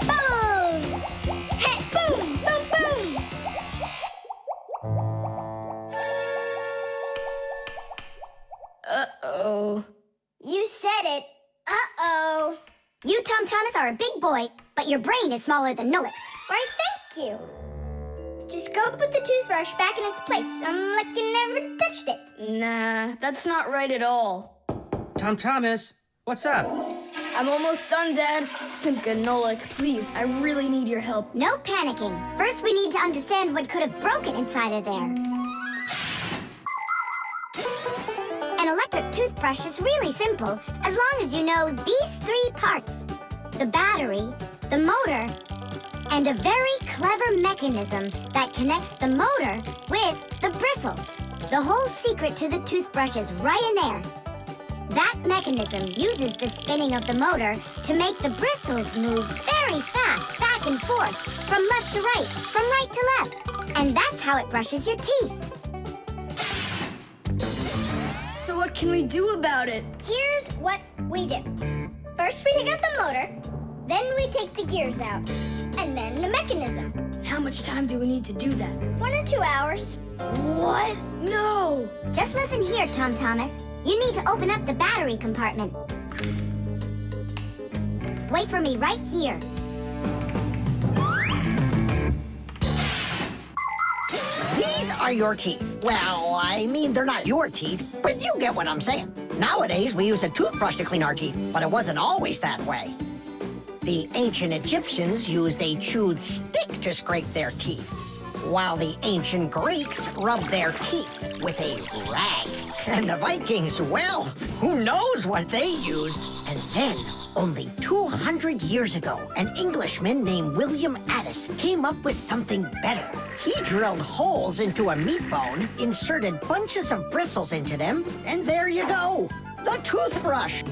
Bubbles! Boom, boom, boom! Uh-oh. You said it. Uh-oh. You, Tom Thomas, are a big boy, but your brain is smaller than Nolik's. Why, thank you. Just go put the toothbrush back in its place, like you never touched it. Nah, that's not right at all. Tom Thomas, what's up? I'm almost done, Dad. Simka and Nolik, please, I really need your help. No panicking. First, we need to understand what could have broken inside of there. An electric toothbrush is really simple, as long as you know these 3 parts. The battery, the motor, and a very clever mechanism that connects the motor with the bristles. The whole secret to the toothbrush is right in there. That mechanism uses the spinning of the motor to make the bristles move very fast back and forth, from left to right, from right to left. And that's how it brushes your teeth. So what can we do about it? Here's what we do. First, we take out the motor, then we take the gears out, and then the mechanism. How much time do we need to do that? 1 or 2 hours. What? No! Just listen here, Tom Thomas. You need to open up the battery compartment. Wait for me right here. These are your teeth. Well, I mean, they're not your teeth, but you get what I'm saying. Nowadays, we use a toothbrush to clean our teeth, but it wasn't always that way. The ancient Egyptians used a chewed stick to scrape their teeth, while the ancient Greeks rubbed their teeth with a rag. And the Vikings, well, who knows what they used? And then, only 200 years ago, an Englishman named William Addis came up with something better. He drilled holes into a meat bone, inserted bunches of bristles into them, and there you go, the toothbrush.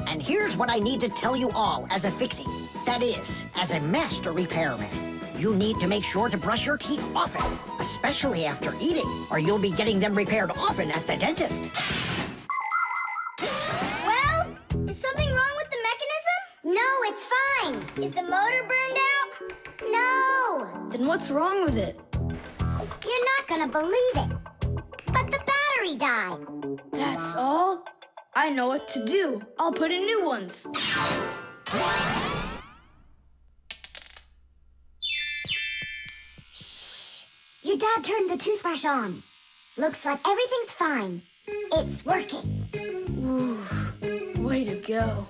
And here's what I need to tell you all as a Fixie. That is, as a master repairman. You need to make sure to brush your teeth often, especially after eating, or you'll be getting them repaired often at the dentist. Well, is something wrong with the mechanism? No, it's fine. Is the motor burned out? No. Then what's wrong with it? You're not gonna believe it. But the battery died. That's all? I know what to do. I'll put in new ones. Your dad turned the toothbrush on. Looks like everything's fine. It's working. Ooh, way to go.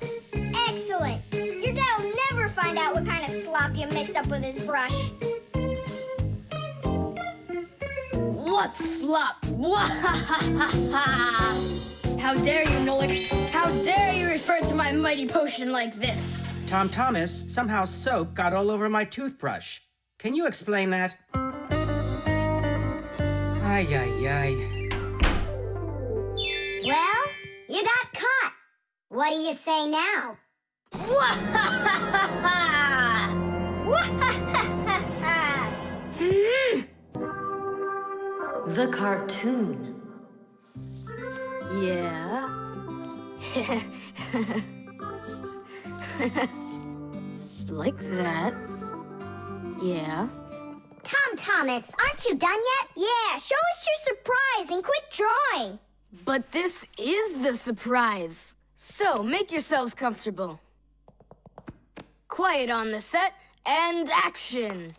Excellent. Your dad will never find out what kind of slop you mixed up with his brush. What slop? How dare you, Nolik? How dare you refer to my mighty potion like this? Tom Thomas, somehow soap got all over my toothbrush. Can you explain that? Ay, ay, ay. Well, you got caught. What do you say now? The cartoon. Yeah. Like that. Yeah. Tom Thomas, aren't you done yet? Yeah, show us your surprise and quit drawing. But this is the surprise. So make yourselves comfortable. Quiet on the set and action.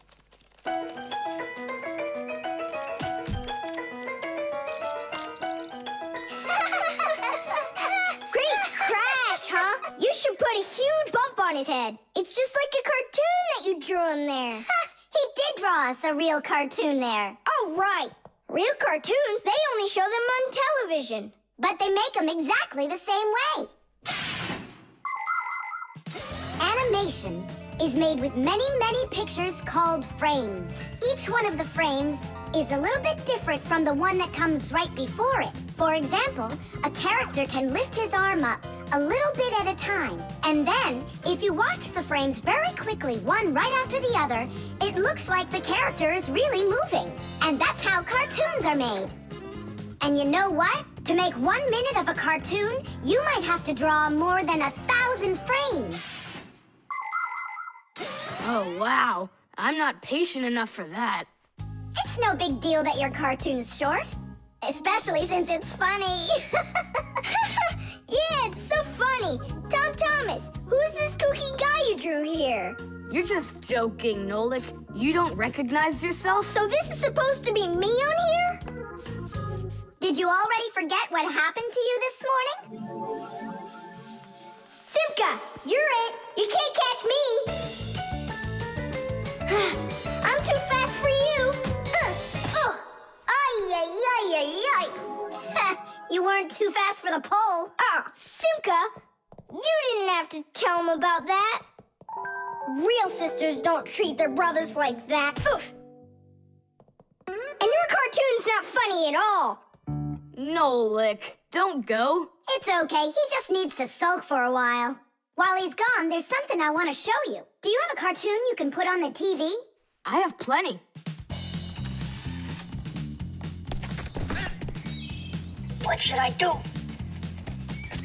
Great crash, huh? You should put a huge bump on his head. It's just like a cartoon that you drew him there. He did draw us a real cartoon there. Oh, right. Real cartoons, they only show them on television. But they make them exactly the same way. Animation is made with many, many pictures called frames. Each one of the frames is a little bit different from the one that comes right before it. For example, a character can lift his arm up a little bit at a time. And then, if you watch the frames very quickly, one right after the other, it looks like the character is really moving. And that's how cartoons are made. And you know what? To make 1 minute of a cartoon, you might have to draw more than 1,000 frames. Oh, wow. I'm not patient enough for that. It's no big deal that your cartoon's short. Especially since it's funny. Yeah, it's so funny. Tom Thomas, who's this kooky guy you drew here? You're just joking, Nolik. You don't recognize yourself? So this is supposed to be me on here? Did you already forget what happened to you this morning? Simka, you're it. You can't catch me. I'm too fast for you. You weren't too fast for the pole. Simka, you didn't have to tell him about that. Real sisters don't treat their brothers like that. Oof. And your cartoon's not funny at all. Nolik, don't go. It's okay. He just needs to sulk for a while. While he's gone, there's something I want to show you. Do you have a cartoon you can put on the TV? I have plenty. What should I do?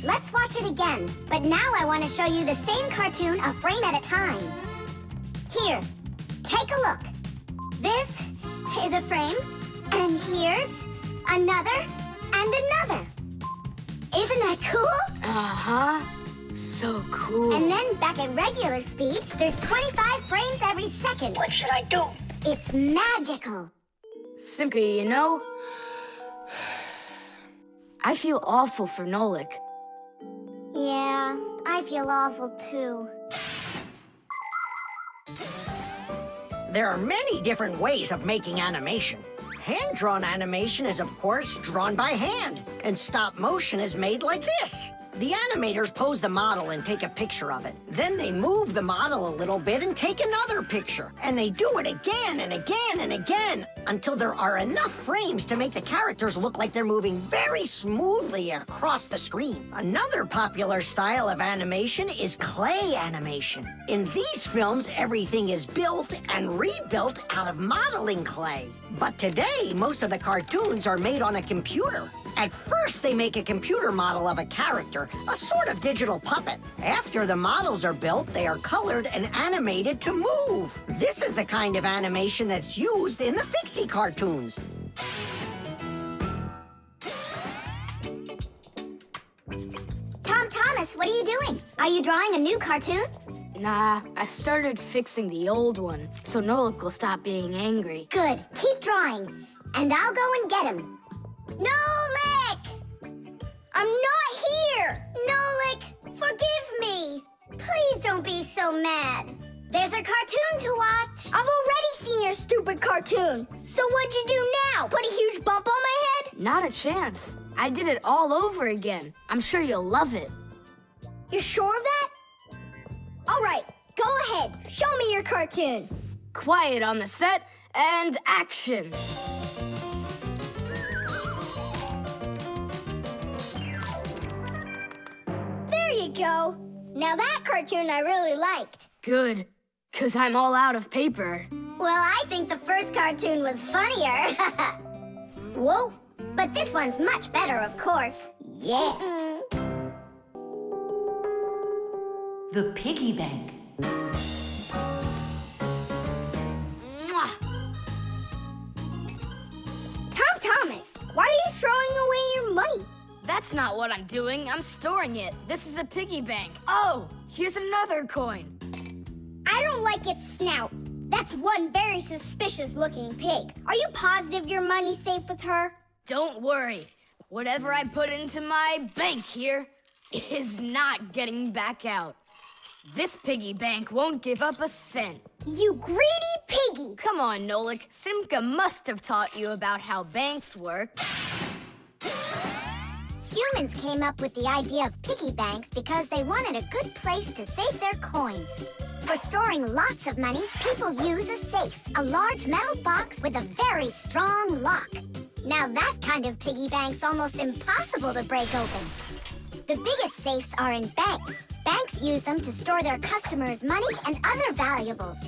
Let's watch it again. But now I want to show you the same cartoon a frame at a time. Here, take a look. This is a frame, and here's another and another. Isn't that cool? Uh-huh. So cool. And then back at regular speed, there's 25 frames every second. What should I do? It's magical. Simka, you know, I feel awful for Nolik. Yeah, I feel awful too. There are many different ways of making animation. Hand-drawn animation is, of course, drawn by hand, and stop motion is made like this. The animators pose the model and take a picture of it. Then they move the model a little bit and take another picture. And they do it again and again and again until there are enough frames to make the characters look like they're moving very smoothly across the screen. Another popular style of animation is clay animation. In these films, everything is built and rebuilt out of modeling clay. But today, most of the cartoons are made on a computer. At first, they make a computer model of a character, a sort of digital puppet. After the models are built, they are colored and animated to move. This is the kind of animation that's used in the Fixie cartoons. Tom Thomas, what are you doing? Are you drawing a new cartoon? Nah, I started fixing the old one, so Nolik will stop being angry. Good. Keep drawing, and I'll go and get him. Nolik! I'm not here! Nolik, forgive me. Please don't be so mad. There's a cartoon to watch. I've already seen your stupid cartoon. So what'd you do now? Put a huge bump on my head? Not a chance. I did it all over again. I'm sure you'll love it. You're sure of that? All right, go ahead. Show me your cartoon. Quiet on the set, and action. There you go. Now that cartoon I really liked. Good, 'cause I'm all out of paper. Well, I think the first cartoon was funnier. Whoa, but this one's much better, of course. Yeah. The piggy bank. Mwah. Tom Thomas, why are you throwing away your money? That's not what I'm doing. I'm storing it. This is a piggy bank. Oh, here's another coin. I don't like its snout. That's one very suspicious-looking pig. Are you positive your money's safe with her? Don't worry. Whatever I put into my bank here is not getting back out. This piggy bank won't give up a cent. You greedy piggy! Come on, Nolik. Simka must have taught you about how banks work. Humans came up with the idea of piggy banks because they wanted a good place to save their coins. For storing lots of money, people use a safe, a large metal box with a very strong lock. Now that kind of piggy bank's almost impossible to break open. The biggest safes are in banks. Banks use them to store their customers' money and other valuables.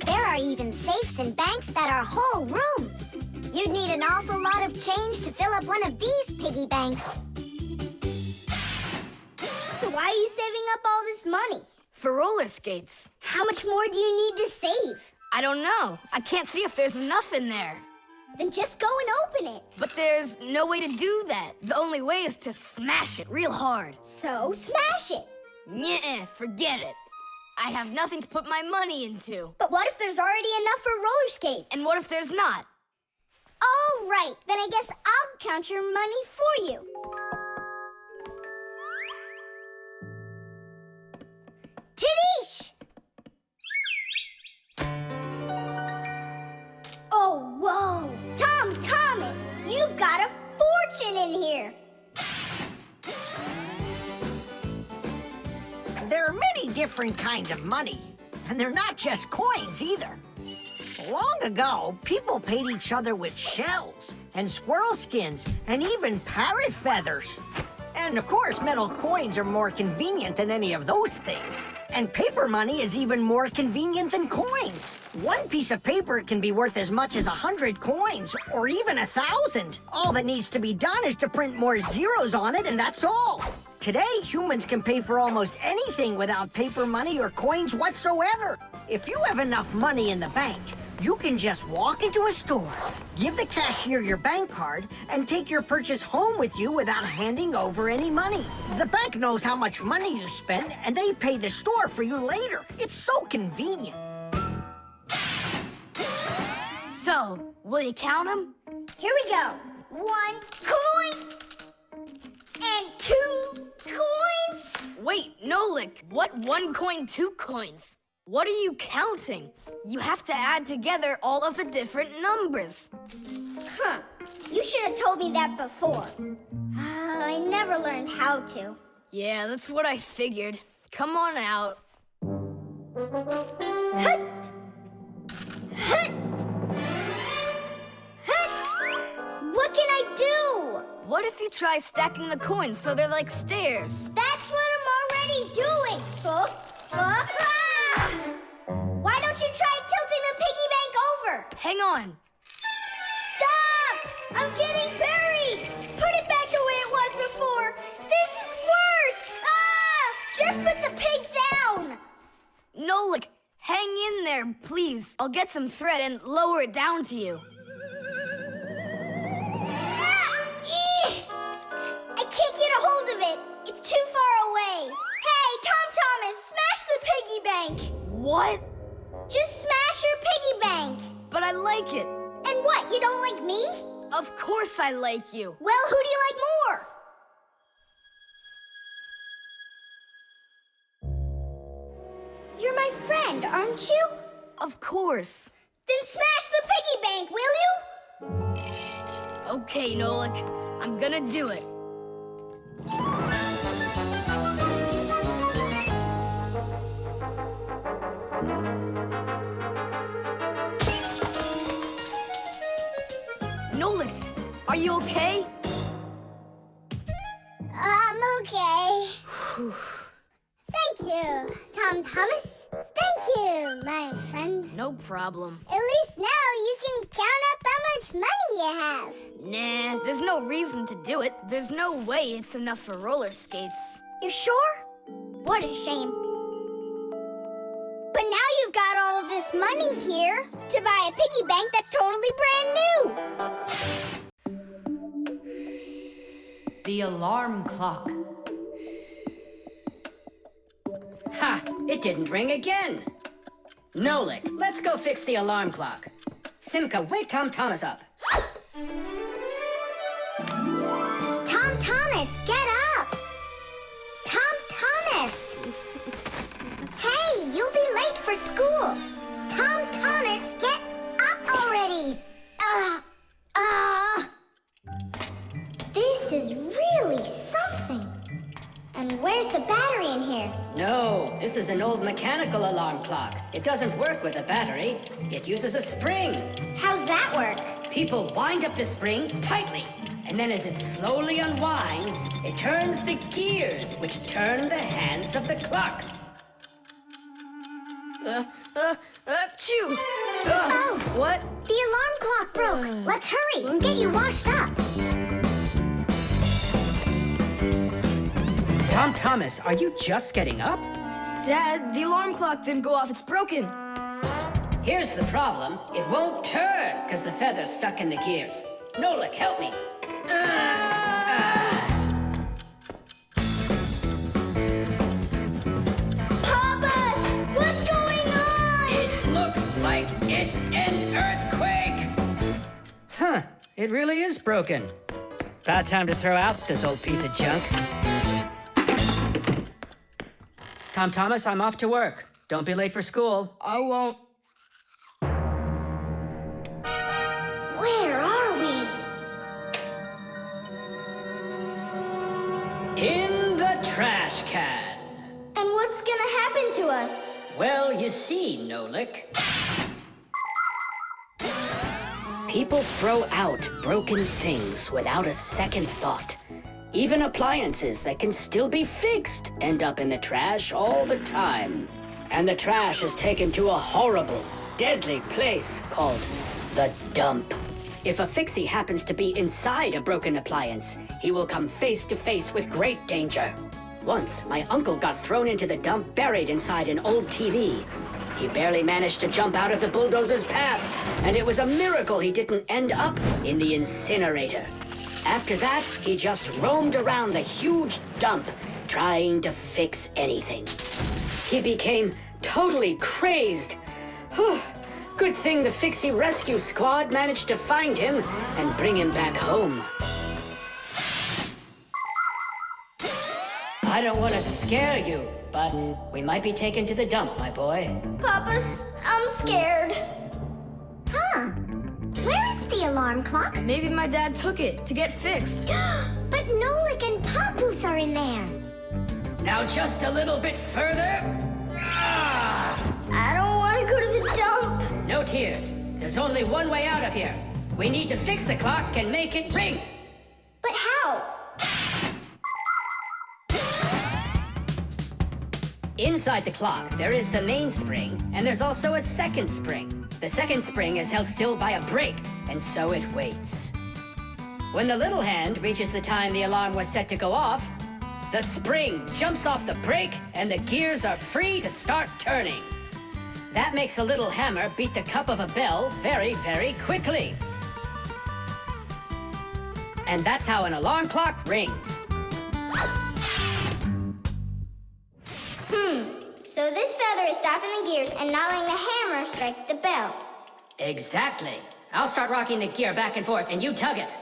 There are even safes in banks that are whole rooms. You'd need an awful lot of change to fill up one of these piggy banks. So why are you saving up all this money? For roller skates. How much more do you need to save? I don't know. I can't see if there's enough in there. Then just go and open it. But there's no way to do that. The only way is to smash it real hard. So smash it. Nuh-uh, forget it. I have nothing to put my money into. But what if there's already enough for roller skates? And what if there's not? All right, then I guess I'll count your money for you. Tidish! Oh, whoa! Tom Thomas, you've got a fortune in here. There are many different kinds of money, and they're not just coins either. Long ago, people paid each other with shells and squirrel skins and even parrot feathers. And of course, metal coins are more convenient than any of those things. And paper money is even more convenient than coins. One piece of paper can be worth as much as 100 coins, or even 1,000. All that needs to be done is to print more zeros on it, and that's all. Today, humans can pay for almost anything without paper money or coins whatsoever. If you have enough money in the bank, you can just walk into a store, give the cashier your bank card, and take your purchase home with you without handing over any money. The bank knows how much money you spend, and they pay the store for you later. It's so convenient. So, will you count them? Here we go. 1 coin and 2 coins. Wait, Nolik, what 1 coin, 2 coins? What are you counting? You have to add together all of the different numbers. Huh. You should have told me that before. I never learned how to. Yeah, that's what I figured. Come on out. Hut! Hut! Hut! What can I do? What if you try stacking the coins so they're like stairs? That's what I'm already doing. Why don't you try tilting the piggy bank over? Hang on. Stop! I'm getting buried! Put it back the way it was before! This is worse! Just put the pig down! Nolik, hang in there, please. I'll get some thread and lower it down to you. I can't get a hold of it. It's too far away. Hey, Tom Thomas, smash the piggy bank. What? Just smash your piggy bank. But I like it. And what, you don't like me? Of course I like you. Well, who do you like more? You're my friend, aren't you? Of course. Then smash the piggy bank, will you? Okay, Nolik, I'm gonna do it. Nolik, are you okay? I'm okay. Thank you, Tom Thomas. Thank you, my friend. No problem. At least now you can count up how much money you have. Nah, there's no reason to do it. There's no way it's enough for roller skates. You're sure? What a shame. But now you've got all of this money here to buy a piggy bank that's totally brand new. The alarm clock. Ha! It didn't ring again. Nolik, let's go fix the alarm clock. Simka, wake Tom Thomas up. Tom Thomas, get up! Tom Thomas! Hey, you'll be late for school. Tom Thomas, get up already! This is really something. And where's the battery in here? No, this is an old mechanical alarm clock. It doesn't work with a battery. It uses a spring. How's that work? People wind up the spring tightly, And then as it slowly unwinds, it turns the gears, which turn the hands of the clock. Achoo! Oh! What? The alarm clock broke. Let's hurry and get you washed up. Tom Thomas, are you just getting up? Dad, the alarm clock didn't go off. It's broken. Here's the problem. It won't turn because the feather's stuck in the gears. Nolik, help me. Papas! What's going on? It looks like it's an earthquake. Huh, it really is broken. About time to throw out this old piece of junk. Tom Thomas, I'm off to work. Don't be late for school. I won't. Where are we? In the trash can. And what's gonna happen to us? Well, you see, Nolik. People throw out broken things without a second thought. Even appliances that can still be fixed end up in the trash all the time. And the trash is taken to a horrible, deadly place called the dump. If a Fixie happens to be inside a broken appliance, he will come face to face with great danger. Once, my uncle got thrown into the dump buried inside an old TV. He barely managed to jump out of the bulldozer's path, and it was a miracle he didn't end up in the incinerator. After that, he just roamed around the huge dump, trying to fix anything. He became totally crazed. Good thing the Fixie rescue squad managed to find him and bring him back home. I don't want to scare you, but we might be taken to the dump, my boy. Papas, I'm scared. Huh? Where is the alarm clock? Maybe my dad took it to get fixed. But Nolik and Papoose are in there. Now just a little bit further. I don't want to go to the dump. No tears. There's only one way out of here. We need to fix the clock and make it ring. But how? Inside the clock, there is the main spring, and there's also a second spring. The second spring is held still by a brake, and so it waits. When the little hand reaches the time the alarm was set to go off, the spring jumps off the brake, and the gears are free to start turning. That makes a little hammer beat the cup of a bell very, very quickly. And that's how an alarm clock rings. So this feather is stopping the gears and not letting the hammer strike the bell. Exactly. I'll start rocking the gear back and forth, and you tug it.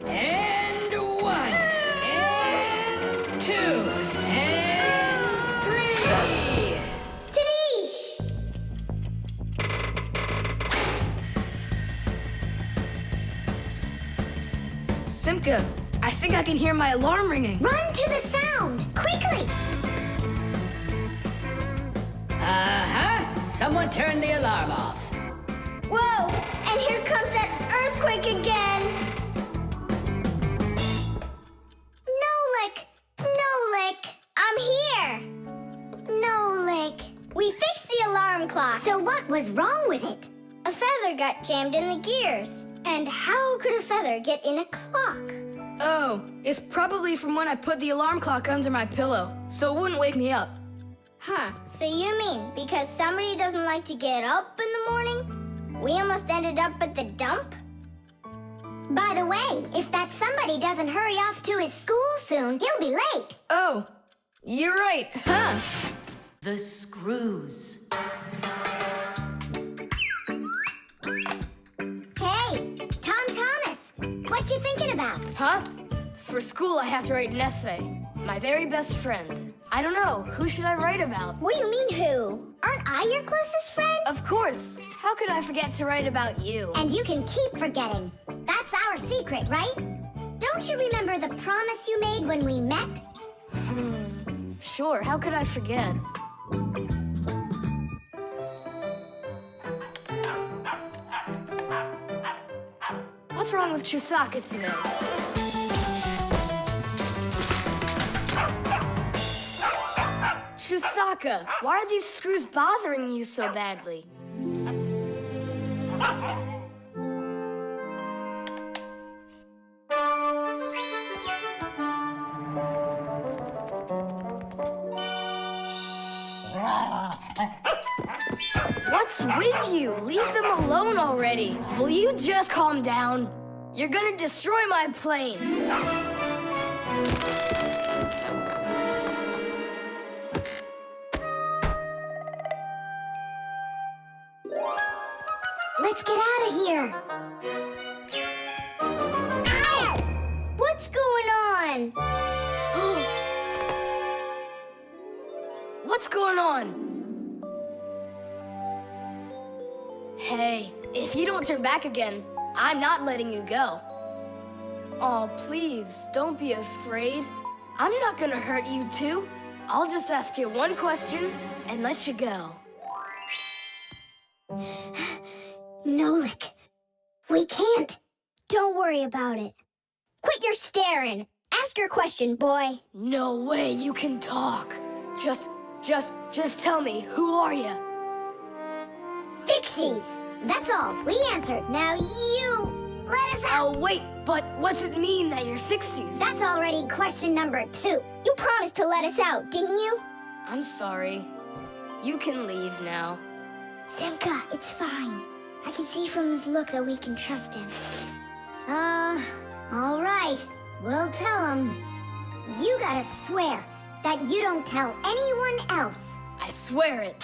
And 1, and 2, and 3. Tadish! Simka, I think I can hear my alarm ringing. Run to the sound, quickly! Someone turn the alarm off. Whoa! And here comes that earthquake again! Nolik! I'm here! Nolik! We fixed the alarm clock. So what was wrong with it? A feather got jammed in the gears. And how could a feather get in a clock? Oh, it's probably from when I put the alarm clock under my pillow, so it wouldn't wake me up. Huh, so you mean because somebody doesn't like to get up in the morning? We almost ended up at the dump? By the way, if that somebody doesn't hurry off to his school soon, he'll be late. Oh, you're right, huh? The screws. Hey, Tom Thomas, what you thinking about? Huh? For school, I have to write an essay. My very best friend. I don't know, who should I write about? What do you mean, who? Aren't I your closest friend? Of course. How could I forget to write about you? And you can keep forgetting. That's our secret, right? Don't you remember the promise you made when we met? Sure, how could I forget? What's wrong with Chewsocka today? Chewsocka, why are these screws bothering you so badly? What's with you? Leave them alone already. Will you just calm down? You're gonna destroy my plane. Let's get out of here. Ow! What's going on? What's going on? Hey, if you don't turn back again, I'm not letting you go. Oh, please, don't be afraid. I'm not gonna hurt you too. I'll just ask you one question and let you go. Nolik, we can't. Don't worry about it. Quit your staring. Ask your question, boy. No way you can talk. Just tell me, who are you? Fixies. That's all. We answered. Now you let us out. Oh, wait, but what's it mean that you're Fixies? That's already question number 2. You promised to let us out, didn't you? I'm sorry. You can leave now. Simka, it's fine. I can see from his look that we can trust him. All right. We'll tell him. You gotta swear that you don't tell anyone else. I swear it.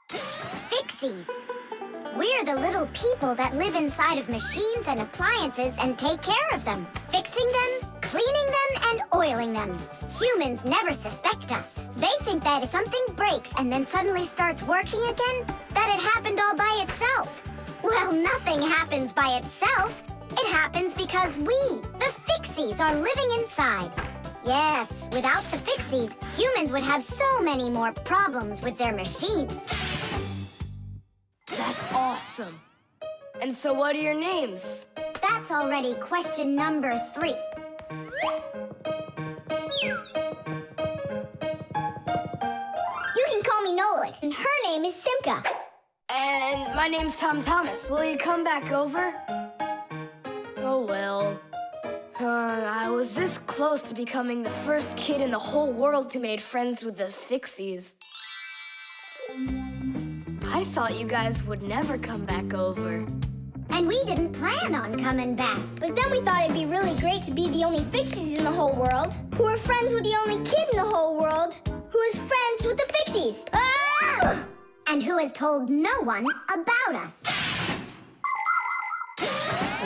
Fixies. We're the little people that live inside of machines and appliances and take care of them, fixing them, cleaning them, and oiling them. Humans never suspect us. They think that if something breaks and then suddenly starts working again, that it happened all by itself. Well, nothing happens by itself. It happens because we, the Fixies, are living inside. Yes, without the Fixies, humans would have so many more problems with their machines. That's awesome. And so what are your names? That's already question number 3. You can call me Nolik, and her name is Simka. And my name's Tom Thomas. Will you come back over? Oh, well. I was this close to becoming the first kid in the whole world who made friends with the Fixies. I thought you guys would never come back over. And we didn't plan on coming back. But then we thought it'd be really great to be the only Fixies in the whole world, who are friends with the only kid in the whole world, who is friends with the Fixies. Ah! And who has told no one about us.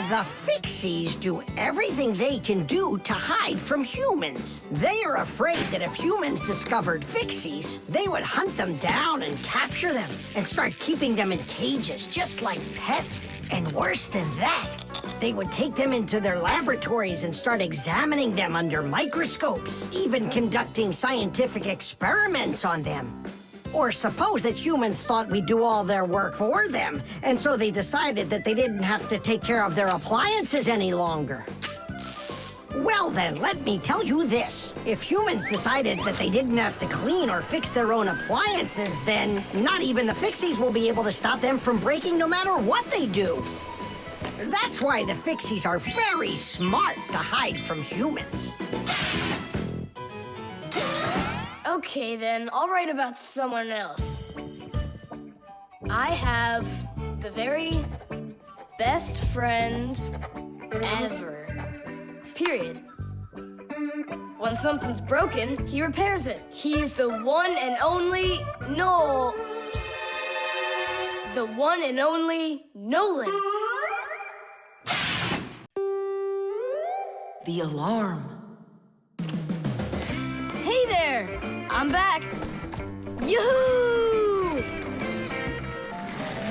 The Fixies do everything they can do to hide from humans. They are afraid that if humans discovered Fixies, they would hunt them down and capture them and start keeping them in cages, just like pets. And worse than that, they would take them into their laboratories and start examining them under microscopes, even conducting scientific experiments on them. Or suppose that humans thought we'd do all their work for them, and so they decided that they didn't have to take care of their appliances any longer. Well then, let me tell you this. If humans decided that they didn't have to clean or fix their own appliances, then not even the Fixies will be able to stop them from breaking no matter what they do. That's why the Fixies are very smart to hide from humans. Okay, then, I'll write about someone else. I have the very best friend ever. Period. When something's broken, he repairs it. He's the one and only the one and only Nolan. The alarm. Hey there! I'm back! Yoo-hoo!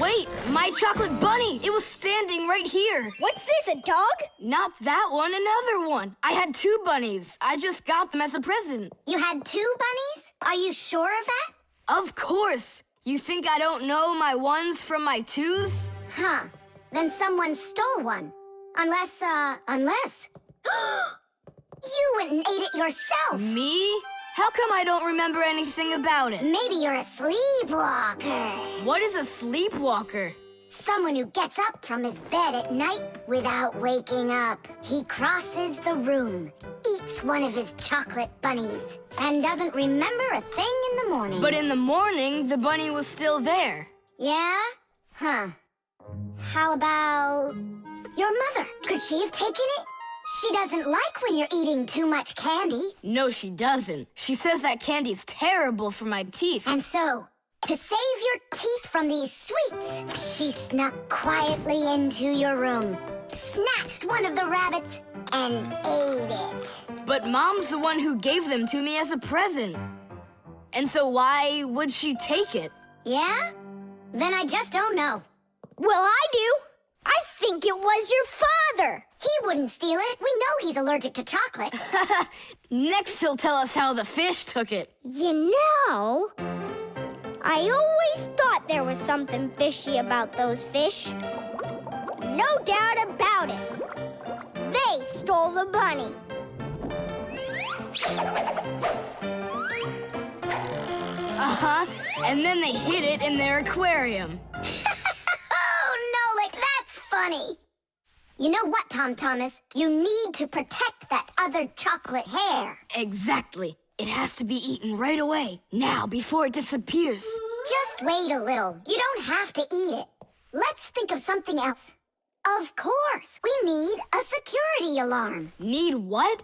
Wait, my chocolate bunny! It was standing right here! What's this, a dog? Not that one, another one! I had 2 bunnies. I just got them as a present. You had 2 bunnies? Are you sure of that? Of course! You think I don't know my 1s from my 2s? Huh. Then someone stole one. Unless... You went and ate it yourself! Me? How come I don't remember anything about it? Maybe you're a sleepwalker. What is a sleepwalker? Someone who gets up from his bed at night without waking up. He crosses the room, eats one of his chocolate bunnies, and doesn't remember a thing in the morning. But in the morning, the bunny was still there. Yeah? Huh. How about your mother? Could she have taken it? She doesn't like when you're eating too much candy. No, she doesn't. She says that candy's terrible for my teeth. And so, to save your teeth from these sweets, she snuck quietly into your room, snatched one of the rabbits, and ate it. But Mom's the one who gave them to me as a present. And so why would she take it? Yeah? Then I just don't know. Well, I do. I think it was your father. He wouldn't steal it. We know he's allergic to chocolate. Next, he'll tell us how the fish took it. You know, I always thought there was something fishy about those fish. No doubt about it. They stole the bunny. Uh-huh. And then they hid it in their aquarium. Oh, Nolik, that's funny. You know what, Tom Thomas? You need to protect that other chocolate hair. Exactly. It has to be eaten right away. Now, before it disappears. Just wait a little. You don't have to eat it. Let's think of something else. Of course, we need a security alarm. Need what?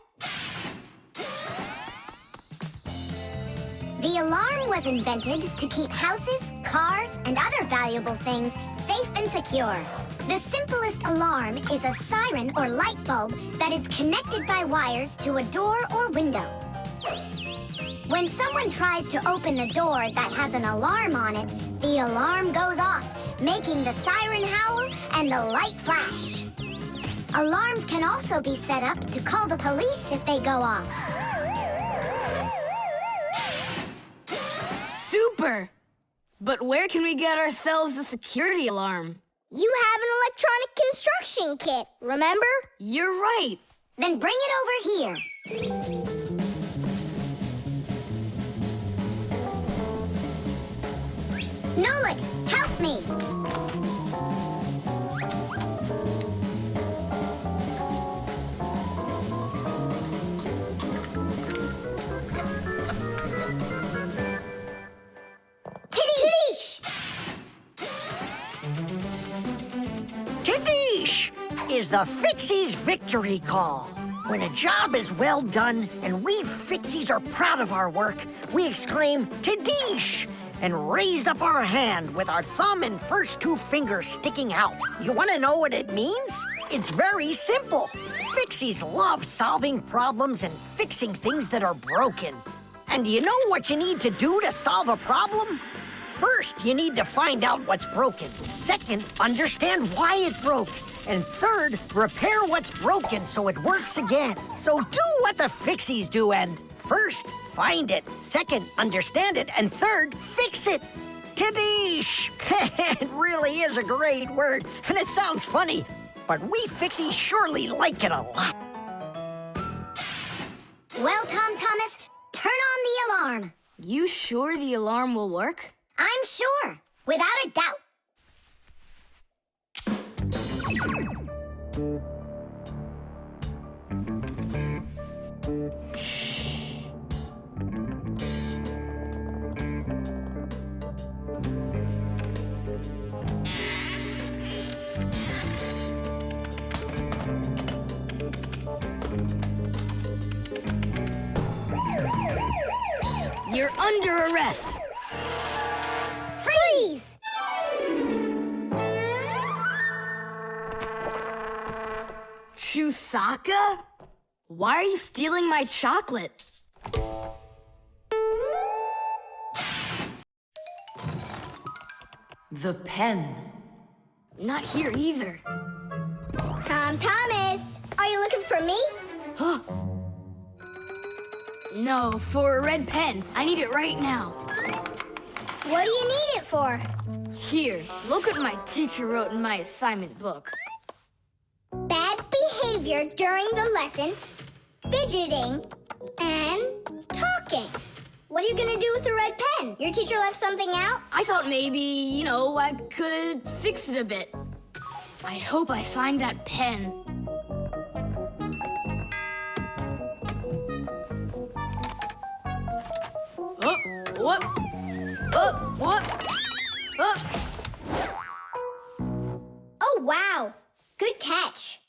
The alarm was invented to keep houses, cars, and other valuable things safe and secure. The simplest alarm is a siren or light bulb that is connected by wires to a door or window. When someone tries to open the door that has an alarm on it, the alarm goes off, making the siren howl and the light flash. Alarms can also be set up to call the police if they go off. Super! But where can we get ourselves a security alarm? You have an electronic construction kit, remember? You're right. Then bring it over here. Nolik, help me. Tidish! Tidish is the Fixies victory call. When a job is well done and we Fixies are proud of our work, we exclaim, Tidish! And raise up our hand with our thumb and first two fingers sticking out. You want to know what it means? It's very simple. Fixies love solving problems and fixing things that are broken. And do you know what you need to do to solve a problem? First, you need to find out what's broken. Second, understand why it broke. And third, repair what's broken so it works again. So do what the Fixies do and first, find it. Second, understand it. And third, fix it. Tidish! It really is a great word, and it sounds funny, but we Fixies surely like it a lot. Well, Tom Thomas, turn on the alarm. You sure the alarm will work? I'm sure, without a doubt. You're under arrest. Freeze! Chewsocka? Why are you stealing my chocolate? The pen. Not here either. Tom Thomas, are you looking for me? No, for a red pen. I need it right now. What do you need it for? Here, look what my teacher wrote in my assignment book. Bad behavior during the lesson, fidgeting, and talking. game. What are you gonna do with the red pen? Your teacher left something out? I thought maybe, I could fix it a bit. I hope I find that pen. Oh, what? Oh, what? Oh. Oh, wow. Good catch.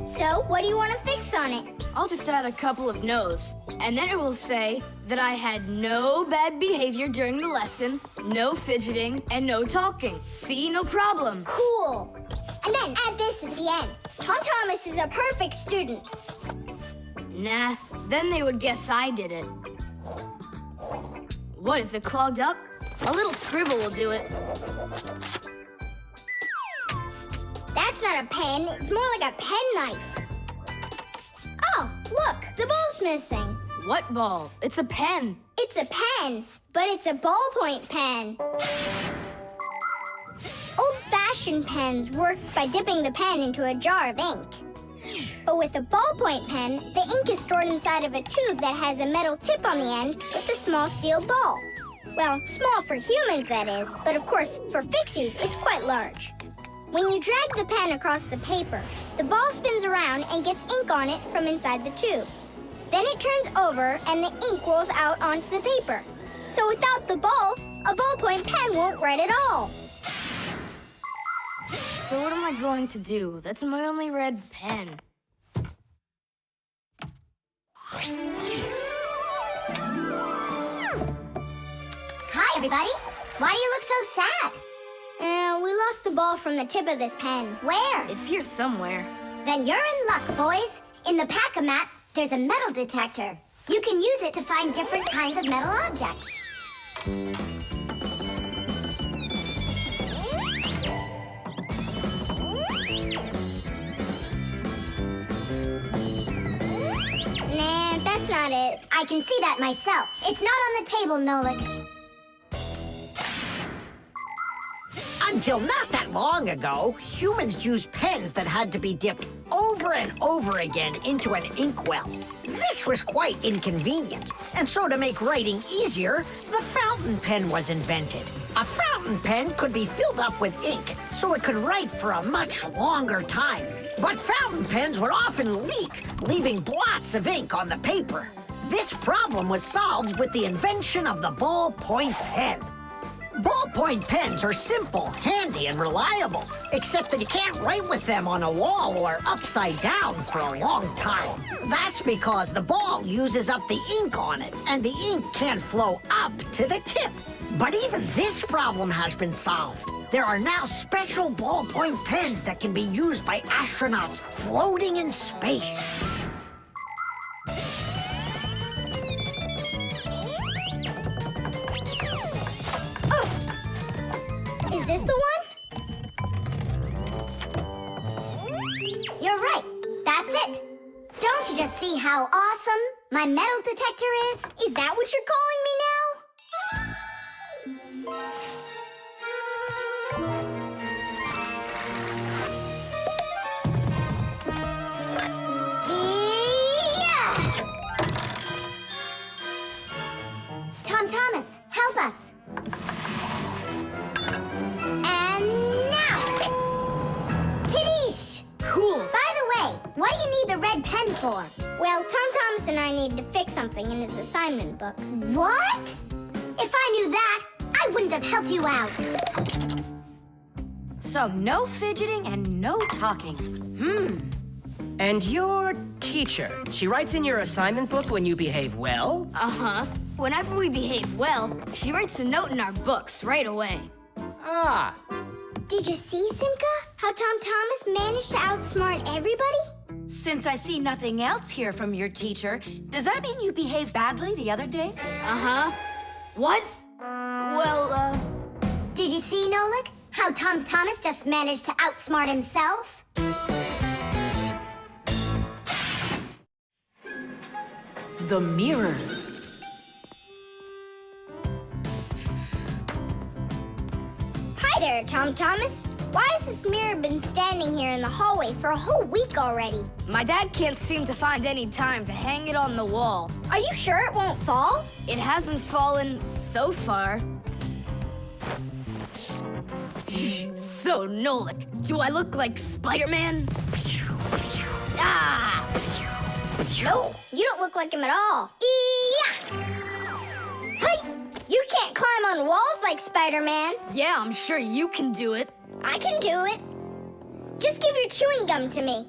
So, what do you want to fix on it? I'll just add a couple of no's, and then it will say that I had no bad behavior during the lesson, no fidgeting, and no talking. See, no problem. Cool. And then add this at the end. Tom Thomas is a perfect student. Nah, then they would guess I did it. What, is it clogged up? A little scribble will do it. That's not a pen. It's more like a penknife. Oh, look, the ball's missing. What ball? It's a pen. It's a pen, but it's a ballpoint pen. Old-fashioned pens work by dipping the pen into a jar of ink. But with a ballpoint pen, the ink is stored inside of a tube that has a metal tip on the end with a small steel ball. Well, small for humans, that is, but of course, for Fixies, it's quite large. When you drag the pen across the paper, the ball spins around and gets ink on it from inside the tube. Then it turns over and the ink rolls out onto the paper. So without the ball, a ballpoint pen won't write at all. So what am I going to do? That's my only red pen. Hi, everybody. Why do you look so sad? We lost the ball from the tip of this pen. Where? It's here somewhere. Then you're in luck, boys. In the pack-a-mat, there's a metal detector. You can use it to find different kinds of metal objects. Nah, that's not it. I can see that myself. It's not on the table, Nolik. Until not that long ago, humans used pens that had to be dipped over and over again into an inkwell. This was quite inconvenient, and so to make writing easier, the fountain pen was invented. A fountain pen could be filled up with ink, so it could write for a much longer time. But fountain pens would often leak, leaving blots of ink on the paper. This problem was solved with the invention of the ballpoint pen. Ballpoint pens are simple, handy, and reliable, except that you can't write with them on a wall or upside down for a long time. That's because the ball uses up the ink on it, and the ink can't flow up to the tip. But even this problem has been solved. There are now special ballpoint pens that can be used by astronauts floating in space. Is this the one? You're right. That's it. Don't you just see how awesome my metal detector is? Is that what you're calling me now? Yeah! Tom Thomas, help us. Cool. By the way, what do you need the red pen for? Well, Tom Thomas and I needed to fix something in his assignment book. What? If I knew that, I wouldn't have helped you out. So no fidgeting and no talking. And your teacher, she writes in your assignment book when you behave well? Uh-huh. Whenever we behave well, she writes a note in our books right away. Ah. Did you see, Simka? How Tom Thomas managed to outsmart everybody? Since I see nothing else here from your teacher, does that mean you behaved badly the other days? Uh-huh. What? Well, Did you see, Nolik? How Tom Thomas just managed to outsmart himself? The mirror. Hi there, Tom Thomas. Why has this mirror been standing here in the hallway for a whole week already? My dad can't seem to find any time to hang it on the wall. Are you sure it won't fall? It hasn't fallen so far. So, Nolik, do I look like Spider-Man? Ah! No, you don't look like him at all. Yeah! Hey! You can't climb on walls like Spider-Man. Yeah, I'm sure you can do it. I can do it. Just give your chewing gum to me.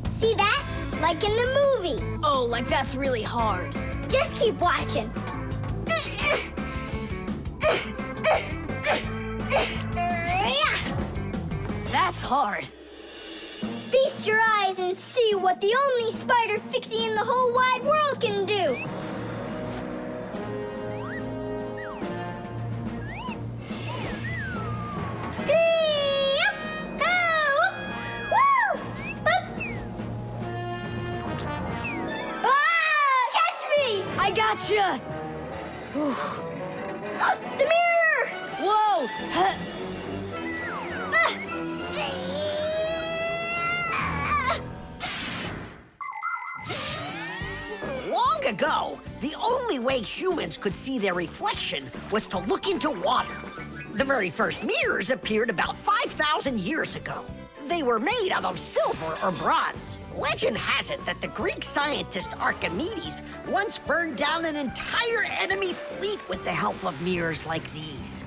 See that? Like in the movie. Oh, like that's really hard. Just keep watching. That's hard. Feast your eyes and see what the only spider Fixie in the whole wide world can do. Catch me! I gotcha! The mirror! Whoa! Huh. Long ago, the only way humans could see their reflection was to look into water. The very first mirrors appeared about 5,000 years ago. They were made out of silver or bronze. Legend has it that the Greek scientist Archimedes once burned down an entire enemy fleet with the help of mirrors like these.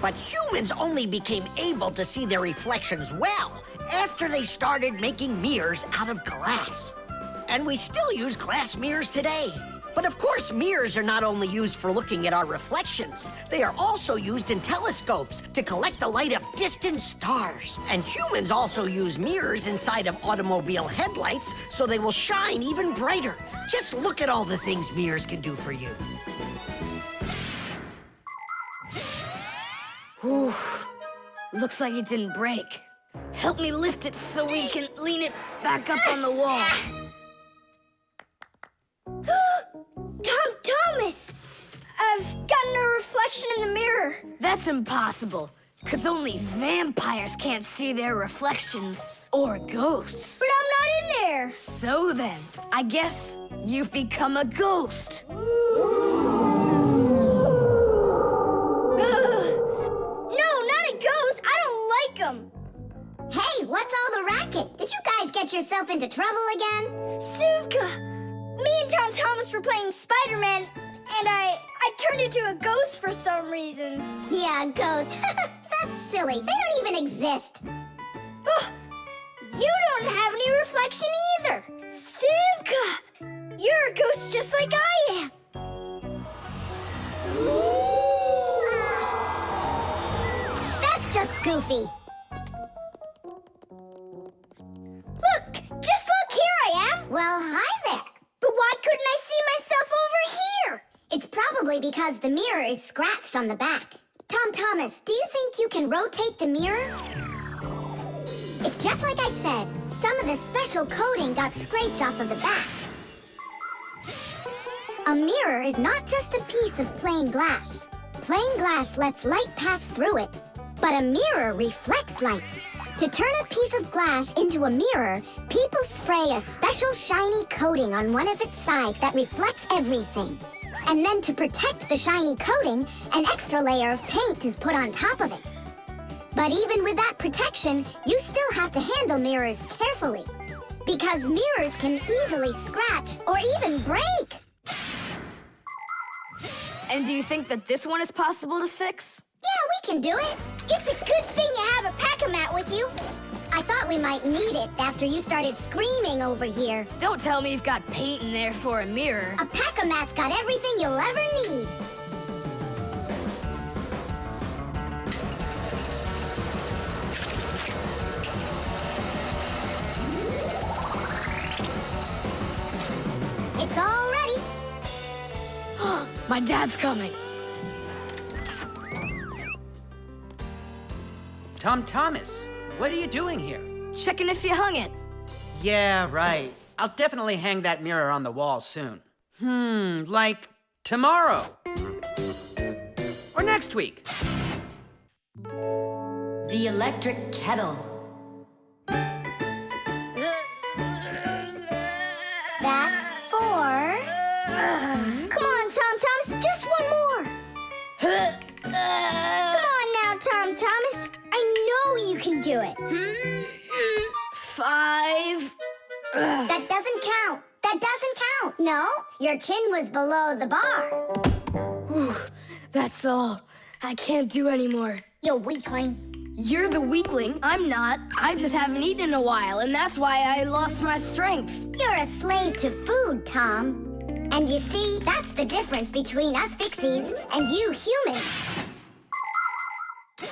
But humans only became able to see their reflections well after they started making mirrors out of glass. And we still use glass mirrors today. But of course, mirrors are not only used for looking at our reflections, they are also used in telescopes to collect the light of distant stars. And humans also use mirrors inside of automobile headlights so they will shine even brighter. Just look at all the things mirrors can do for you. Whew. Looks like it didn't break. Help me lift it so we can lean it back up on the wall. Thomas! I've gotten a reflection in the mirror. That's impossible, because only vampires can't see their reflections. Or ghosts. But I'm not in there. So then, I guess you've become a ghost. No, not a ghost. I don't like them. Hey, what's all the racket? Did you guys get yourself into trouble again? Simka! Me and Thomas were playing Spider-Man, and I turned into a ghost for some reason. Yeah, ghost. That's silly. They don't even exist. Oh, you don't have any reflection either. Simka! You're a ghost just like I am. That's just goofy. Look! Just look! Here I am! Well, hi there. But why couldn't I see myself over here? It's probably because the mirror is scratched on the back. Thomas, do you think you can rotate the mirror? It's just like I said. Some of the special coating got scraped off of the back. A mirror is not just a piece of plain glass. Plain glass lets light pass through it, but a mirror reflects light. To turn a piece of glass into a mirror, people spray a special shiny coating on one of its sides that reflects everything. And then to protect the shiny coating, an extra layer of paint is put on top of it. But even with that protection, you still have to handle mirrors carefully, because mirrors can easily scratch or even break. And do you think that this one is possible to fix? Yeah, we can do it. It's a good thing you have a pack-a-mat with you. I thought we might need it after you started screaming over here. Don't tell me you've got paint in there for a mirror. A pack-a-mat's got everything you'll ever need. It's all ready. My dad's coming. Thomas, what are you doing here? Checking if you hung it. Yeah, right. I'll definitely hang that mirror on the wall soon. Like tomorrow. Or next week. The electric kettle. That's 4. Come on, Tom Thomas, just one more. Come on now, Tom Thomas. I know you can do it. 5. That doesn't count. That doesn't count. No, your chin was below the bar. Whew, that's all. I can't do anymore. You weakling. You're the weakling. I'm not. I just haven't eaten in a while, and that's why I lost my strength. You're a slave to food, Tom. And you see, that's the difference between us Fixies and you humans.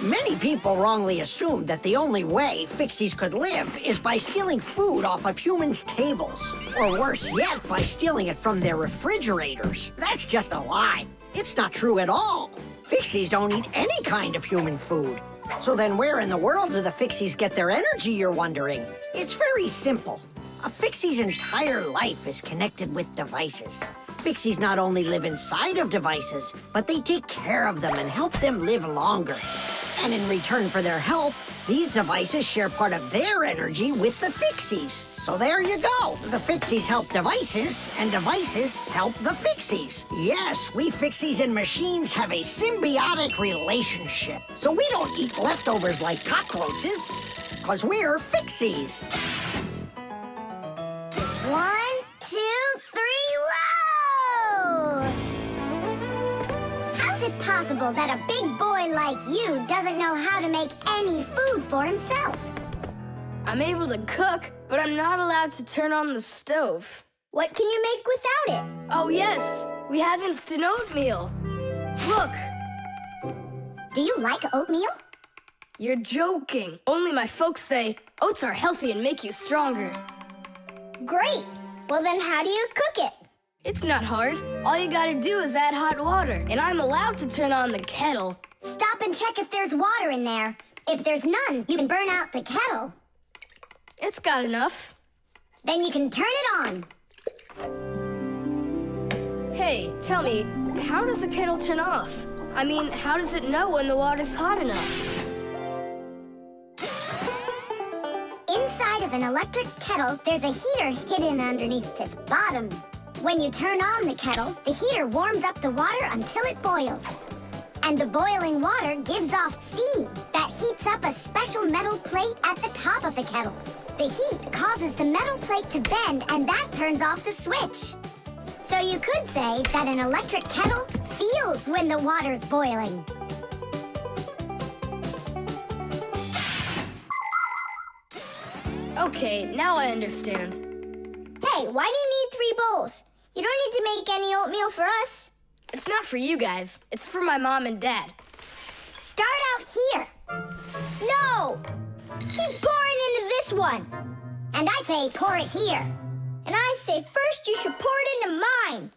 Many people wrongly assume that the only way Fixies could live is by stealing food off of humans' tables. Or worse yet, by stealing it from their refrigerators. That's just a lie. It's not true at all. Fixies don't eat any kind of human food. So then where in the world do the Fixies get their energy, you're wondering? It's very simple. A Fixie's entire life is connected with devices. Fixies not only live inside of devices, but they take care of them and help them live longer. And in return for their help, these devices share part of their energy with the Fixies. So there you go. The Fixies help devices, and devices help the Fixies. Yes, we Fixies and machines have a symbiotic relationship. So we don't eat leftovers like cockroaches, because we're Fixies. 1, 2, 3, whoa! How's it possible that a big boy like you doesn't know how to make any food for himself? I'm able to cook, but I'm not allowed to turn on the stove. What can you make without it? Oh, yes. We have instant oatmeal. Look. Do you like oatmeal? You're joking. Only my folks say oats are healthy and make you stronger. Great. Well, then how do you cook it? It's not hard. All you gotta do is add hot water, and I'm allowed to turn on the kettle. Stop and check if there's water in there. If there's none, you can burn out the kettle. It's got enough. Then you can turn it on. Hey, tell me, how does the kettle turn off? I mean, how does it know when the water's hot enough? Inside of an electric kettle, there's a heater hidden underneath its bottom. When you turn on the kettle, the heater warms up the water until it boils. And the boiling water gives off steam that heats up a special metal plate at the top of the kettle. The heat causes the metal plate to bend, and that turns off the switch. So you could say that an electric kettle feels when the water's boiling. Okay, now I understand. Hey, why do you need 3 bowls? You don't need to make any oatmeal for us. It's not for you guys. It's for my mom and dad. Start out here. No! Keep pouring into this one. And I say pour it here. And I say first you should pour it into mine.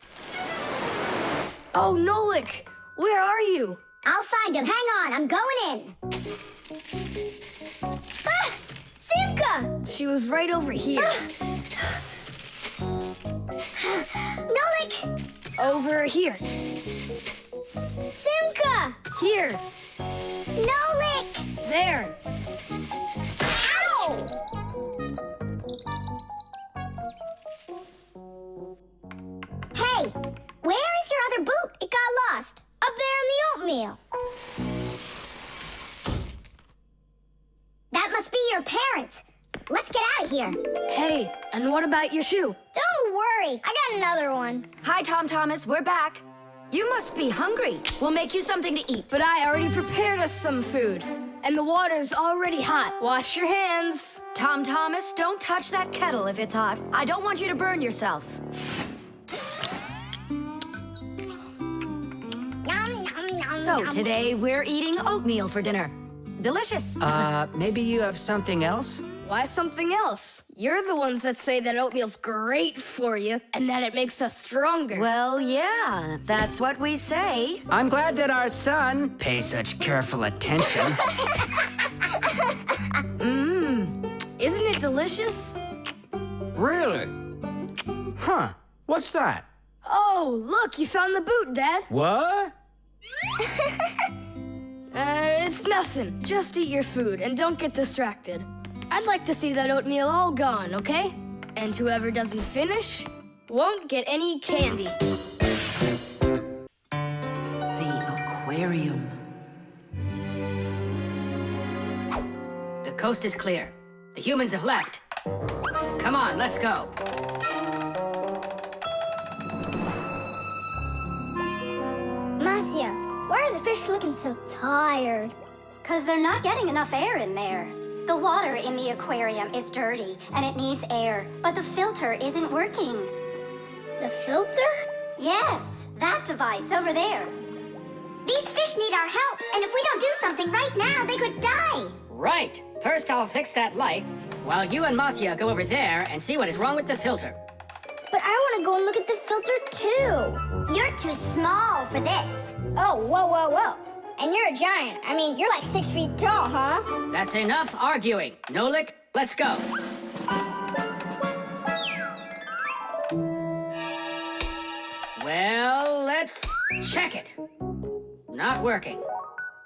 Oh, Nolik! Where are you? I'll find him. Hang on, I'm going in. Ah! Simka! She was right over here. Nolik! Over here. Simka! Here. Nolik! There. Ow! Hey, where is your other boot? It got lost. Up there in the oatmeal. That must be your parents. Let's get out of here. Hey, and what about your shoe? Don't worry, I got another one. Hi, Tom Thomas. We're back. You must be hungry. We'll make you something to eat. But I already prepared us some food. And the water's already hot. Wash your hands. Tom Thomas, don't touch that kettle if it's hot. I don't want you to burn yourself. So today we're eating oatmeal for dinner. Delicious. Maybe you have something else? Why something else? You're the ones that say that oatmeal's great for you and that it makes us stronger. Well, yeah, that's what we say. I'm glad that our son pays such careful attention. Isn't it delicious? Really? Huh. What's that? Oh, look, you found the boot, Dad. What? It's nothing. Just eat your food and don't get distracted. I'd like to see that oatmeal all gone, okay? And whoever doesn't finish won't get any candy. The aquarium. The coast is clear. The humans have left. Come on, let's go. Marcia, why are the fish looking so tired? 'Cause they're not getting enough air in there. The water in the aquarium is dirty and it needs air, but the filter isn't working. The filter? Yes, that device over there. These fish need our help, and if we don't do something right now, they could die. Right. First, I'll fix that light, while you and Marcia go over there and see what is wrong with the filter. But I want to go and look at the filter too. You're too small for this. Oh, whoa, whoa, whoa. And you're a giant. I mean, you're like 6 feet tall, huh? That's enough arguing. Nolik, let's go. Well, let's check it. Not working.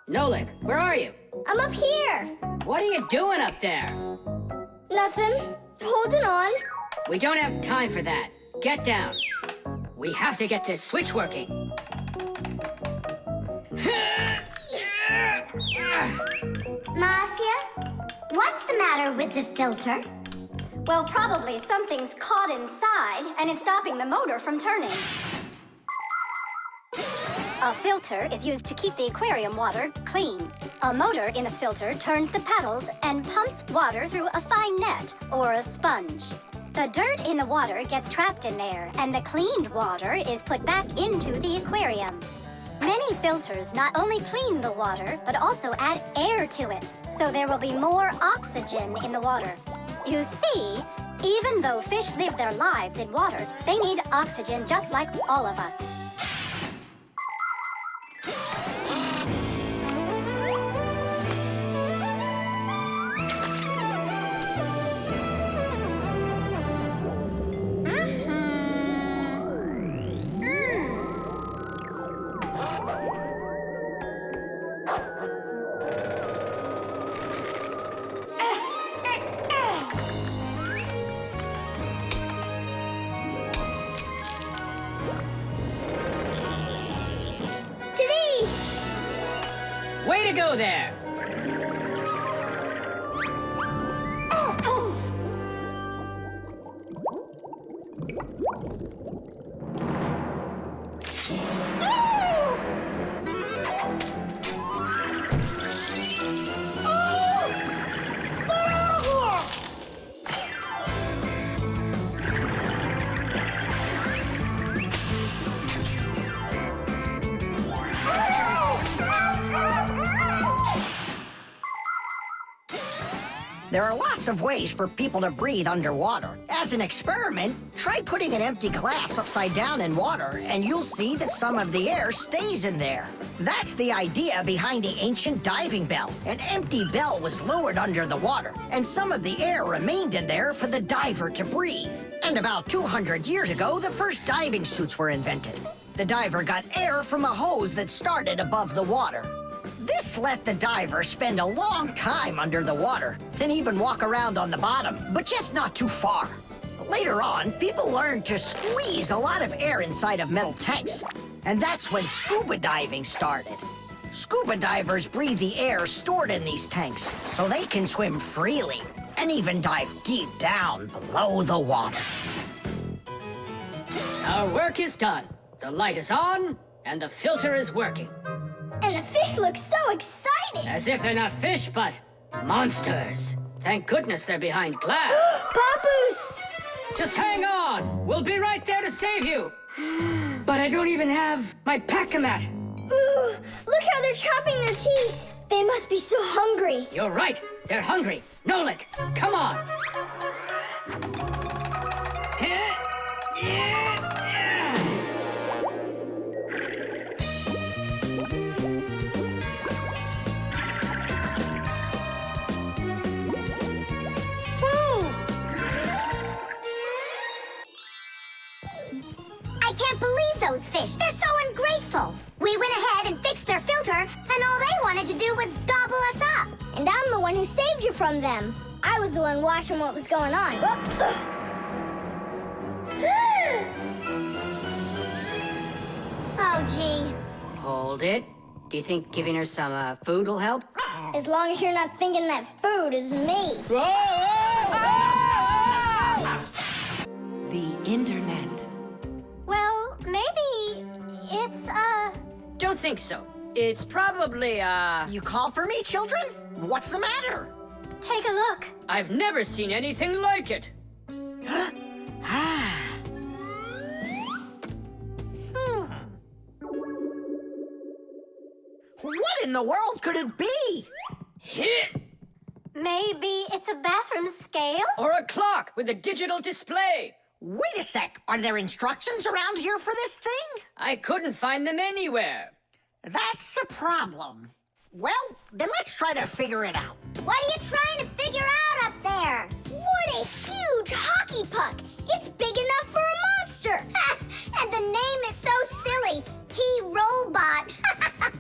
Nolik, where are you? I'm up here. What are you doing up there? Nothing. Holding on. We don't have time for that. Get down. We have to get this switch working. Marcia, what's the matter with the filter? Well, probably something's caught inside and it's stopping the motor from turning. A filter is used to keep the aquarium water clean. A motor in the filter turns the paddles and pumps water through a fine net or a sponge. The dirt in the water gets trapped in there, and the cleaned water is put back into the aquarium. Many filters not only clean the water, but also add air to it, so there will be more oxygen in the water. You see, even though fish live their lives in water, they need oxygen just like all of us. Way to go there! There are lots of ways for people to breathe underwater. As an experiment, try putting an empty glass upside down in water, and you'll see that some of the air stays in there. That's the idea behind the ancient diving bell. An empty bell was lowered under the water, and some of the air remained in there for the diver to breathe. And about 200 years ago, the first diving suits were invented. The diver got air from a hose that started above the water. This let the diver spend a long time under the water and even walk around on the bottom, but just not too far. Later on, people learned to squeeze a lot of air inside of metal tanks, and that's when scuba diving started. Scuba divers breathe the air stored in these tanks so they can swim freely and even dive deep down below the water. Our work is done. The light is on, and the filter is working. And the fish look so excited! As if they're not fish, but monsters. Thank goodness they're behind glass. Papoose! Just hang on. We'll be right there to save you. But I don't even have my pack-a-mat. Ooh, look how they're chopping their teeth. They must be so hungry. You're right. They're hungry. Nolik, come on. I can't believe those fish. They're so ungrateful. We went ahead and fixed their filter, and all they wanted to do was gobble us up. And I'm the one who saved you from them. I was the one watching what was going on. Oh, gee. Hold it. Do you think giving her some food will help? As long as you're not thinking that food is me. The internet. Well, maybe it's, Don't think so. It's probably, You call for me, children? What's the matter? take a look. I've never seen anything like it. What in the world could it be? Hit! Maybe it's a bathroom scale? Or a clock with a digital display. Wait a sec. Are there instructions around here for this thing? I couldn't find them anywhere. That's a problem. Well, then let's try to figure it out. What are you trying to figure out up there? What a huge hockey puck! It's big enough for a monster! And the name is so silly. T-Robot.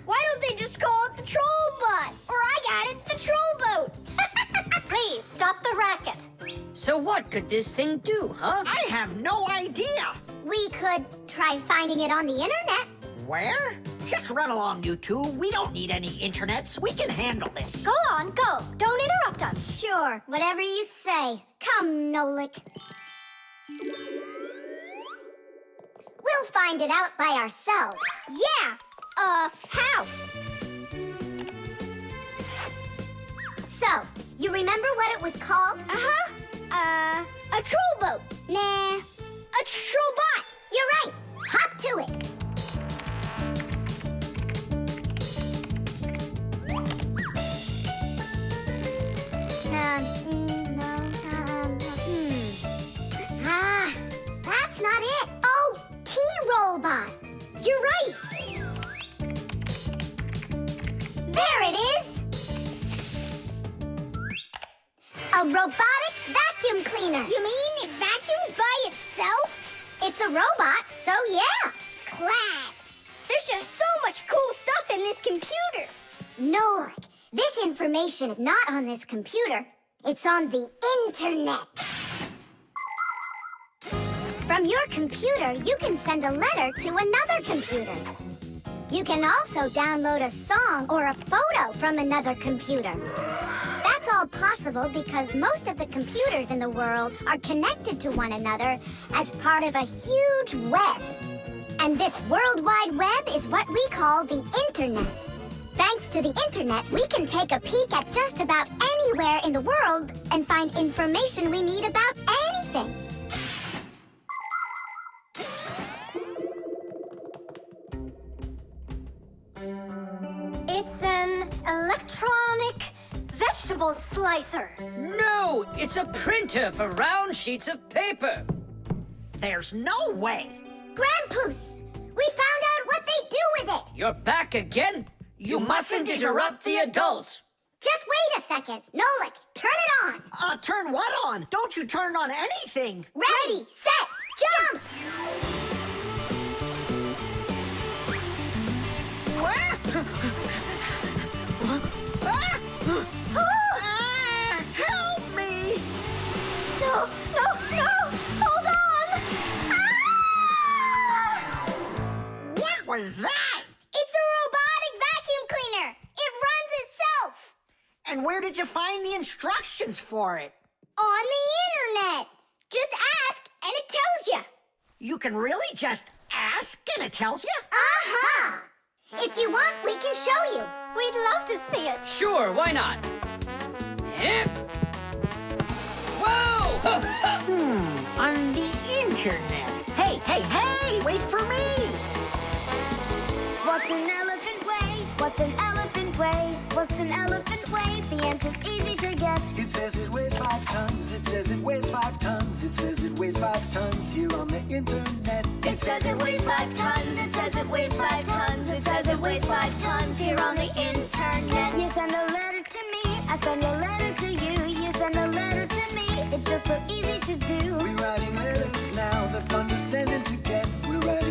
Why don't they just call it the Trollbot? Or I got it, the Trollboat! Please, stop the racket. So what could this thing do, huh? I have no idea. We could try finding it on the internet. Where? Just run along, you two. We don't need any internets. We can handle this. Go on, go. Don't interrupt us. Sure, whatever you say. Come, Nolik. We'll find it out by ourselves. Yeah! How? So, you remember what it was called? A Trollboat. Nah, a Trollbot. You're right. Hop to it. That's not it. Oh, T-Robot. You're right. There it is. A robotic vacuum cleaner. You mean it vacuums by itself? It's a robot, so yeah. Class! There's just so much cool stuff in this computer. Nolik, this information is not on this computer. It's on the internet. From your computer, you can send a letter to another computer. You can also download a song or a photo from another computer. That's all possible because most of the computers in the world are connected to one another as part of a huge web. And this World Wide Web is what we call the internet. Thanks to the internet, we can take a peek at just about anywhere in the world and find information we need about anything. It's an electronic vegetable slicer. No, it's a printer for round sheets of paper. There's no way. Grandpoos, we found out what they do with it. You're back again? You mustn't interrupt the adult. Just wait a second. Nolik, turn it on. Turn what on? Don't you turn on anything. Ready, set, jump! Help me! No, hold on! What was that? It's a robotic vacuum cleaner. It runs itself. And where did you find the instructions for it? On the internet. Just ask and it tells you. You can really just ask and it tells you? Aha! If you want, we can show you. We'd love to see it. Sure, why not? Hip. Whoa! On the internet. Hey, wait for me! What's an elephant weigh? What's an elephant weigh? What's an elephant weigh? The answer's easy to get. It says it weighs 5 tons. It says it weighs 5 tons. It says it weighs 5 tons here on the internet. It says it weighs 5 tons. It says it weighs 5 tons. It says it weighs 5 tons here on the internet. You send a letter to me. I send a letter to you. You send a letter to me. It's just so easy to do. We're writing letters now. They're fun to send and to get. We're writing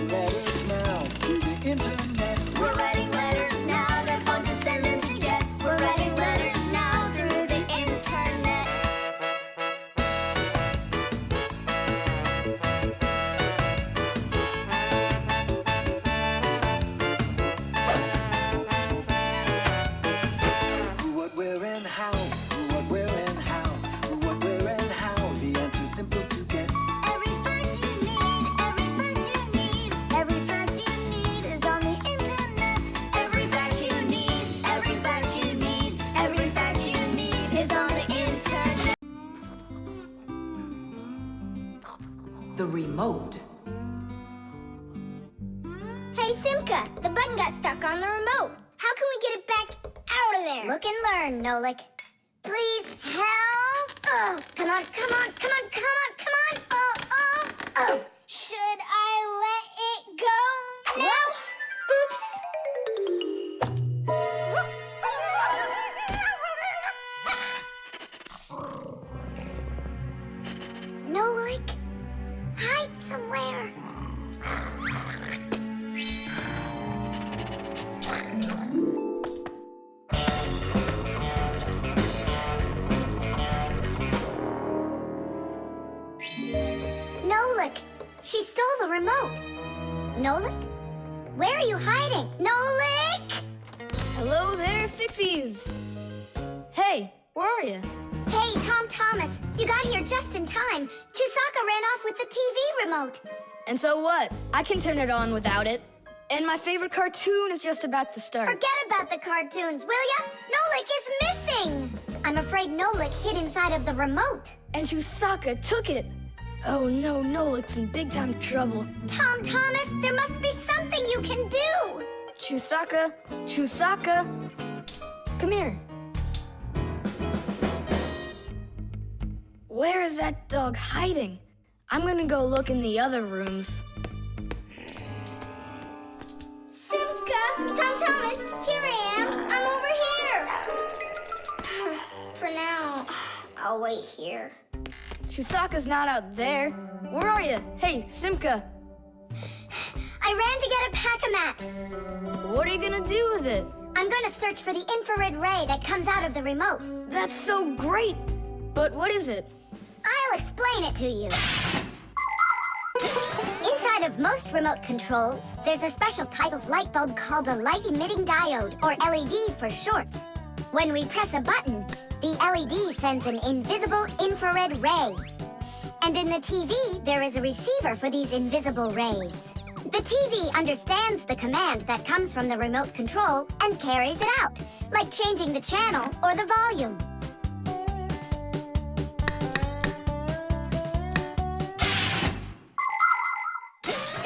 the remote. Hey, Simka, the button got stuck on the remote. How can we get it back out of there? Look and learn, Nolik. Please help. Oh, come on, come on, come on, come on, come on. Oh, oh, oh. Should I let it go now? Oops. Nolik, hide somewhere. Nolik, she stole the remote. Nolik? Where are you hiding? Nolik! Hello there, Fixies. Hey, where are you? Hey, Tom Thomas, you got here just in time. Chewsocka ran off with the TV remote. And so what? I can turn it on without it. And my favorite cartoon is just about to start. Forget about the cartoons, will ya? Nolik is missing! I'm afraid Nolik hid inside of the remote. And Chewsocka took it. Oh no, Nolik's in big time trouble. Tom Thomas, there must be something you can do! Chewsocka, Chewsocka, come here. Where is that dog hiding? I'm gonna go look in the other rooms. Simka! Tom Thomas, here I am! I'm over here! For now, I'll wait here. Chewsocka's not out there. Where are you? Hey, Simka. I ran to get a pack-a-mat. What are you gonna do with it? I'm gonna search for the infrared ray that comes out of the remote. That's so great! But what is it? I'll explain it to you. Inside of most remote controls, there's a special type of light bulb called a light-emitting diode, or LED for short. When we press a button, the LED sends an invisible infrared ray. And in the TV, there is a receiver for these invisible rays. The TV understands the command that comes from the remote control and carries it out, like changing the channel or the volume.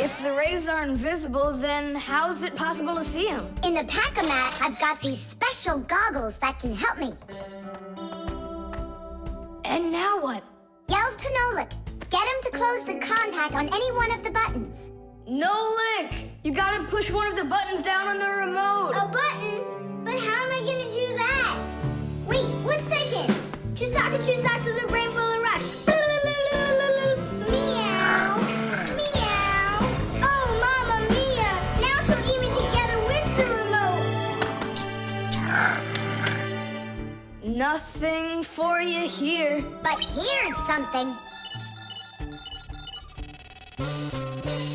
If the rays are invisible, then how is it possible to see them? In the pack-a-mat, I've got these special goggles that can help me. And now what? Yell to Nolik. Get him to close the contact on any one of the buttons. Nolik! You gotta push one of the buttons down on the remote. A button? But how am I gonna do that? Wait, 1 second. Chewsocka Chewsocks with a brain full of rocks. Meow. Meow. Oh, Mamma Mia. Now she'll eat me together with the remote. Nothing for you here. But here's something.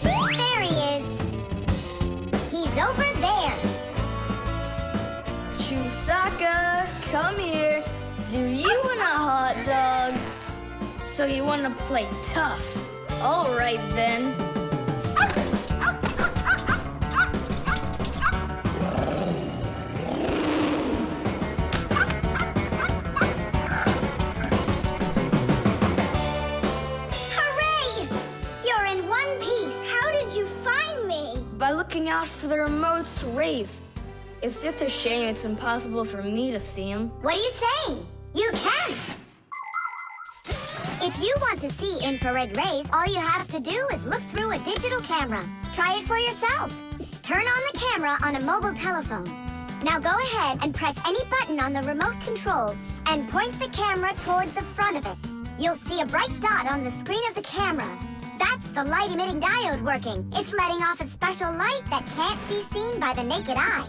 There he is. He's over there. Chewsocka, come here. Do you want a hot dog? So you want to play tough? All right then. By looking out for the remote's rays. It's just a shame it's impossible for me to see them. What are you saying? You can! If you want to see infrared rays, all you have to do is look through a digital camera. Try it for yourself. Turn on the camera on a mobile telephone. Now go ahead and press any button on the remote control and point the camera toward the front of it. You'll see a bright dot on the screen of the camera. That's the light-emitting diode working. It's letting off a special light that can't be seen by the naked eye.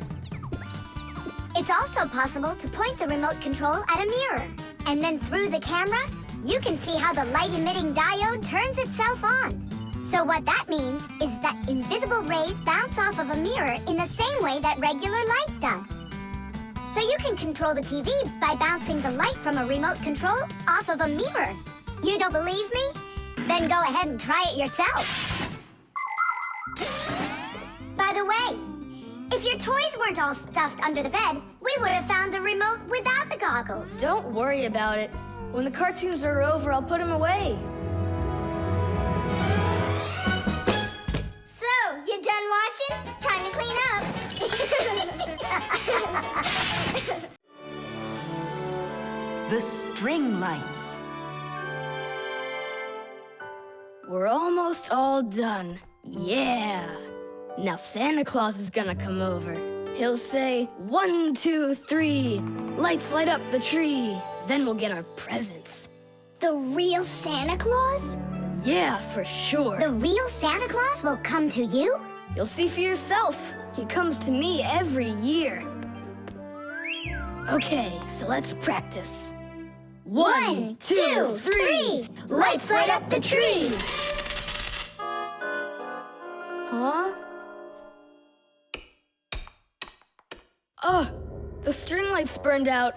It's also possible to point the remote control at a mirror. And then through the camera, you can see how the light-emitting diode turns itself on. So what that means is that invisible rays bounce off of a mirror in the same way that regular light does. So you can control the TV by bouncing the light from a remote control off of a mirror. You don't believe me? Then go ahead and try it yourself. By the way, if your toys weren't all stuffed under the bed, we would have found the remote without the goggles. Don't worry about it. When the cartoons are over, I'll put them away. string lights. We're almost all done. Yeah. Now Santa Claus is gonna come over. He'll say, 1, 2, 3, lights light up the tree. Then we'll get our presents. The real Santa Claus? Yeah, for sure. The real Santa Claus will come to you? You'll see for yourself. He comes to me every year. Okay, so let's practice. 1, 2, 3, lights light up the tree. Huh? Oh, the string lights burned out.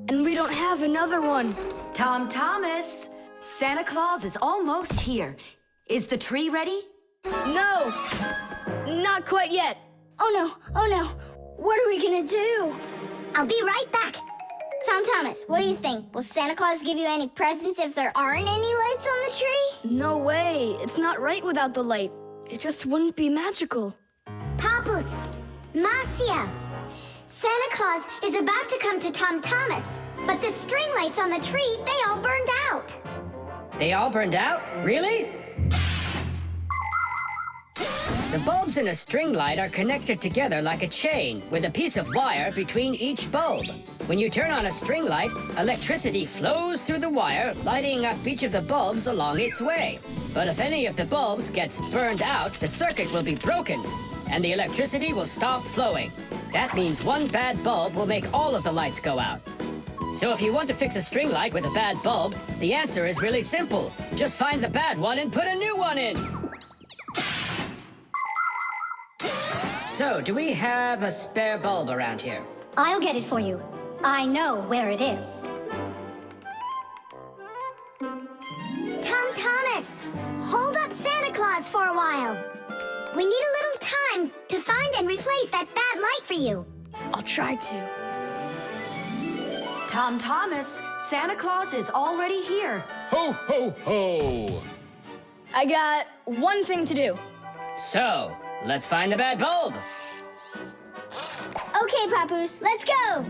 And we don't have another one. Tom Thomas, Santa Claus is almost here. Is the tree ready? No, not quite yet. Oh no. What are we gonna do? I'll be right back. Tom Thomas, what do you think? Will Santa Claus give you any presents if there aren't any lights on the tree? No way. It's not right without the light. It just wouldn't be magical. Papus, Marcia, Santa Claus is about to come to Tom Thomas, but the string lights on the tree, they all burned out. They all burned out? Really? The bulbs in a string light are connected together like a chain with a piece of wire between each bulb. When you turn on a string light, electricity flows through the wire, lighting up each of the bulbs along its way. But if any of the bulbs gets burned out, the circuit will be broken, and the electricity will stop flowing. That means one bad bulb will make all of the lights go out. So if you want to fix a string light with a bad bulb, the answer is really simple. Just find the bad one and put a new one in. So, do we have a spare bulb around here? I'll get it for you. I know where it is. Tom Thomas, hold up Santa Claus for a while. We need a little time to find and replace that bad light for you. I'll try to. Tom Thomas, Santa Claus is already here. Ho, ho, ho! I got one thing to do. So, let's find the bad bulb. Okay, Papoose, let's go.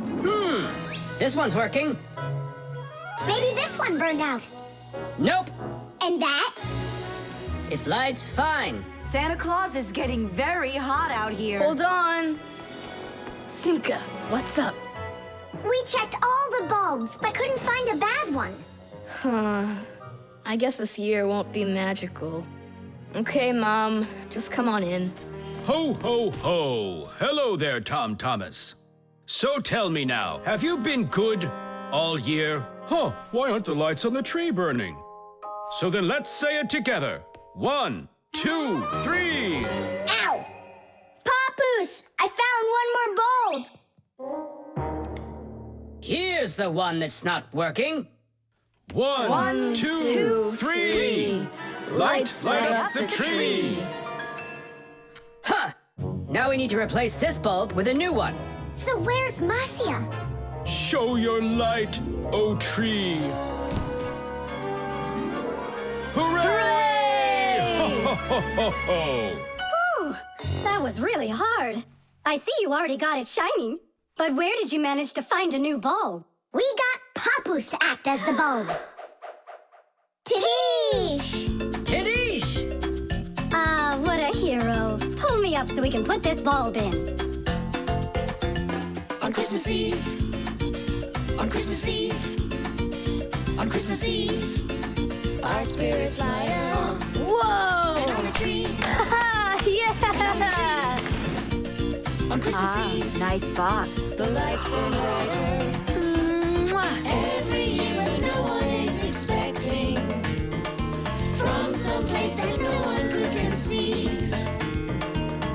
This one's working. Maybe this one burned out. Nope. And that? It lights fine. Santa Claus is getting very hot out here. Hold on. Simka, what's up? We checked all the bulbs, but couldn't find a bad one. Huh. I guess this year won't be magical. Okay, Mom, just come on in. Ho, ho, ho! Hello there, Tom Thomas. So tell me now, have you been good all year? Huh, why aren't the lights on the tree burning? So then let's say it together. 1, 2, 3. Ow! Papoose, I found one more bulb. Here's the one that's not working. 1, 2, 3. Light up the tree. Huh! Now we need to replace this bulb with a new one. So where's Marcia? Show your light, O tree. Hooray! Ho, ho, ho, ho. Whew, that was really hard. I see you already got it shining. But where did you manage to find a new bulb? We got Papoose to act as the bulb. Tidish! Tidish! Ah, what a hero. Pull me up so we can put this bulb in. On Christmas Eve, on Christmas Eve, on Christmas Eve, our spirits light up. Whoa! And on the tree, Yeah! on Christmas Eve, Nice box. the lights burn brighter. Every year when no one is expecting, from some place that no one could conceive,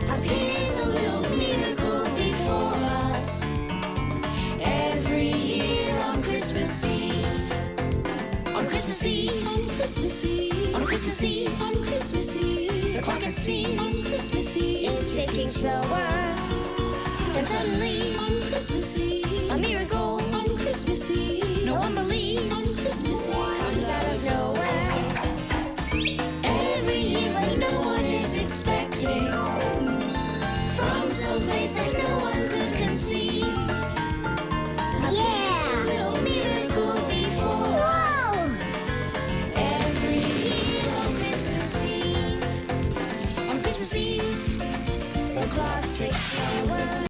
appears a little miracle before us. Every year on Christmas Eve, on Christmas Eve, on Christmas Eve, on Christmas Eve, on Christmas Eve, the clock it seems on Christmas Eve is ticking slower. And suddenly, on Christmas Eve, a miracle on Christmas Eve, no one believes on Christmas Eve comes out of nowhere. Every year when no one is expecting, from some place that no one could conceive, a little miracle clock, 6 hours.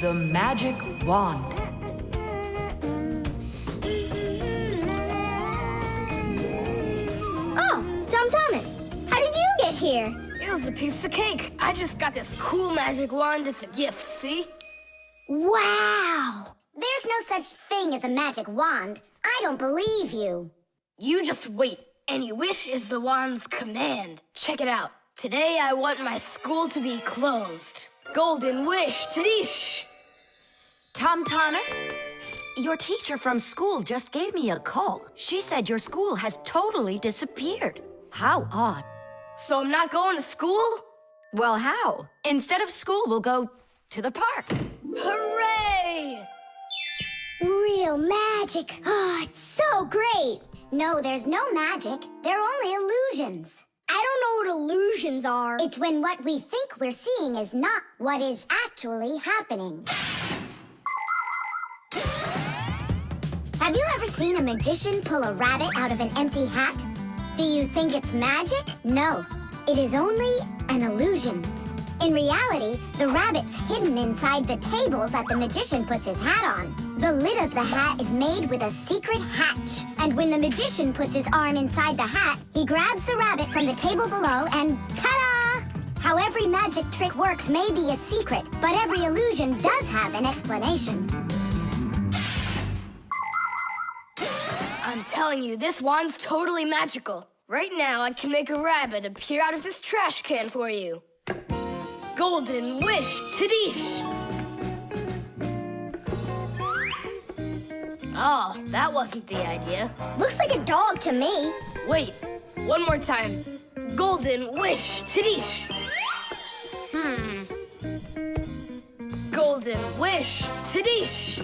The magic wand. Oh, Tom Thomas, how did you get here? It was a piece of cake. I just got this cool magic wand as a gift, see? Wow! There's no such thing as a magic wand. I don't believe you. You just wait. Any wish is the wand's command. Check it out. Today I want my school to be closed. Golden wish, Tadish! Tom Thomas, your teacher from school just gave me a call. She said your school has totally disappeared. How odd. So I'm not going to school? Well, how? Instead of school, we'll go to the park. Hooray! Real magic. Oh, it's so great. No, there's no magic. They're only illusions. I don't know what illusions are. It's when what we think we're seeing is not what is actually happening. Have you ever seen a magician pull a rabbit out of an empty hat? Do you think it's magic? No, it is only an illusion. In reality, the rabbit's hidden inside the table that the magician puts his hat on. The lid of the hat is made with a secret hatch. And when the magician puts his arm inside the hat, he grabs the rabbit from the table below and ta-da! How every magic trick works may be a secret, but every illusion does have an explanation. I'm telling you, this wand's totally magical. Right now, I can make a rabbit appear out of this trash can for you. Golden wish, Tadish! Oh, that wasn't the idea. Looks like a dog to me. Wait, one more time. Golden wish, Tadish! Golden wish, Tadish!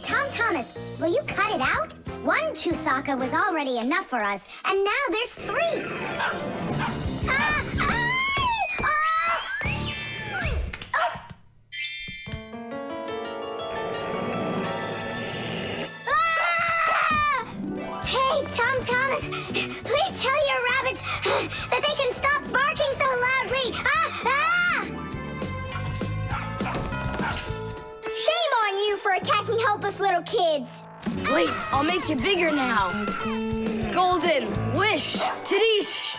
Tom Thomas, will you cut it out? One Chewsocka was already enough for us, and now there's 3. Hey, Tom Thomas, please tell your rabbits that they can stop barking so loudly. Shame on you for attacking helpless little kids. Wait, I'll make you bigger now. Golden wish, Tadish!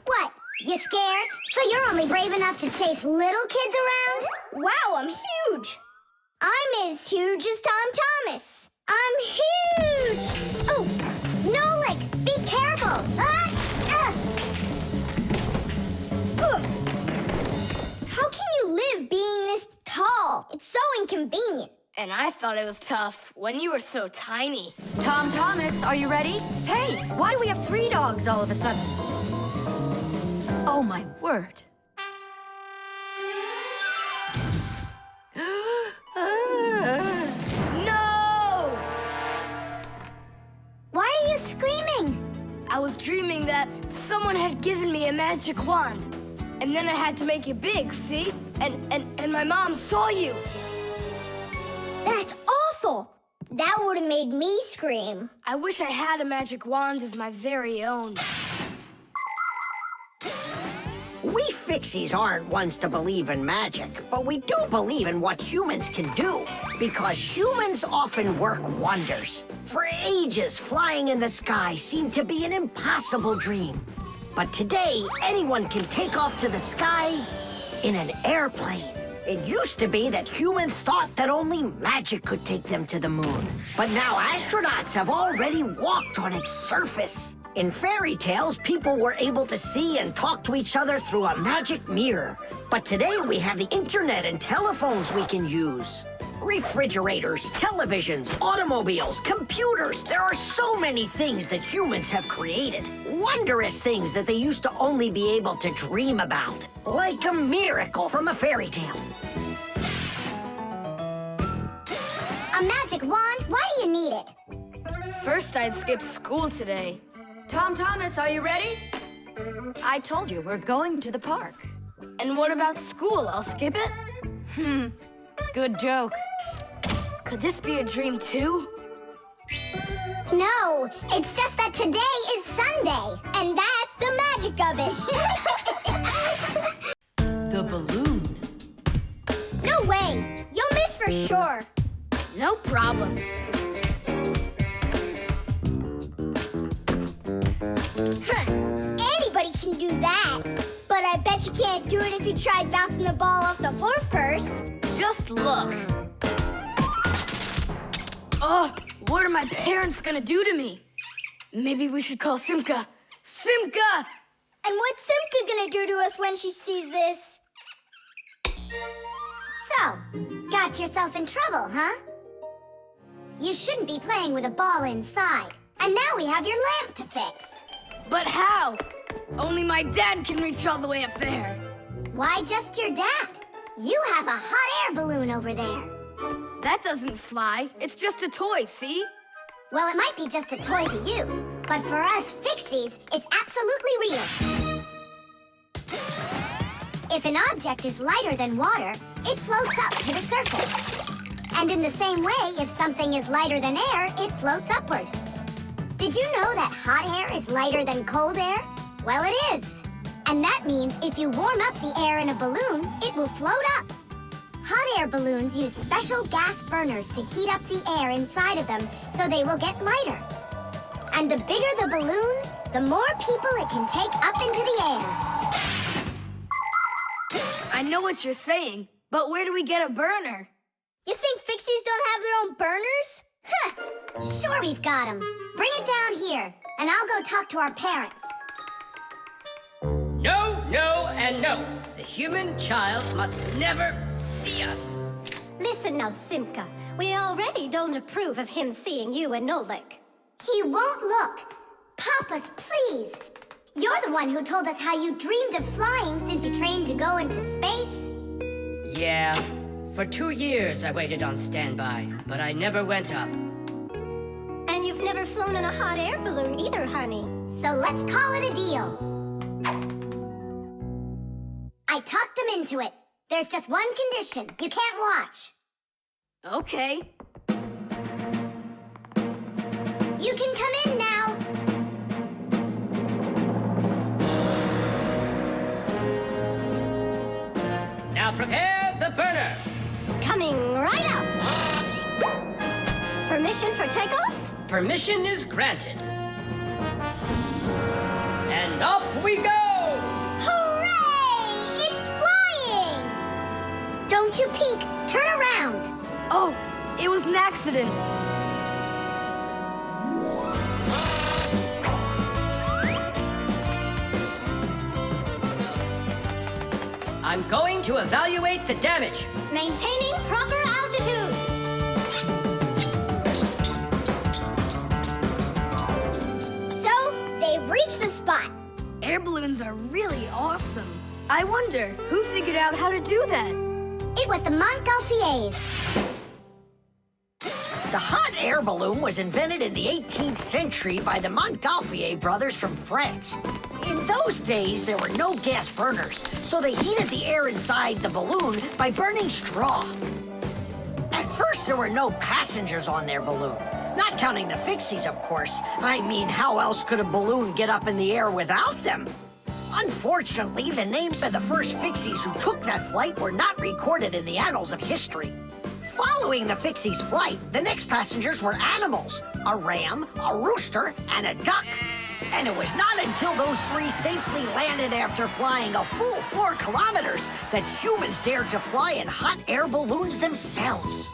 What? You scared? So you're only brave enough to chase little kids around? Wow, I'm huge. I'm as huge as Tom Thomas. I'm huge! Oh, Nolik, be careful! How can you live being this tall? It's so inconvenient. And I thought it was tough when you were so tiny. Tom Thomas, are you ready? Hey, why do we have 3 dogs all of a sudden? Oh, my word. No! Why are you screaming? I was dreaming that someone had given me a magic wand. And then I had to make it big, see? And my mom saw you. That's awful. That would have made me scream. I wish I had a magic wand of my very own. We Fixies aren't ones to believe in magic, but we do believe in what humans can do, because humans often work wonders. For ages, flying in the sky seemed to be an impossible dream. But today, anyone can take off to the sky in an airplane. It used to be that humans thought that only magic could take them to the moon. But now astronauts have already walked on its surface. In fairy tales, people were able to see and talk to each other through a magic mirror. But today we have the internet and telephones we can use. Refrigerators, televisions, automobiles, computers. There are so many things that humans have created. Wondrous things that they used to only be able to dream about. Like a miracle from a fairy tale. A magic wand? Why do you need it? First, I'd skip school today. Tom Thomas, are you ready? I told you, we're going to the park. And what about school? I'll skip it? Good joke. Could this be a dream too? No, it's just that today is Sunday, and that's the magic of it. The balloon. No way! You'll miss for sure. No problem. Anybody can do that. But I bet you can't do it if you tried bouncing the ball off the floor first. Just look. Oh, what are my parents gonna do to me? Maybe we should call Simka. Simka! And what's Simka gonna do to us when she sees this? So, got yourself in trouble, huh? You shouldn't be playing with a ball inside. And now we have your lamp to fix. But how? Only my dad can reach all the way up there. Why just your dad? You have a hot air balloon over there. That doesn't fly. It's just a toy, see? Well, it might be just a toy to you, but for us Fixies, it's absolutely real. If an object is lighter than water, it floats up to the surface. And in the same way, if something is lighter than air, it floats upward. Did you know that hot air is lighter than cold air? Well, it is. And that means if you warm up the air in a balloon, it will float up. Hot air balloons use special gas burners to heat up the air inside of them so they will get lighter. And the bigger the balloon, the more people it can take up into the air. I know what you're saying, but where do we get a burner? You think Fixies don't have their own burners? Huh! Sure we've got them. Bring it down here, and I'll go talk to our parents. No, no, and no. The human child must never see us. Listen now, Simka. We already don't approve of him seeing you and Nolik. He won't look. Papas, please. You're the one who told us how you dreamed of flying since you trained to go into space. Yeah, for 2 years I waited on standby, but I never went up. And you've never flown in a hot air balloon either, honey. So let's call it a deal. I talked them into it. There's just one condition. You can't watch. Okay. You can come in now. Now prepare the burner. Coming right up. Permission for takeoff? Permission is granted. And off we go! Hooray! It's flying! Don't you peek. Turn around. Oh, it was an accident. I'm going to evaluate the damage. Maintaining proper altitude. So, they've reached the spot. Air balloons are really awesome. I wonder, who figured out how to do that? It was the Montgolfiers. The hot air balloon was invented in the 18th century by the Montgolfier brothers from France. In those days, there were no gas burners, so they heated the air inside the balloon by burning straw. At first, there were no passengers on their balloon. Not counting the Fixies, of course. I mean, how else could a balloon get up in the air without them? Unfortunately, the names of the first Fixies who took that flight were not recorded in the annals of history. Following the Fixies' flight, the next passengers were animals: a ram, a rooster, and a duck. And it was not until those three safely landed after flying a full 4 kilometers that humans dared to fly in hot air balloons themselves.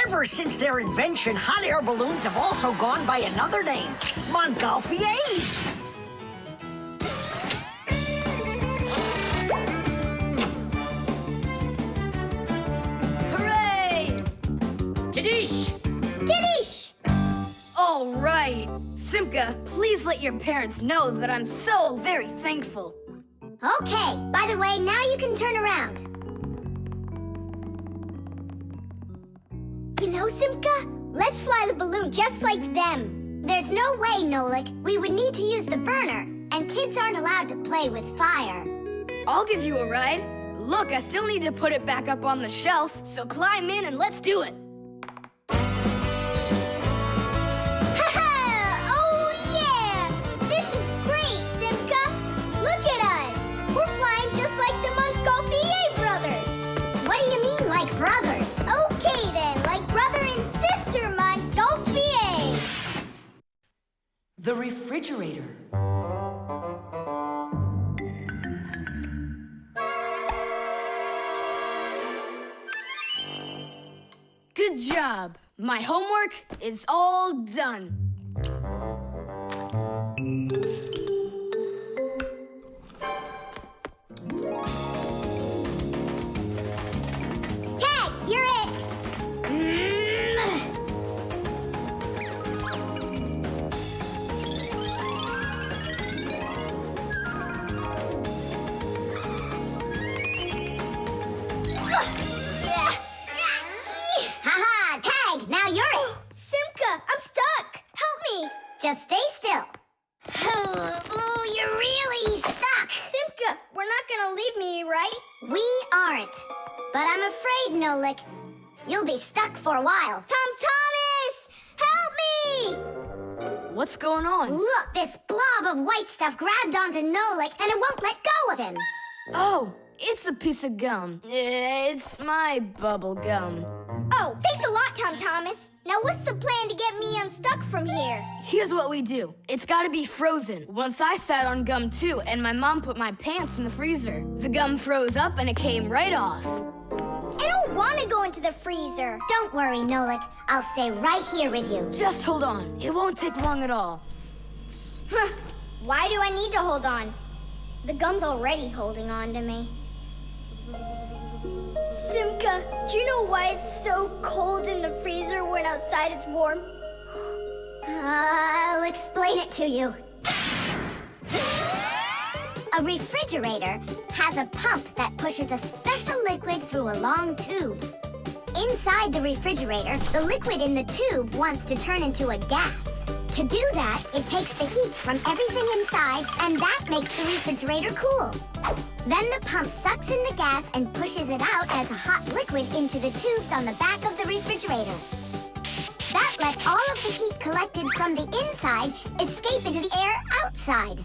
Ever since their invention, hot air balloons have also gone by another name: Montgolfiers. Hooray! Tadish! Didish! All right. Simka, please let your parents know that I'm so very thankful. Okay, by the way, now you can turn around. You know, Simka, let's fly the balloon just like them. There's no way, Nolik. We would need to use the burner, and kids aren't allowed to play with fire. I'll give you a ride. Look, I still need to put it back up on the shelf, so climb in and let's do it. Oh yeah! This is great, Simka! Look at us! We're flying just like the Montgolfier brothers! What do you mean, like brothers? Okay then, like brother and sister Montgolfier! The refrigerator. Good job. My homework is all done. Tag, you're it! Haha, Tag, now you're it! Simka, I'm stuck! Help me! Just stay still. Oh, you're really stuck! Simka, we're not gonna leave me, right? We aren't. But I'm afraid, Nolik, you'll be stuck for a while. Thomas! Help me! What's going on? Look, this blob of white stuff grabbed onto Nolik and it won't let go of him. Oh, it's a piece of gum. It's my bubble gum. Oh, thanks a lot, Thomas. Now what's the plan to get me unstuck from here? Here's what we do. It's gotta be frozen. Once I sat on gum too, and my mom put my pants in the freezer. The gum froze up and it came right off. I don't want to go into the freezer. Don't worry, Nolik. I'll stay right here with you. Just hold on. It won't take long at all. Huh. Why do I need to hold on? The gum's already holding on to me. Simka, do you know why it's so cold in the freezer when outside it's warm? I'll explain it to you. A refrigerator has a pump that pushes a special liquid through a long tube. Inside the refrigerator, the liquid in the tube wants to turn into a gas. To do that, it takes the heat from everything inside, and that makes the refrigerator cool. Then the pump sucks in the gas and pushes it out as a hot liquid into the tubes on the back of the refrigerator. That lets all of the heat collected from the inside escape into the air outside.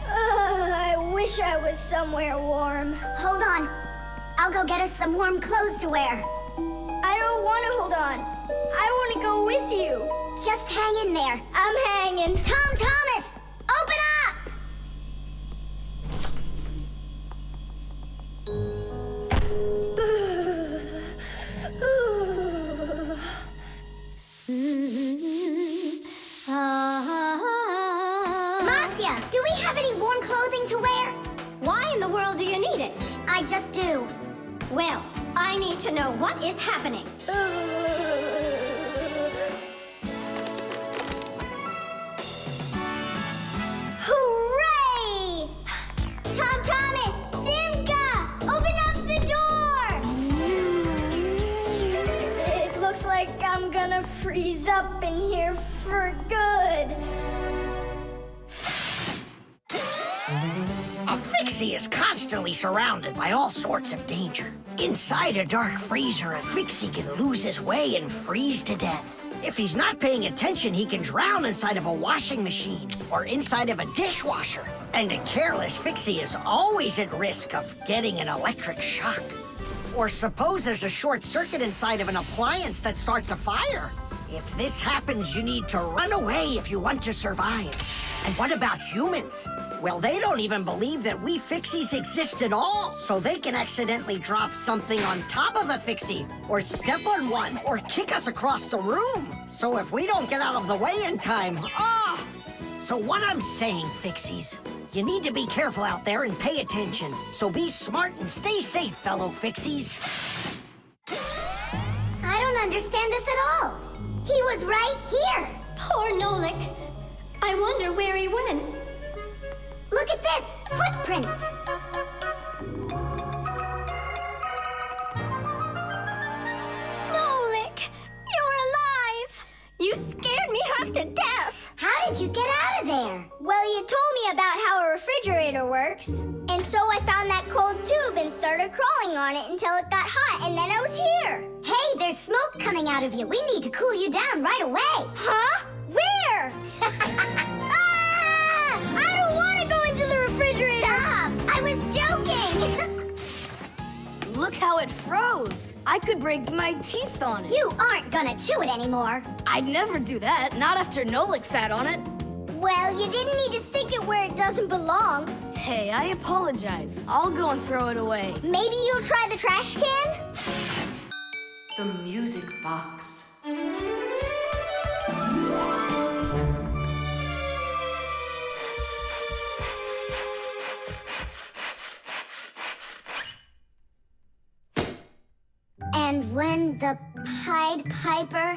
I wish I was somewhere warm. Hold on. I'll go get us some warm clothes to wear. I don't want to hold on. I want to go with you. Just hang in there. I'm hanging. Thomas! Open up! Marcia, do we have any warm clothing to wear? Why in the world do you need it? I just do. Well, I need to know what is happening. Hooray! Thomas! Simka! Open up the door! It looks like I'm gonna freeze up in here for good. A Fixie is constantly surrounded by all sorts of danger. Inside a dark freezer, a Fixie can lose his way and freeze to death. If he's not paying attention, he can drown inside of a washing machine or inside of a dishwasher. And a careless Fixie is always at risk of getting an electric shock. Or suppose there's a short circuit inside of an appliance that starts a fire. If this happens, you need to run away if you want to survive. And what about humans? Well, they don't even believe that we Fixies exist at all, so they can accidentally drop something on top of a Fixie, or step on one, or kick us across the room. So if we don't get out of the way in time, So what I'm saying, Fixies, you need to be careful out there and pay attention. So be smart and stay safe, fellow Fixies. I don't understand this at all. He was right here. Poor Nolik. I wonder where he went. Look at this! Footprints! Nolik! You're alive! You scared me half to death! How did you get out of there? Well, Well, you told me about how a refrigerator works. And so I found that cold tube and started crawling on it until it got hot, and then I was here. Hey, there's smoke coming out of you. We need to cool you down right away. Huh? Where? Ah! I don't want to go into the refrigerator. Stop! I was joking. Look how it froze. I could break my teeth on it. You aren't gonna chew it anymore. I'd never do that, not after Nolik sat on it. Well, you didn't need to stick it where it doesn't belong. Hey, I apologize. I'll go and throw it away. Maybe you'll try the trash can? The music box. And when the Pied Piper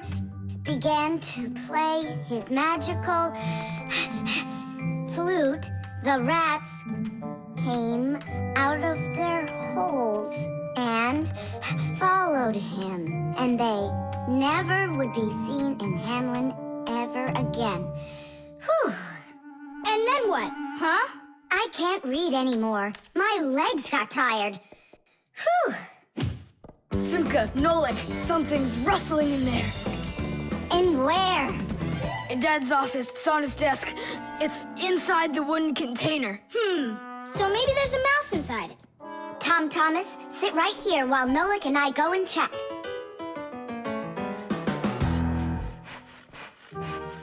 began to play his magical flute, the rats came out of their holes and followed him. And they never would be seen in Hamlin ever again. Whew. And then what, huh? I can't read anymore. My legs got tired. Whew. Simka, Nolik, something's rustling in there. In where? In Dad's office, it's on his desk. It's inside the wooden container. So maybe there's a mouse inside it. Tom Thomas, sit right here while Nolik and I go and check.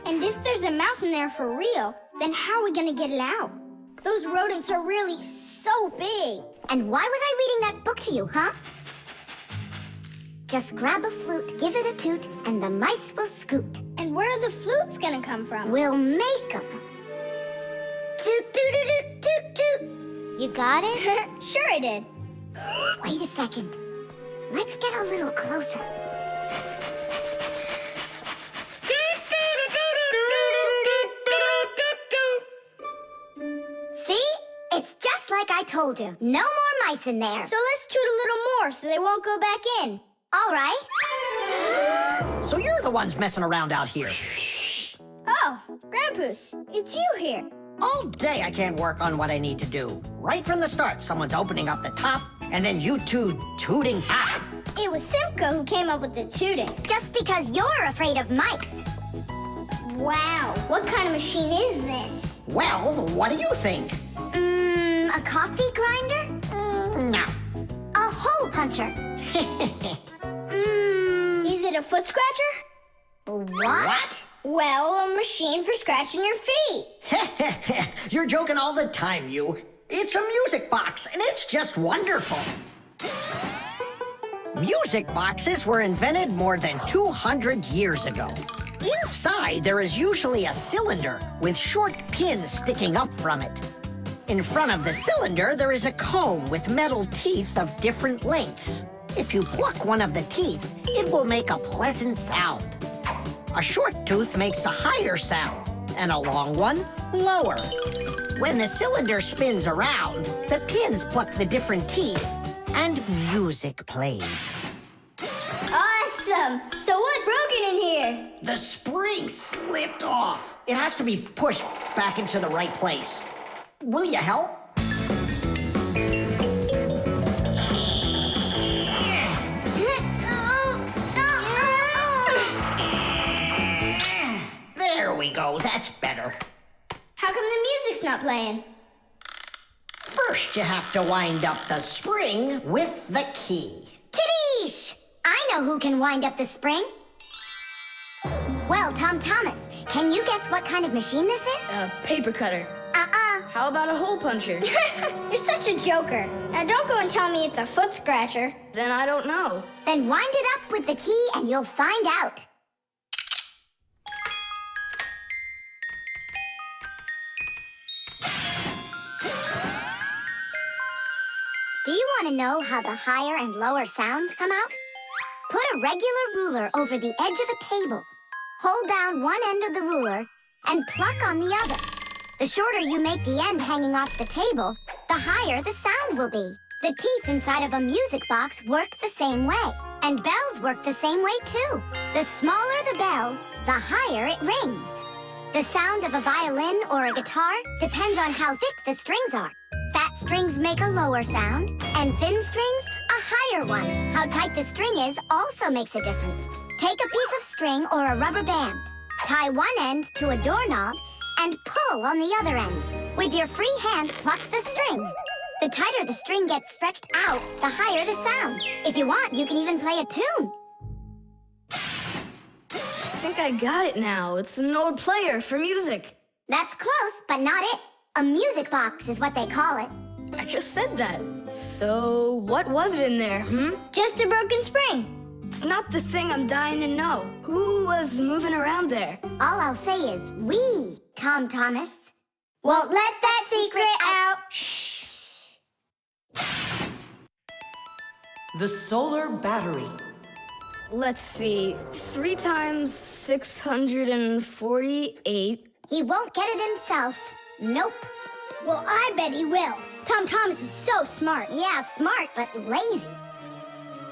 And if there's a mouse in there for real, then how are we gonna get it out? Those rodents are really so big. And why was I reading that book to you, huh? Just grab a flute, give it a toot, and the mice will scoot. And where are the flutes gonna come from? We'll make 'em. Toot, toot, toot, toot, toot, toot. You got it? Sure I did. Wait a second. Let's get a little closer. See? It's just like I told you. No more mice in there. So let's toot a little more so they won't go back in. All right. So you're the ones messing around out here. Oh, Grandpoos, it's you here. All day I can't work on what I need to do. Right from the start, someone's opening up the top, and then you two tooting. It was Simka who came up with the tooting. Just because you're afraid of mice. Wow, what kind of machine is this? Well, what do you think? A coffee grinder? No. A hole puncher. Is it a foot scratcher? What? Well, a machine for scratching your feet. You're joking all the time, you. It's a music box, and it's just wonderful. Music boxes were invented more than 200 years ago. Inside, there is usually a cylinder with short pins sticking up from it. In front of the cylinder, there is a comb with metal teeth of different lengths. If you pluck one of the teeth, it will make a pleasant sound. A short tooth makes a higher sound, and a long one, lower. When the cylinder spins around, the pins pluck the different teeth, and music plays. Awesome! So what's broken in here? The spring slipped off. It has to be pushed back into the right place. Will you help? There we go. That's better. How come the music's not playing? First, you have to wind up the spring with the key. Tidish! I know who can wind up the spring. Well, Tom Thomas, can you guess what kind of machine this is? A paper cutter. How about a hole puncher? You're such a joker. Now don't go and tell me it's a foot scratcher. Then I don't know. Then wind it up with the key and you'll find out. Do you want to know how the higher and lower sounds come out? Put a regular ruler over the edge of a table. Hold down one end of the ruler and pluck on the other. The shorter you make the end hanging off the table, the higher the sound will be. The teeth inside of a music box work the same way. And bells work the same way too. The smaller the bell, the higher it rings. The sound of a violin or a guitar depends on how thick the strings are. Fat strings make a lower sound, and thin strings a higher one. How tight the string is also makes a difference. Take a piece of string or a rubber band. Tie one end to a doorknob and pull on the other end. With your free hand, pluck the string. The tighter the string gets stretched out, the higher the sound. If you want, you can even play a tune. I think I got it now. It's an old player for music. That's close, but not it. A music box is what they call it. I just said that. So, what was it in there, Just a broken spring. It's not the thing I'm dying to know. Who was moving around there? All I'll say is we, Tom Thomas. Won't let that secret out. Shh. The solar battery. Let's see. 3 times 648. He won't get it himself. Nope. Well, I bet he will. Tom Thomas is so smart. Yeah, smart, but lazy.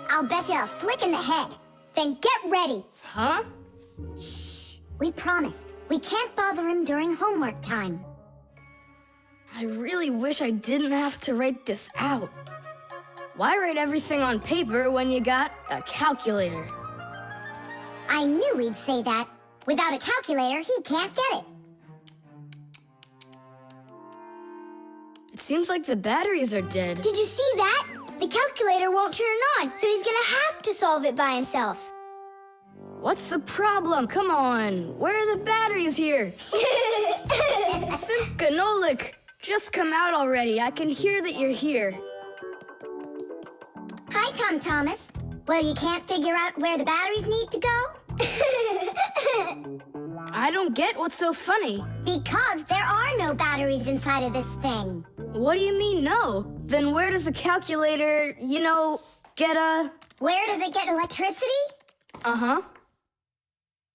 I'll bet you a flick in the head. Then get ready. Huh? Shh. We promise. We can't bother him during homework time. I really wish I didn't have to write this out. Why write everything on paper when you got a calculator? I knew he'd say that. Without a calculator, he can't get it. It seems like the batteries are dead. Did you see that? The calculator won't turn on, so he's gonna have to solve it by himself. What's the problem? Come on. Where are the batteries here? Simka and Nolik, just come out already. I can hear that you're here. Hi, Tom Thomas. Well, you can't figure out where the batteries need to go? I don't get what's so funny. Because there are no batteries inside of this thing. What do you mean, no? Then where does the calculator, get a... Where does it get electricity? Uh-huh.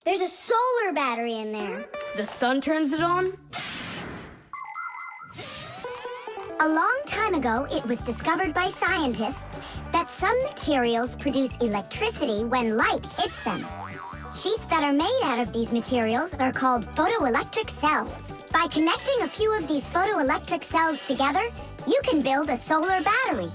There's a solar battery in there. The sun turns it on? A long time ago, it was discovered by scientists that some materials produce electricity when light hits them. Sheets that are made out of these materials are called photoelectric cells. By connecting a few of these photoelectric cells together, you can build a solar battery.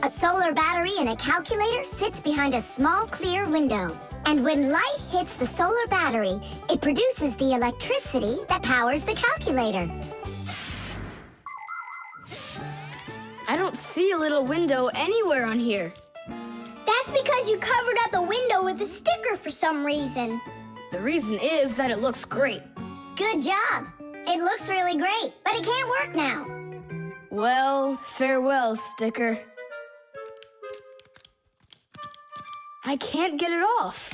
A solar battery in a calculator sits behind a small clear window. And when light hits the solar battery, it produces the electricity that powers the calculator. I don't see a little window anywhere on here. That's because you covered up the window with a sticker for some reason. The reason is that it looks great. Good job. It looks really great, but it can't work now. Well, farewell, sticker. I can't get it off.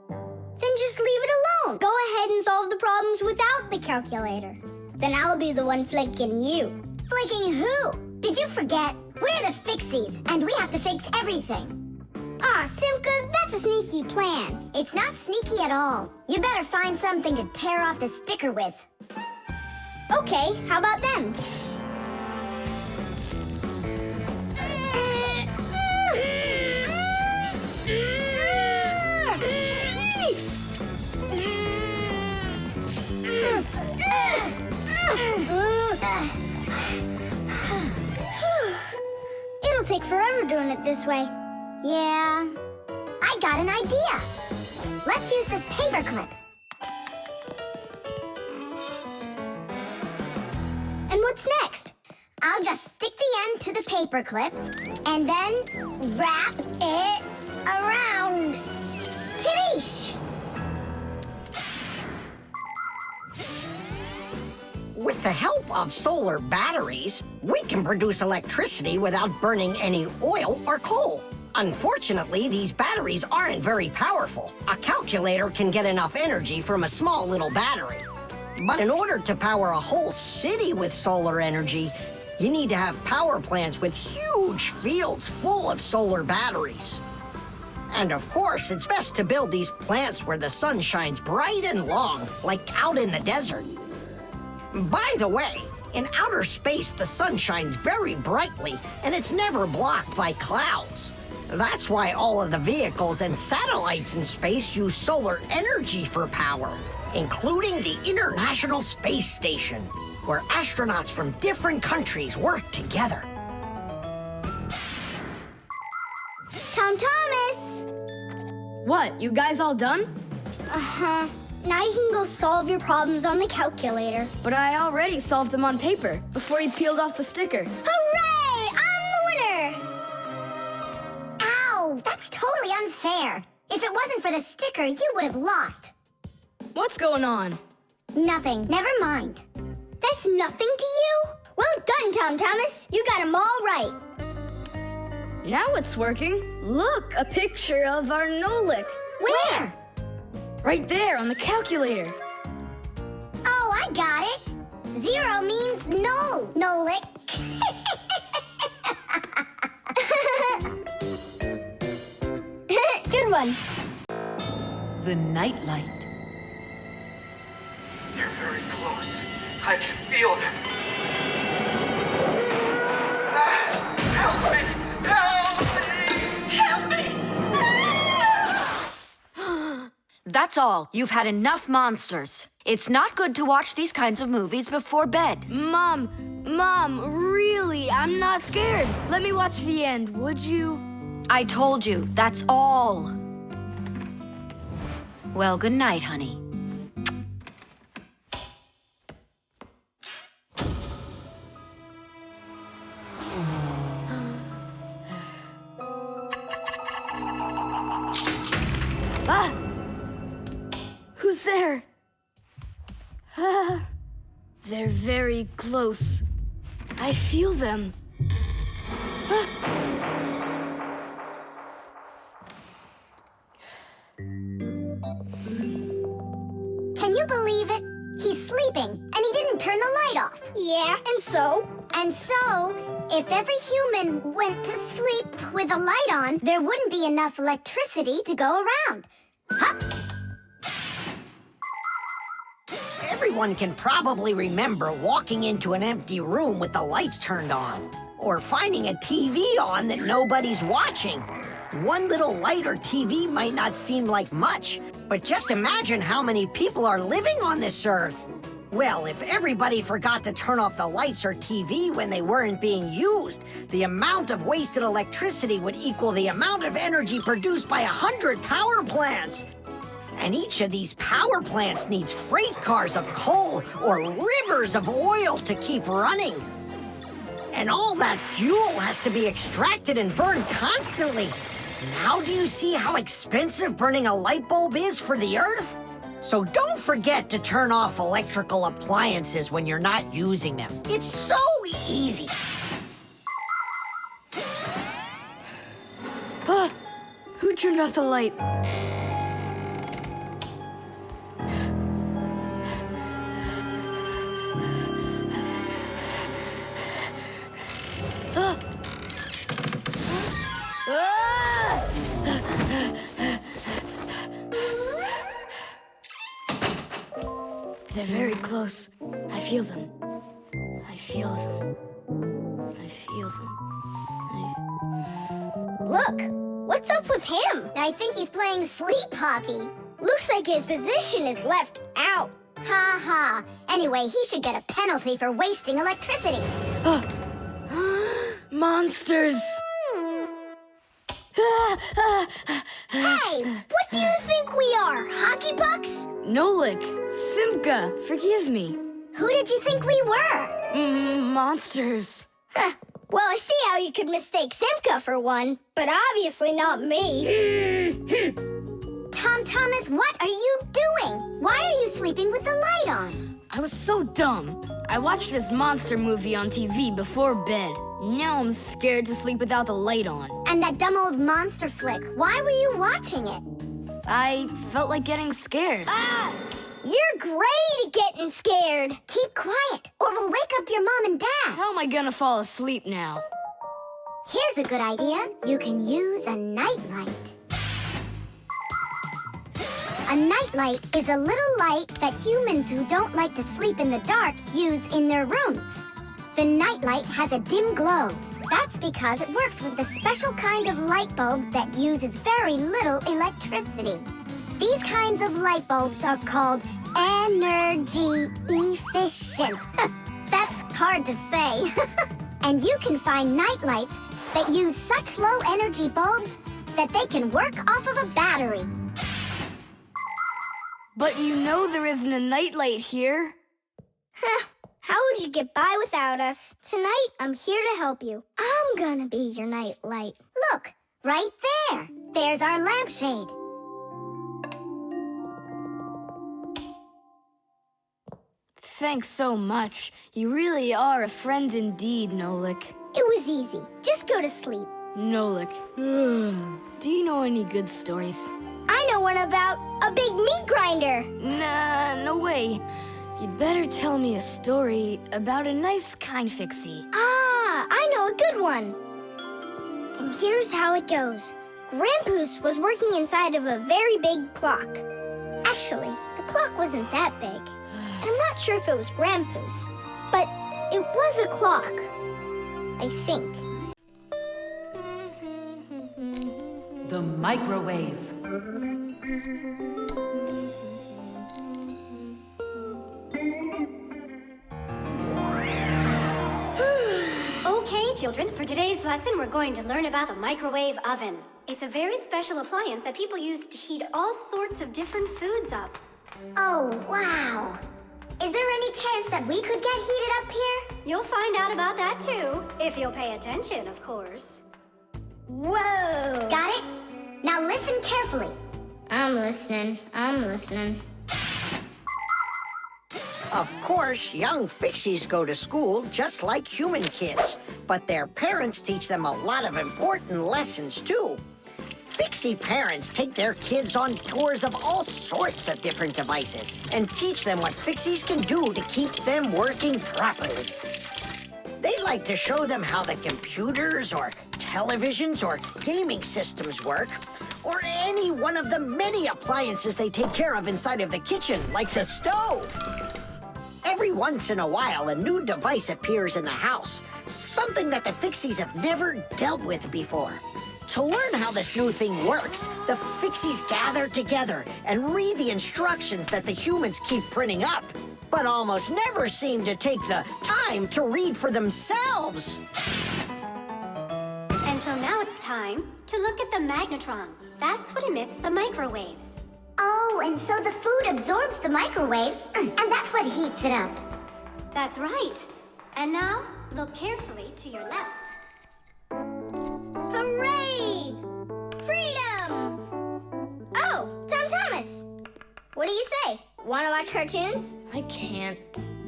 Then just leave it alone. Go ahead and solve the problems without the calculator. Then I'll be the one flicking you. Flicking who? Did you forget? We're the Fixies, and we have to fix everything. Simka, that's a sneaky plan. It's not sneaky at all. You better find something to tear off the sticker with. Okay, how about them? It'll take forever doing it this way. Yeah, I got an idea. Let's use this paper clip. And what's next? I'll just stick the end to the paper clip and then wrap it around. Tidish! With the help of solar batteries, we can produce electricity without burning any oil or coal. Unfortunately, these batteries aren't very powerful. A calculator can get enough energy from a small little battery. But in order to power a whole city with solar energy, you need to have power plants with huge fields full of solar batteries. And of course, it's best to build these plants where the sun shines bright and long, like out in the desert. By the way, in outer space, the sun shines very brightly, and it's never blocked by clouds. That's why all of the vehicles and satellites in space use solar energy for power. including the International Space Station, where astronauts from different countries work together. Tom Thomas! What, you guys all done? Uh-huh. Now you can go solve your problems on the calculator. But I already solved them on paper before you peeled off the sticker. Hooray! I'm the winner! Ow! That's totally unfair. If it wasn't for the sticker, you would have lost. What's going on? Nothing. Never mind. That's nothing to you? Well done, Tom Thomas. You got them all right. Now it's working. Look, a picture of our Nolik. Where? Right there on the calculator. Oh, I got it. 0 means no, Nolik. Good one. The nightlight. They're very close. I can feel them. Help me! Help me! Help me! That's all. You've had enough monsters. It's not good to watch these kinds of movies before bed. Mom, really, I'm not scared. Let me watch the end, would you? I told you, that's all. Well, good night, honey. Ah! Who's there? Ah, they're very close. I feel them. Ah. Can you believe it? He's sleeping, and he didn't turn the light off. Yeah, and so? And so, if every human went to sleep with a light on, there wouldn't be enough electricity to go around. Hup! Everyone can probably remember walking into an empty room with the lights turned on, or finding a TV on that nobody's watching. One little light or TV might not seem like much, but just imagine how many people are living on this earth. Well, if everybody forgot to turn off the lights or TV when they weren't being used, the amount of wasted electricity would equal the amount of energy produced by 100 power plants. And each of these power plants needs freight cars of coal or rivers of oil to keep running. And all that fuel has to be extracted and burned constantly. Now do you see how expensive burning a light bulb is for the Earth? So don't forget to turn off electrical appliances when you're not using them. It's so easy. Ah, who turned off the light? Ah. Ah! They're very close. I feel them. I feel them. I feel them. Look, what's up with him? I think he's playing sleep hockey. Looks like his position is left out. Ha ha. Anyway, he should get a penalty for wasting electricity. Monsters! Hey, what do you think we are, hockey pucks? Nolik, Simka, forgive me. Who did you think we were? Monsters. Well, I see how you could mistake Simka for one, but obviously not me. Tom Thomas, what are you doing? Why are you sleeping with the light on? I was so dumb. I watched this monster movie on TV before bed. Now I'm scared to sleep without the light on. And that dumb old monster flick, why were you watching it? I felt like getting scared. Ah! You're great at getting scared. Keep quiet, or we'll wake up your mom and dad. How am I gonna fall asleep now? Here's a good idea. You can use a nightlight. A nightlight is a little light that humans who don't like to sleep in the dark use in their rooms. The nightlight has a dim glow. That's because it works with a special kind of light bulb that uses very little electricity. These kinds of light bulbs are called Energy efficient. That's hard to say. And you can find night lights that use such low energy bulbs that they can work off of a battery. But you know there isn't a nightlight here. How would you get by without us? Tonight, I'm here to help you. I'm gonna be your night light. Look, right there. There's our lampshade. Thanks so much. You really are a friend indeed, Nolik. It was easy. Just go to sleep. Nolik, do you know any good stories? I know one about a big meat grinder. Nah, no way. You'd better tell me a story about a nice, kind Fixie. Ah, I know a good one. And here's how it goes. Grandpoos was working inside of a very big clock. Actually, the clock wasn't that big. And I'm not sure if it was Grandpoos, but it was a clock. I think. The microwave. Okay, children, for today's lesson, we're going to learn about the microwave oven. It's a very special appliance that people use to heat all sorts of different foods up. Oh, wow. Is there any chance that we could get heated up here? You'll find out about that too, if you'll pay attention, of course. Whoa! Got it? Now listen carefully. I'm listening. Of course, young Fixies go to school just like human kids, but their parents teach them a lot of important lessons too. Fixie parents take their kids on tours of all sorts of different devices and teach them what Fixies can do to keep them working properly. They like to show them how the computers or televisions or gaming systems work, or any one of the many appliances they take care of inside of the kitchen, like the stove. Every once in a while, a new device appears in the house, something that the Fixies have never dealt with before. To learn how this new thing works, the Fixies gather together and read the instructions that the humans keep printing up, but almost never seem to take the time to read for themselves. And so now it's time to look at the magnetron. That's what emits the microwaves. Oh, and so the food absorbs the microwaves, and that's what heats it up. That's right. And now, look carefully to your left. Hooray! Freedom! Oh, Tom Thomas. What do you say? Want to watch cartoons? I can't.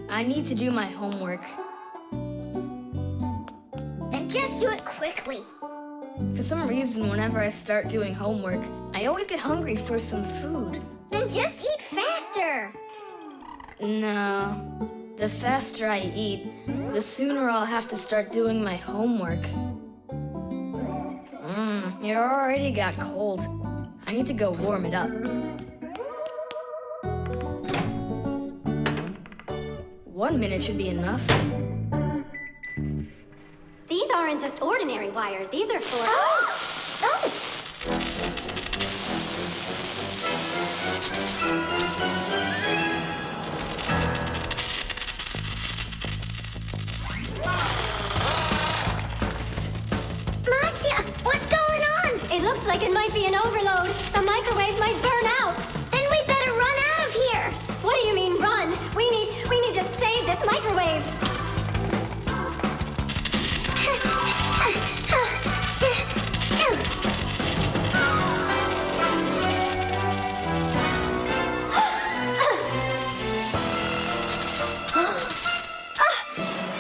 I need to do my homework. Then just do it quickly. For some reason, whenever I start doing homework, I always get hungry for some food. Then just eat faster. No. The faster I eat, the sooner I'll have to start doing my homework. It already got cold. I need to go warm it up. 1 minute should be enough. These aren't just ordinary wires. These are for... Marcia, what's going on? It looks like it might be an overload. The microwave might burn out. Then we better run out of here. What do you mean, run? We need to save this microwave.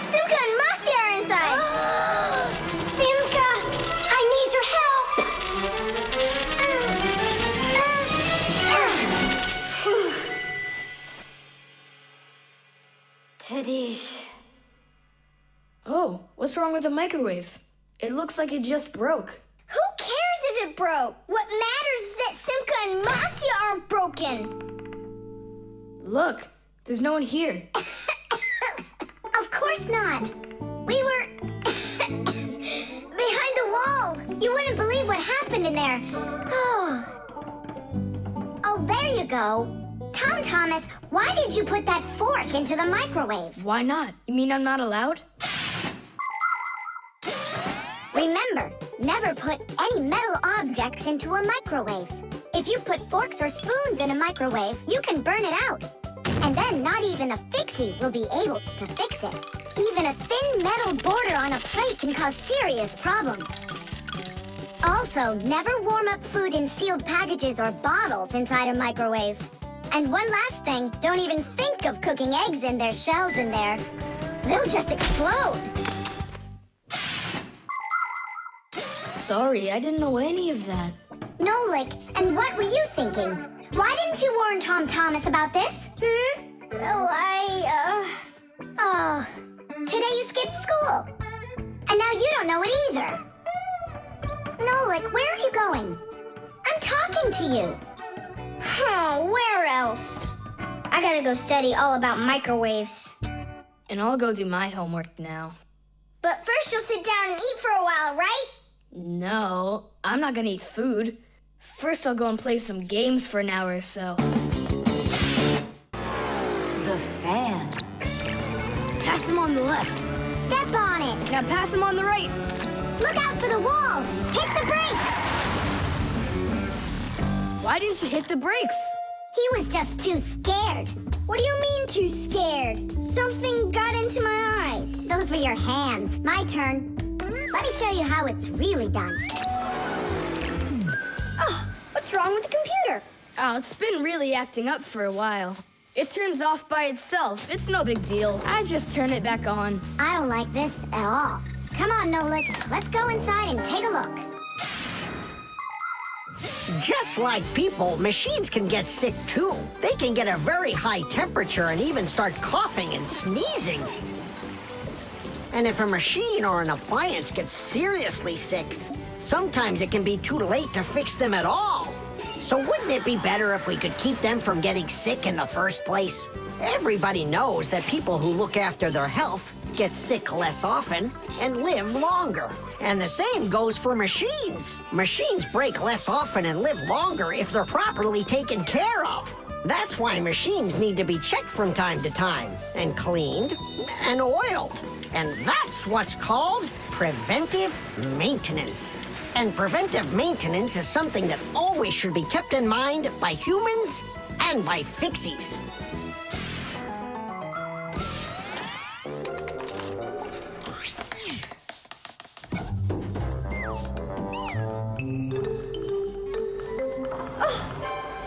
Simka and Marcia are inside. Simka, I need your help. Tadish. Oh, what's wrong with the microwave? It looks like it just broke. Who cares if it broke? What matters is that Simka and Marcia aren't broken. Look, there's no one here. Of course not. We were behind the wall. You wouldn't believe what happened in there. Oh, there you go. Tom Thomas, why did you put that fork into the microwave? Why not? You mean I'm not allowed? Remember, never put any metal objects into a microwave. If you put forks or spoons in a microwave, you can burn it out. And then not even a Fixie will be able to fix it. Even a thin metal border on a plate can cause serious problems. Also, never warm up food in sealed packages or bottles inside a microwave. And one last thing, don't even think of cooking eggs in their shells in there. They'll just explode. Sorry, I didn't know any of that. Nolik, and what were you thinking? Why didn't you warn Tom Thomas about this? Oh, today you skipped school. And now you don't know it either. Nolik, where are you going? I'm talking to you. Oh, where else? I gotta go study all about microwaves. And I'll go do my homework now. But first you'll sit down and eat for a while, right? No, I'm not gonna eat food. First, I'll go and play some games for an hour or so. The fan. Pass him on the left. Step on it. Now pass him on the right. Look out for the wall. Hit the brakes. Why didn't you hit the brakes? He was just too scared. What do you mean too scared? Something got into my eyes. Those were your hands. My turn. Let me show you how it's really done. Oh, what's wrong with the computer? Oh, it's been really acting up for a while. It turns off by itself. It's no big deal. I just turn it back on. I don't like this at all. Come on, Nolik. Let's go inside and take a look. Just like people, machines can get sick too. They can get a very high temperature and even start coughing and sneezing. And if a machine or an appliance gets seriously sick, sometimes it can be too late to fix them at all. So wouldn't it be better if we could keep them from getting sick in the first place? Everybody knows that people who look after their health get sick less often and live longer. And the same goes for machines. Machines break less often and live longer if they're properly taken care of. That's why machines need to be checked from time to time and cleaned and oiled. And that's what's called preventive maintenance. And preventive maintenance is something that always should be kept in mind by humans and by Fixies.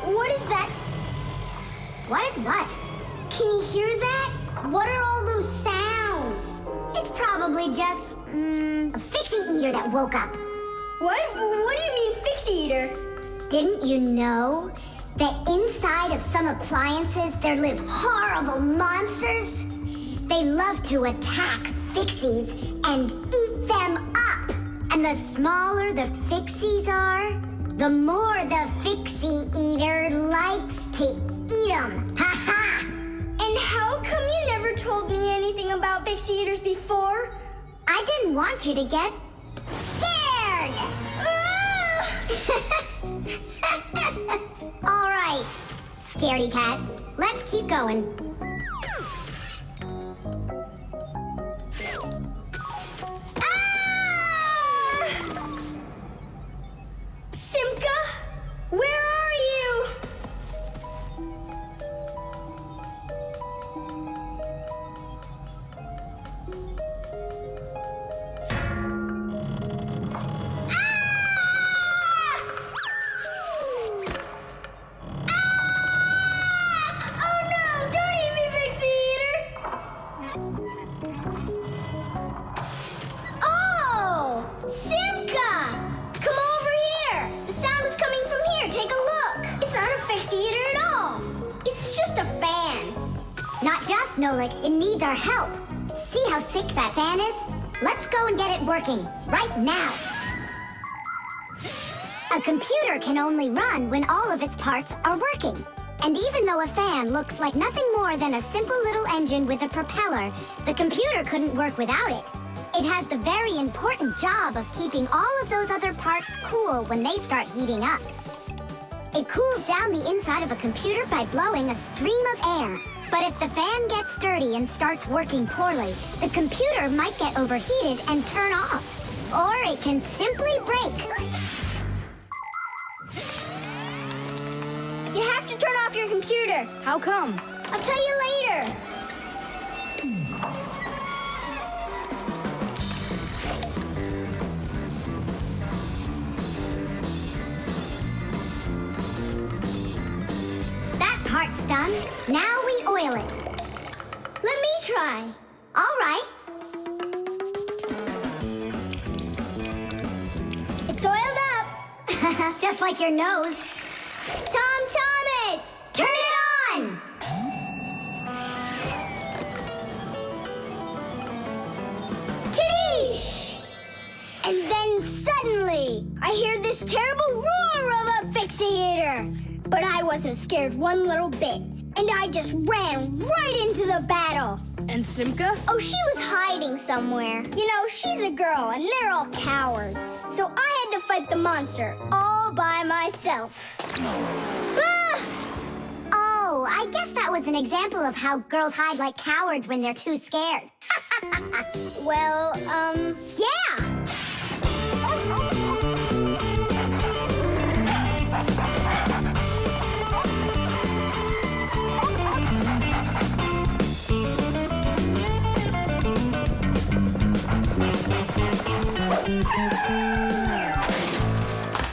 What is that? What is what? Can you hear that? What are all those sounds? It's probably just, a Fixie eater that woke up. What? What do you mean, Fixie eater? Didn't you know that inside of some appliances there live horrible monsters? They love to attack Fixies and eat them up. And the smaller the Fixies are, the more the Fixie eater likes to eat them. Ha ha! And how come you never told me anything about Fixie eaters before? I didn't want you to get scared! All right, scaredy cat, let's keep going. Simka, where are you? Oh no, don't eat me, Fixie eater! Oh, Simka! Come over here! The sound was coming from here. Take a look. It's not a Fixie eater at all. It's just a fan. Not just, Nolik, it needs our help. See how sick that fan is? Let's go and get it working, right now. A computer can only run when all of its parts are working. And even though a fan looks like nothing more than a simple little engine with a propeller, the computer couldn't work without it. It has the very important job of keeping all of those other parts cool when they start heating up. It cools down the inside of a computer by blowing a stream of air. But if the fan gets dirty and starts working poorly, the computer might get overheated and turn off. Or it can simply break. You have to turn off your computer. How come? I'll tell you later. That part's done. Now we oil it. Let me try. All right. It's oiled up. Just like your nose. Tom Thomas! Turn it on! Tidish! And then suddenly, I hear this terrible roar of a Fixie eater. But I wasn't scared one little bit. And I just ran right into the battle. And Simka? Oh, she was hiding somewhere. You know, she's a girl and they're all cowards. So I had to fight the monster all by myself. Ah! Oh, I guess that was an example of how girls hide like cowards when they're too scared. Well, yeah.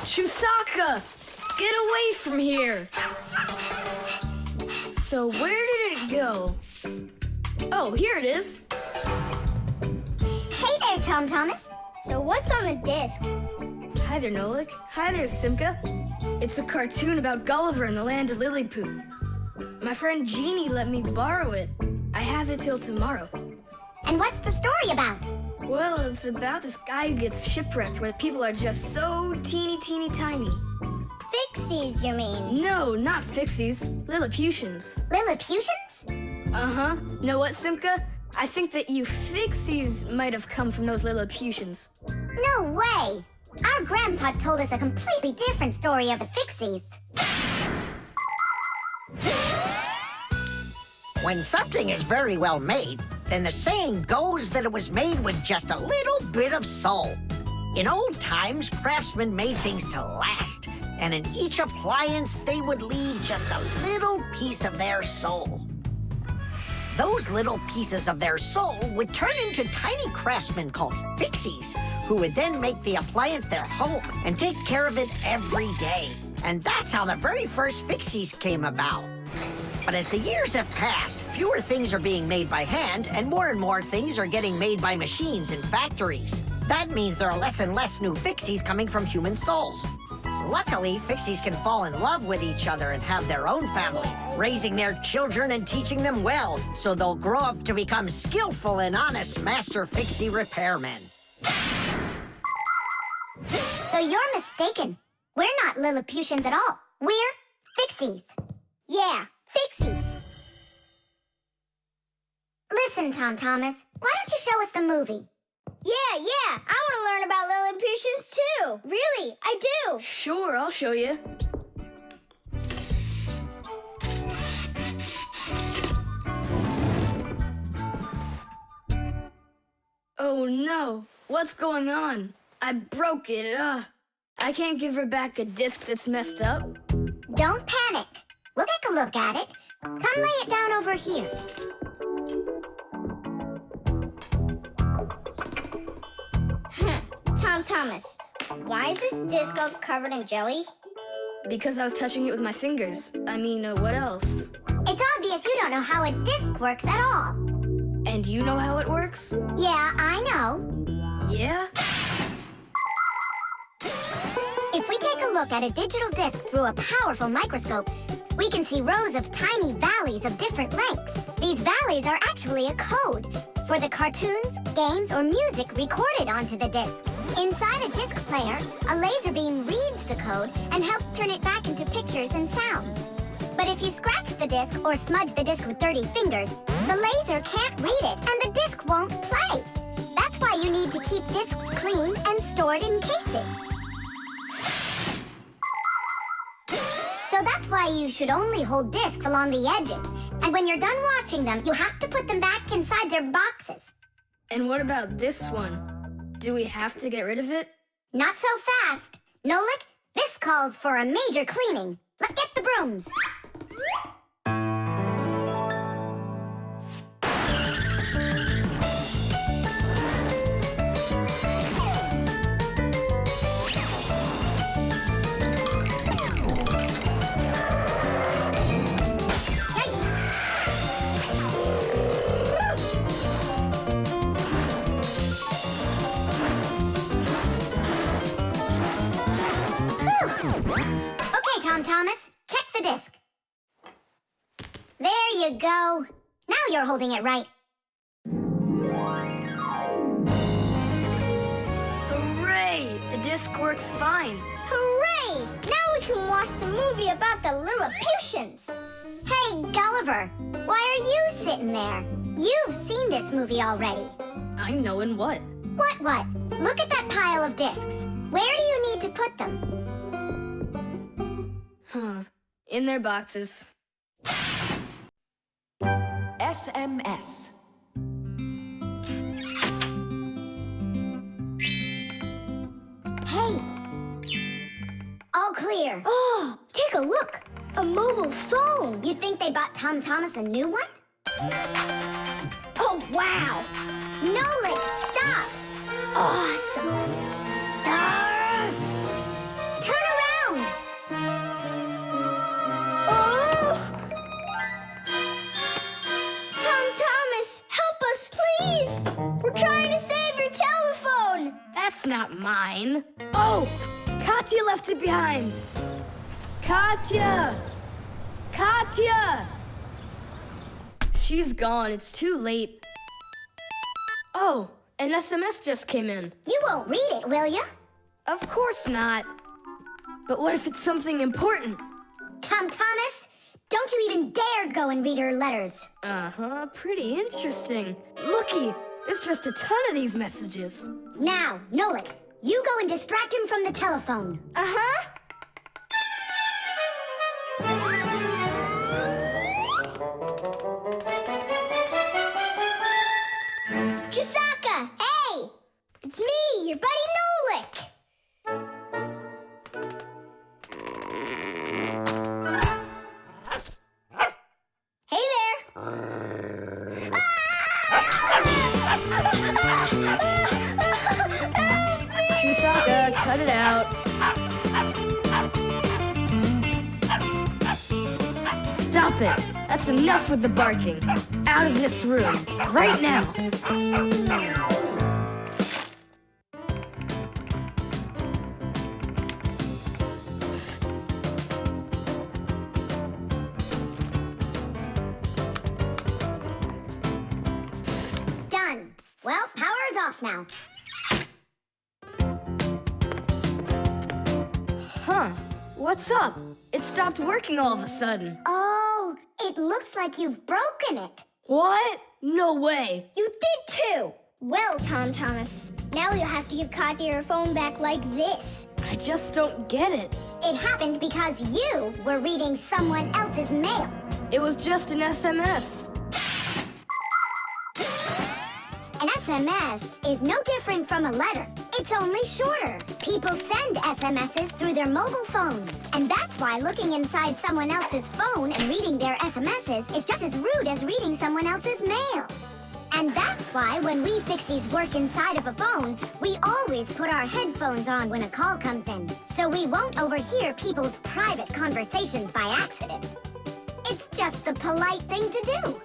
Chewsocka! Get away from here! So where did it go? Oh, here it is. Hey there, Tom Thomas. So what's on the disc? Hi there, Nolik. Hi there, Simka. It's a cartoon about Gulliver in the land of Lilliput. My friend Jeannie let me borrow it. I have it till tomorrow. And what's the story about? Well, it's about this guy who gets shipwrecked where people are just so teeny tiny. Fixies, you mean? No, not Fixies. Lilliputians. Lilliputians? Uh-huh. Know what, Simka? I think that you Fixies might have come from those Lilliputians. No way! Our grandpa told us a completely different story of the Fixies. When something is very well made, then the saying goes that it was made with just a little bit of soul. In old times, craftsmen made things to last, and in each appliance, they would leave just a little piece of their soul. Those little pieces of their soul would turn into tiny craftsmen called Fixies, who would then make the appliance their home and take care of it every day. And that's how the very first Fixies came about. But as the years have passed, fewer things are being made by hand, and more things are getting made by machines in factories. That means there are less and less new Fixies coming from human souls. Luckily, Fixies can fall in love with each other and have their own family, raising their children and teaching them well, so they'll grow up to become skillful and honest master Fixie repairmen. So you're mistaken. We're not Lilliputians at all. We're Fixies. Yeah, Fixies. Listen, Tom Thomas, why don't you show us the movie? Yeah, I want to learn about Lilliputians too. Really, I do. Sure, I'll show you. Oh no, what's going on? I broke it. I can't give her back a disc that's messed up. Don't panic. We'll take a look at it. Come lay it down over here. Tom Thomas, why is this disc all covered in jelly? Because I was touching it with my fingers. I mean, what else? It's obvious you don't know how a disc works at all. And you know how it works? Yeah, I know. Yeah? If we take a look at a digital disc through a powerful microscope, we can see rows of tiny valleys of different lengths. These valleys are actually a code for the cartoons, games, or music recorded onto the disc. Inside a disc player, a laser beam reads the code and helps turn it back into pictures and sounds. But if you scratch the disc or smudge the disc with dirty fingers, the laser can't read it and the disc won't play. That's why you need to keep discs clean and stored in cases. why you should only hold discs along the edges. And when you're done watching them, you have to put them back inside their boxes. And what about this one? Do we have to get rid of it? Not so fast. Nolik, this calls for a major cleaning. Let's get the brooms. Okay, Tom Thomas, check the disc. There you go. Now you're holding it right. Hooray! The disc works fine. Hooray! Now we can watch the movie about the Lilliputians. Hey, Gulliver, why are you sitting there? You've seen this movie already. I know in what? What? Look at that pile of discs. Where do you need to put them? Huh. In their boxes. SMS. Hey! All clear. Oh, take a look. A mobile phone. You think they bought Tom Thomas a new one? Oh, wow. Nolik, stop. Awesome. Turn around. Oh! Tom Thomas, help us, please. We're trying to save your telephone. That's not mine. Oh! Katya left it behind. Katya! Katya! She's gone. It's too late. Oh, an SMS just came in. You won't read it, will you? Of course not. But what if it's something important? Tom Thomas, don't you even dare go and read her letters. Uh-huh, pretty interesting. Looky, there's just a ton of these messages. Now, Nolik, you go and distract him from the telephone. Uh-huh. Chewsocka, hey! It's me, your buddy Nolik. Hey there. Chewsocka, cut it out. Stop it. That's enough with the barking. Out of this room. Right now. Done. Well, power's off now. Huh. What's up? It stopped working all of a sudden. Oh, it looks like you've broken it. What? No way. You did too. Well, Tom Thomas, now you'll have to give Katya her phone back like this. I just don't get it. It happened because you were reading someone else's mail. It was just an SMS. An SMS is no different from a letter. It's only shorter. People send SMSs through their mobile phones. And that's why looking inside someone else's phone and reading their SMSs is just as rude as reading someone else's mail. And that's why when we Fixies work inside of a phone, we always put our headphones on when a call comes in, so we won't overhear people's private conversations by accident. It's just the polite thing to do.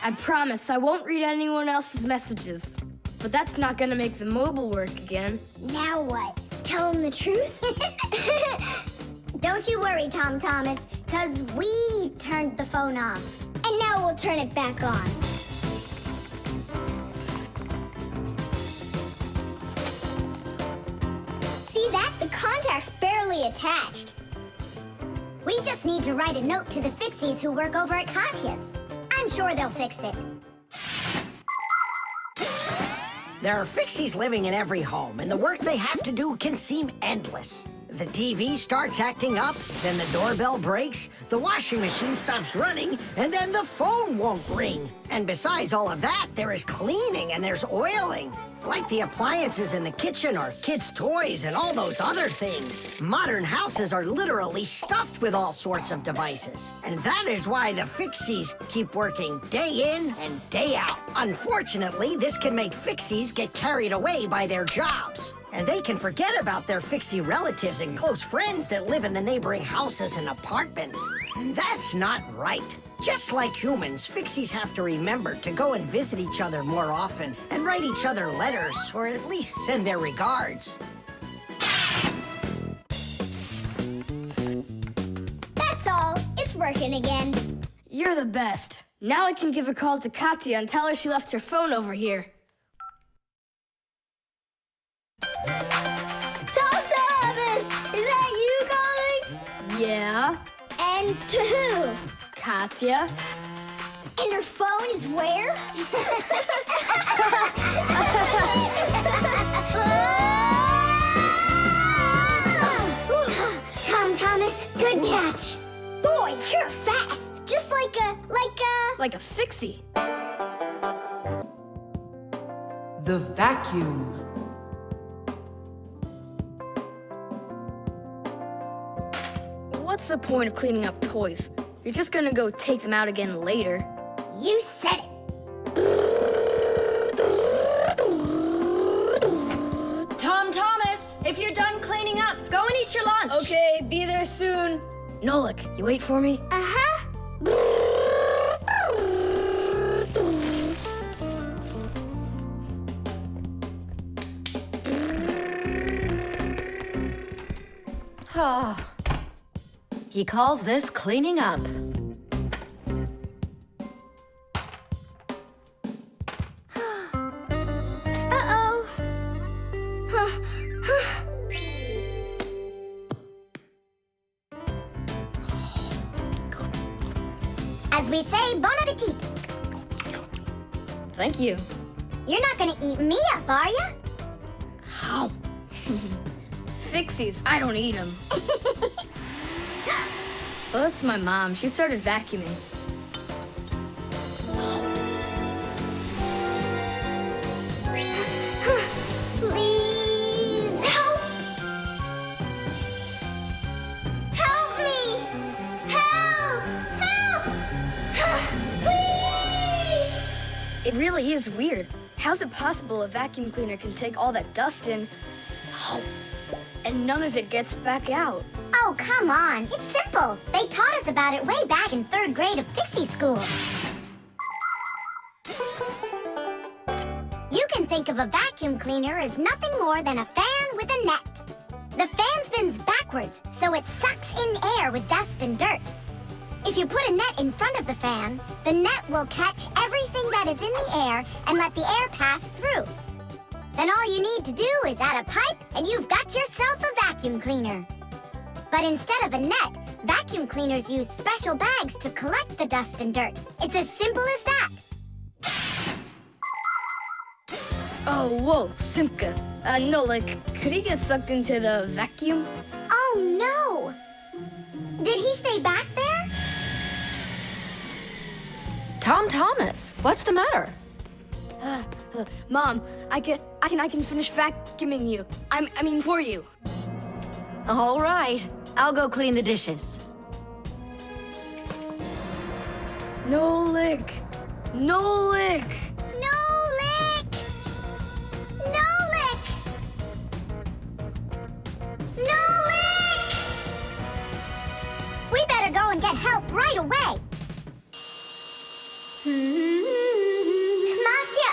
I promise I won't read anyone else's messages. But that's not gonna make the mobile work again. Now what? Tell him the truth? Don't you worry, Tom Thomas, because we turned the phone off. And now we'll turn it back on. See that? The contact's barely attached. We just need to write a note to the Fixies who work over at Katya's. I'm sure they'll fix it. There are Fixies living in every home, and the work they have to do can seem endless. The TV starts acting up, then the doorbell breaks, the washing machine stops running, and then the phone won't ring. And besides all of that, there is cleaning and there's oiling. Like the appliances in the kitchen or kids' toys and all those other things. Modern houses are literally stuffed with all sorts of devices. And that is why the Fixies keep working day in and day out. Unfortunately, this can make Fixies get carried away by their jobs. And they can forget about their Fixie relatives and close friends that live in the neighboring houses and apartments. And that's not right. Just like humans, Fixies have to remember to go and visit each other more often and write each other letters, or at least send their regards. That's all. It's working again. You're the best. Now I can give a call to Katya and tell her she left her phone over here. Thomas! Is that you calling? Yeah? And to who? Katya? And her phone is where? Thomas, good catch. Boy, you're fast. Just like a... Like a Fixie. The vacuum. What's the point of cleaning up toys? You're just gonna go take them out again later. You said it. Thomas, if you're done cleaning up, go and eat your lunch. Okay, be there soon. Nolik, you wait for me? Uh-huh. He calls this cleaning up. Uh-oh. As we say, bon appetit. Thank you. You're not gonna eat me up, are ya? How? Fixies, I don't eat them. Well, this is my mom. She started vacuuming. Please help! Help me! Help! Help! Please! It really is weird. How's it possible a vacuum cleaner can take all that dust in, and none of it gets back out? Oh, come on. It's simple. They taught us about it way back in 3rd grade of Fixie school. You can think of a vacuum cleaner as nothing more than a fan with a net. The fan spins backwards, so it sucks in air with dust and dirt. If you put a net in front of the fan, the net will catch everything that is in the air and let the air pass through. Then all you need to do is add a pipe and you've got yourself a vacuum cleaner. But instead of a net, vacuum cleaners use special bags to collect the dust and dirt. It's as simple as that. Oh, whoa, Simka. Nolik, could he get sucked into the vacuum? Oh, no! Did he stay back there? Thomas, what's the matter? Mom, I can finish vacuuming you. I mean for you. All right, I'll go clean the dishes. Nolik! Nolik! Nolik! Nolik! Nolik! We better go and get help right away. Masya!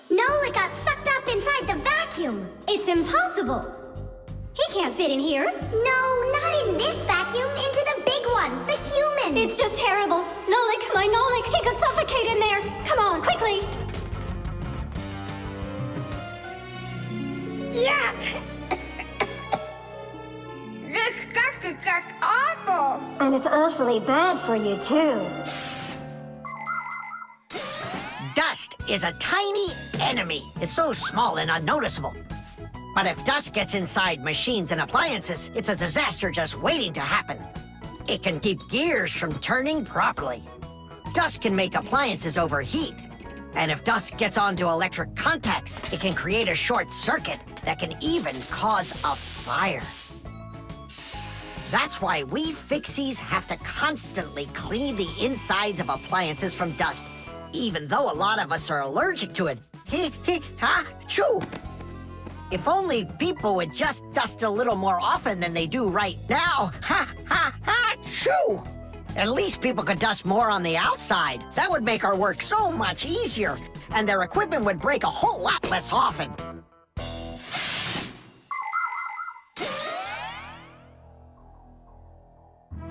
Nolik got sucked up inside the vacuum. It's impossible. He can't fit in here. No, not in this vacuum. Into the big one, the human. It's just terrible. Nolik, my Nolik, he could suffocate in there. Come on, quickly. Yuck! This dust is just awful. And it's awfully bad for you, too. Dust is a tiny enemy. It's so small and unnoticeable. But if dust gets inside machines and appliances, it's a disaster just waiting to happen. It can keep gears from turning properly. Dust can make appliances overheat. And if dust gets onto electric contacts, it can create a short circuit that can even cause a fire. That's why we Fixies have to constantly clean the insides of appliances from dust, even though a lot of us are allergic to it. Choo! If only people would just dust a little more often than they do right now. Choo! At least people could dust more on the outside. That would make our work so much easier, and their equipment would break a whole lot less often.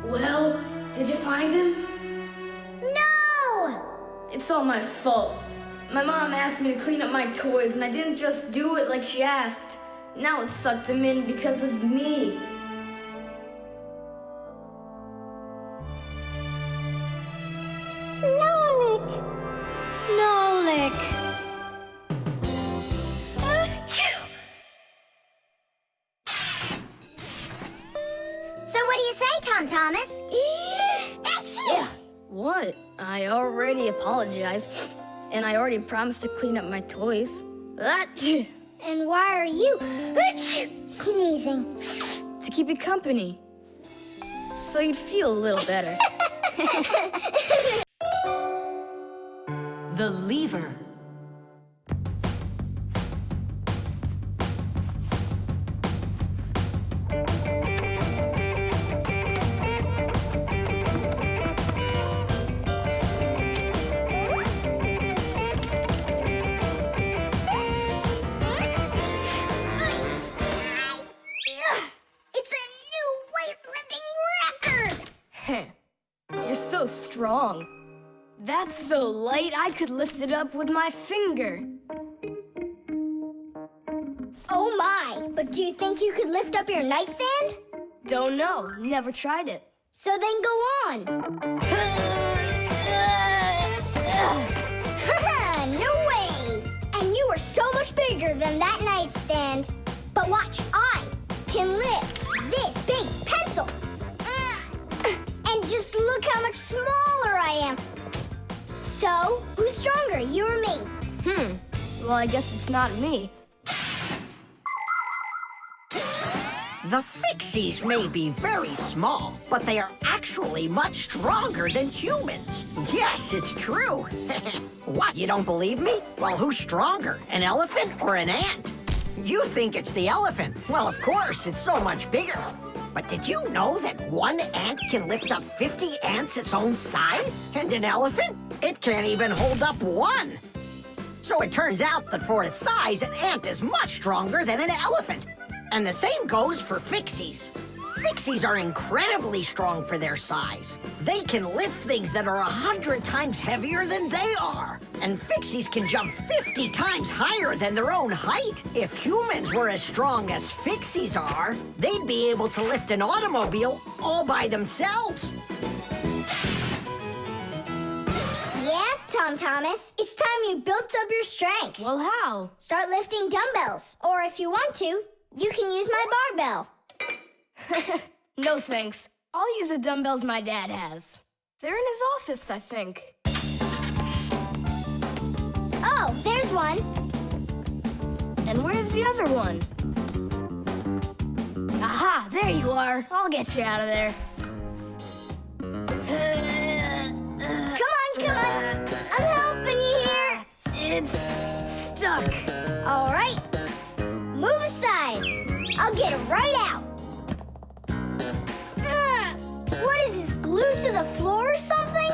Well, did you find him? No! It's all my fault. My mom asked me to clean up my toys, and I didn't just do it like she asked. Now it sucked him in because of me. Nolik! Nolik! So what do you say, Tom Thomas? What? I already apologized, and I already promised to clean up my toys. And why are you sneezing? To keep you company, so you'd feel a little better. The lever. You're so strong. That's so light I could lift it up with my finger. Oh my! But do you think you could lift up your nightstand? Don't know. Never tried it. So then go on. No way! And you are so much bigger than that nightstand. But watch, I can lift this big pencil. And just look how much smaller I am. So, who's stronger, you or me? Well, I guess it's not me. The Fixies may be very small, but they are actually much stronger than humans. Yes, it's true. What, you don't believe me? Well, who's stronger, an elephant or an ant? You think it's the elephant. Well, of course, it's so much bigger. But did you know that one ant can lift up 50 ants its own size? And an elephant? It can't even hold up one. So it turns out that for its size, an ant is much stronger than an elephant. And the same goes for Fixies. Fixies are incredibly strong for their size. They can lift things that are 100 times heavier than they are. And Fixies can jump 50 times higher than their own height. If humans were as strong as Fixies are, they'd be able to lift an automobile all by themselves. Yeah, Tom Thomas. It's time you built up your strength. Well, how? Start lifting dumbbells. Or if you want to, you can use my barbell. No thanks. I'll use the dumbbells my dad has. They're in his office, I think. Oh, there's one. And where's the other one? Aha, there you are. I'll get you out of there. Come on. I'm helping you here. It's stuck. All right. Move aside. I'll get it right out. What is this, glued to the floor or something?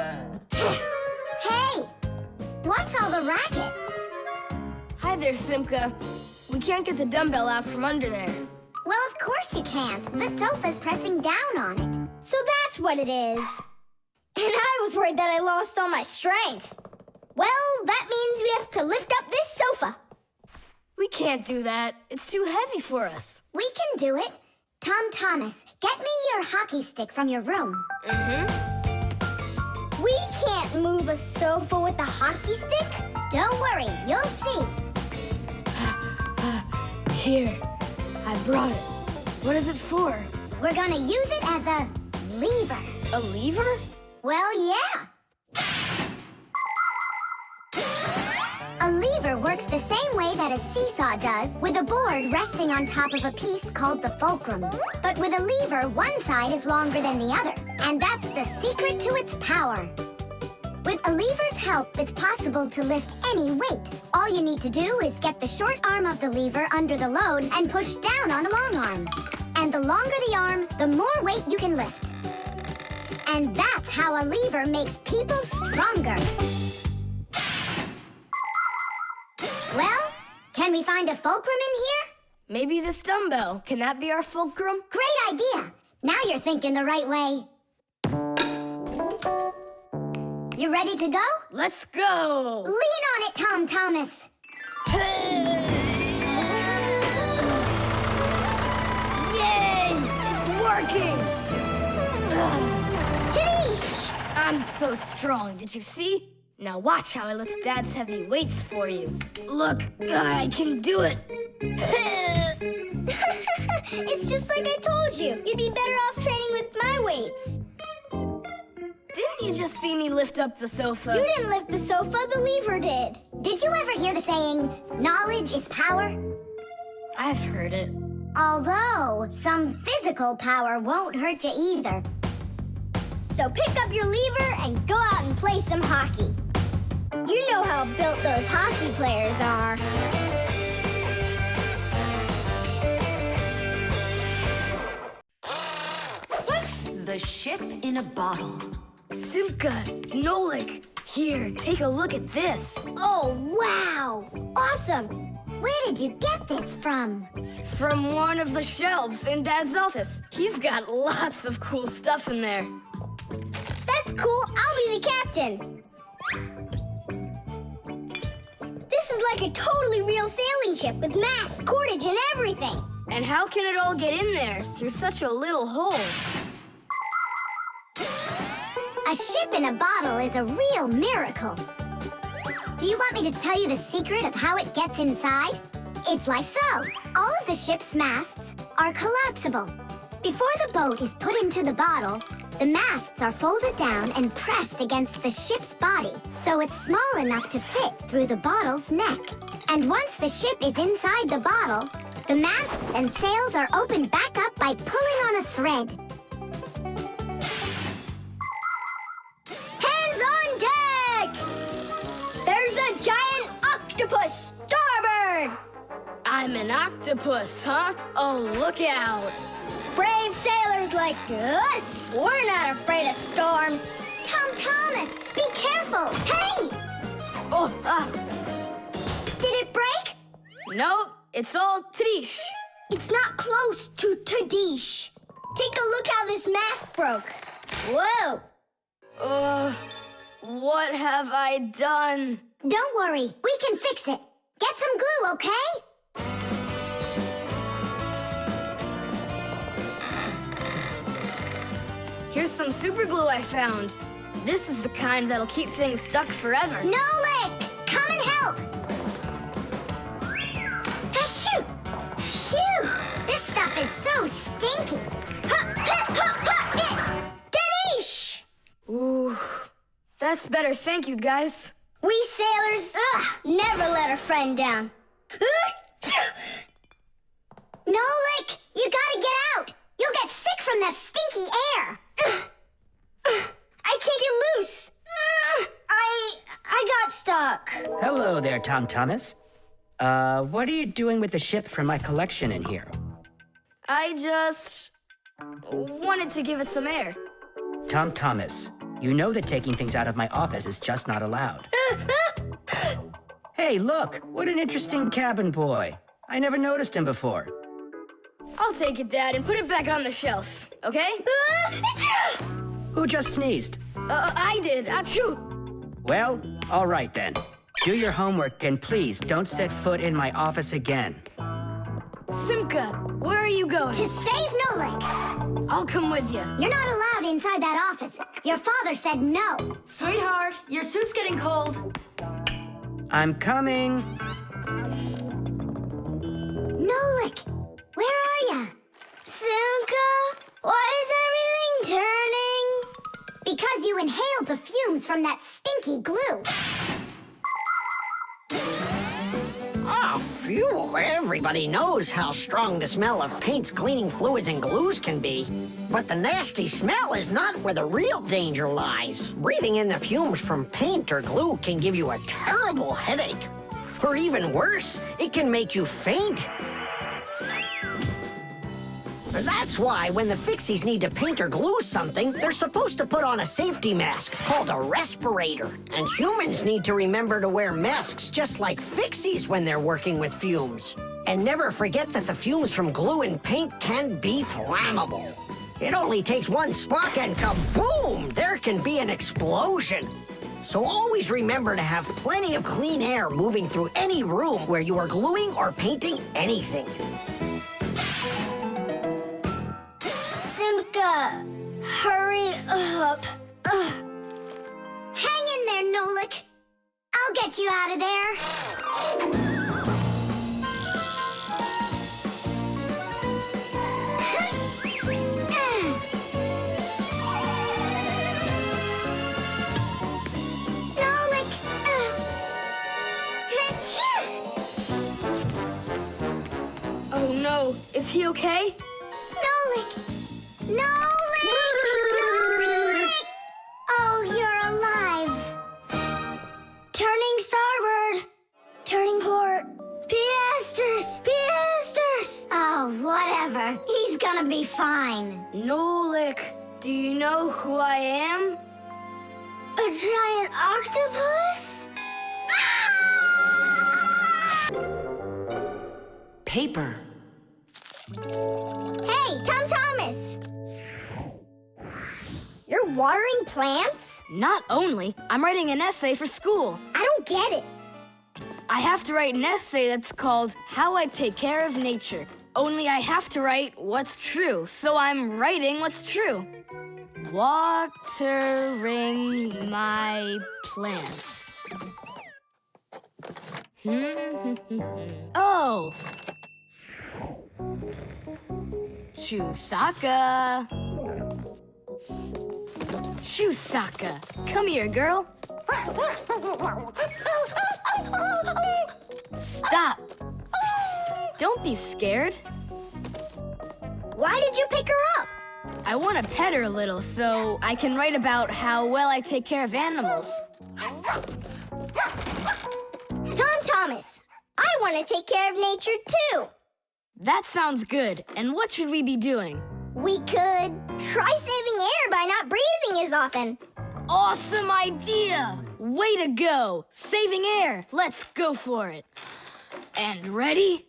Hey, what's all the racket? Hi there, Simka. We can't get the dumbbell out from under there. Well, of course you can't. The sofa's pressing down on it. So that's what it is. And I was worried that I lost all my strength. Well, that means we have to lift up this sofa. We can't do that. It's too heavy for us. We can do it. Tom Thomas, get me your hockey stick from your room. We can't move a sofa with a hockey stick. Don't worry, you'll see. Here, I brought it. What is it for? We're gonna use it as a lever. A lever? Well, yeah. A lever works the same way that a seesaw does, with a board resting on top of a piece called the fulcrum. But with a lever, one side is longer than the other, and that's the secret to its power. With a lever's help, it's possible to lift any weight. All you need to do is get the short arm of the lever under the load and push down on the long arm. And the longer the arm, the more weight you can lift. And that's how a lever makes people stronger. Well, can we find a fulcrum in here? Maybe this dumbbell. Can that be our fulcrum? Great idea! Now you're thinking the right way. You ready to go? Let's go! Lean on it, Tom Thomas. Yay! It's working! Tadish! I'm so strong, did you see? Now watch how I lift Dad's heavy weights for you. Look, I can do it. It's just like I told you. You'd be better off training with my weights. Didn't you just see me lift up the sofa? You didn't lift the sofa, the lever did. Did you ever hear the saying, knowledge is power? I've heard it. Although, some physical power won't hurt you either. So pick up your lever and go out and play some hockey. You know how built those hockey players are. The ship in a bottle. Simka, Nolik, here, take a look at this. Oh, wow! Awesome! Where did you get this from? From one of the shelves in Dad's office. He's got lots of cool stuff in there. That's cool. I'll be the captain. This is like a totally real sailing ship with masts, cordage, and everything. And how can it all get in there through such a little hole? A ship in a bottle is a real miracle. Do you want me to tell you the secret of how it gets inside? It's like so. All of the ship's masts are collapsible. Before the boat is put into the bottle, the masts are folded down and pressed against the ship's body, so it's small enough to fit through the bottle's neck. And once the ship is inside the bottle, the masts and sails are opened back up by pulling on a thread. Hands on deck! There's a giant octopus starboard! I'm an octopus, huh? Oh, look out! Brave sailors like us, we're not afraid of storms. Tom Thomas, be careful! Hurry! Oh, Did it break? no, it's all Tadish. It's not close to Tadish. Take a look how this mast broke. Whoa! What have I done? Don't worry, we can fix it. Get some glue, okay? Here's some super glue I found. This is the kind that'll keep things stuck forever. Nolik, come and help! Achoo! Phew! This stuff is so stinky. Danish! Ooh, that's better. Thank you, guys. We sailors, never let a friend down. Nolik, you gotta get out! You'll get sick from that stinky air. I can't get loose. I got stuck. Hello there, Tom Thomas. What are you doing with the ship from my collection in here? I just wanted to give it some air. Tom Thomas, you know that taking things out of my office is just not allowed. Hey, look, what an interesting cabin boy. I never noticed him before. I'll take it, Dad, and put it back on the shelf, okay? Who just sneezed? I did. Achoo! Well, all right then. Do your homework and please don't set foot in my office again. Simka, where are you going? To save Nolik. I'll come with you. You're not allowed inside that office. Your father said no. Sweetheart, your soup's getting cold. I'm coming. Nolik, Where are ya? Simka, why is everything turning? Because you inhaled the fumes from that stinky glue. Ah, phew. Everybody knows how strong the smell of paints, cleaning fluids, and glues can be. But the nasty smell is not where the real danger lies. Breathing in the fumes from paint or glue can give you a terrible headache. Or even worse, it can make you faint. That's why when the Fixies need to paint or glue something, they're supposed to put on a safety mask called a respirator. And humans need to remember to wear masks just like Fixies when they're working with fumes. And never forget that the fumes from glue and paint can be flammable. It only takes one spark and kaboom! There can be an explosion. So always remember to have plenty of clean air moving through any room where you are gluing or painting anything. Simka, hurry up. Ugh. Hang in there, Nolik. I'll get you out of there. Nolik. Oh no, is he okay? Nolik! Nolik! Nolik! Oh, you're alive. Turning starboard. Turning port. Piasters! Piasters! Oh, whatever. He's gonna be fine. Nolik, do you know who I am? A giant octopus? Paper. Hey, Tom Thomas! You're watering plants? Not only, I'm writing an essay for school. I don't get it. I have to write an essay that's called How I Take Care of Nature. Only I have to write what's true, so I'm writing what's true. Watering my plants. Oh! Chewsocka. Chewsocka, come here, girl. Stop. Don't be scared. Why did you pick her up? I want to pet her a little so I can write about how well I take care of animals. Tom Thomas, I want to take care of nature too. That sounds good. And what should we be doing? We could try saving air by not breathing as often. Awesome idea! Way to go! Saving air. Let's go for it. And ready?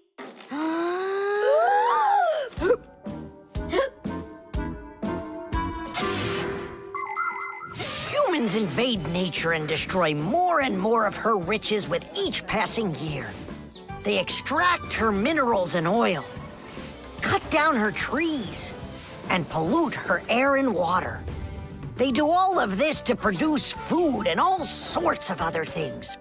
Humans invade nature and destroy more and more of her riches with each passing year. They extract her minerals and oil, cut down her trees, and pollute her air and water. They do all of this to produce food and all sorts of other things.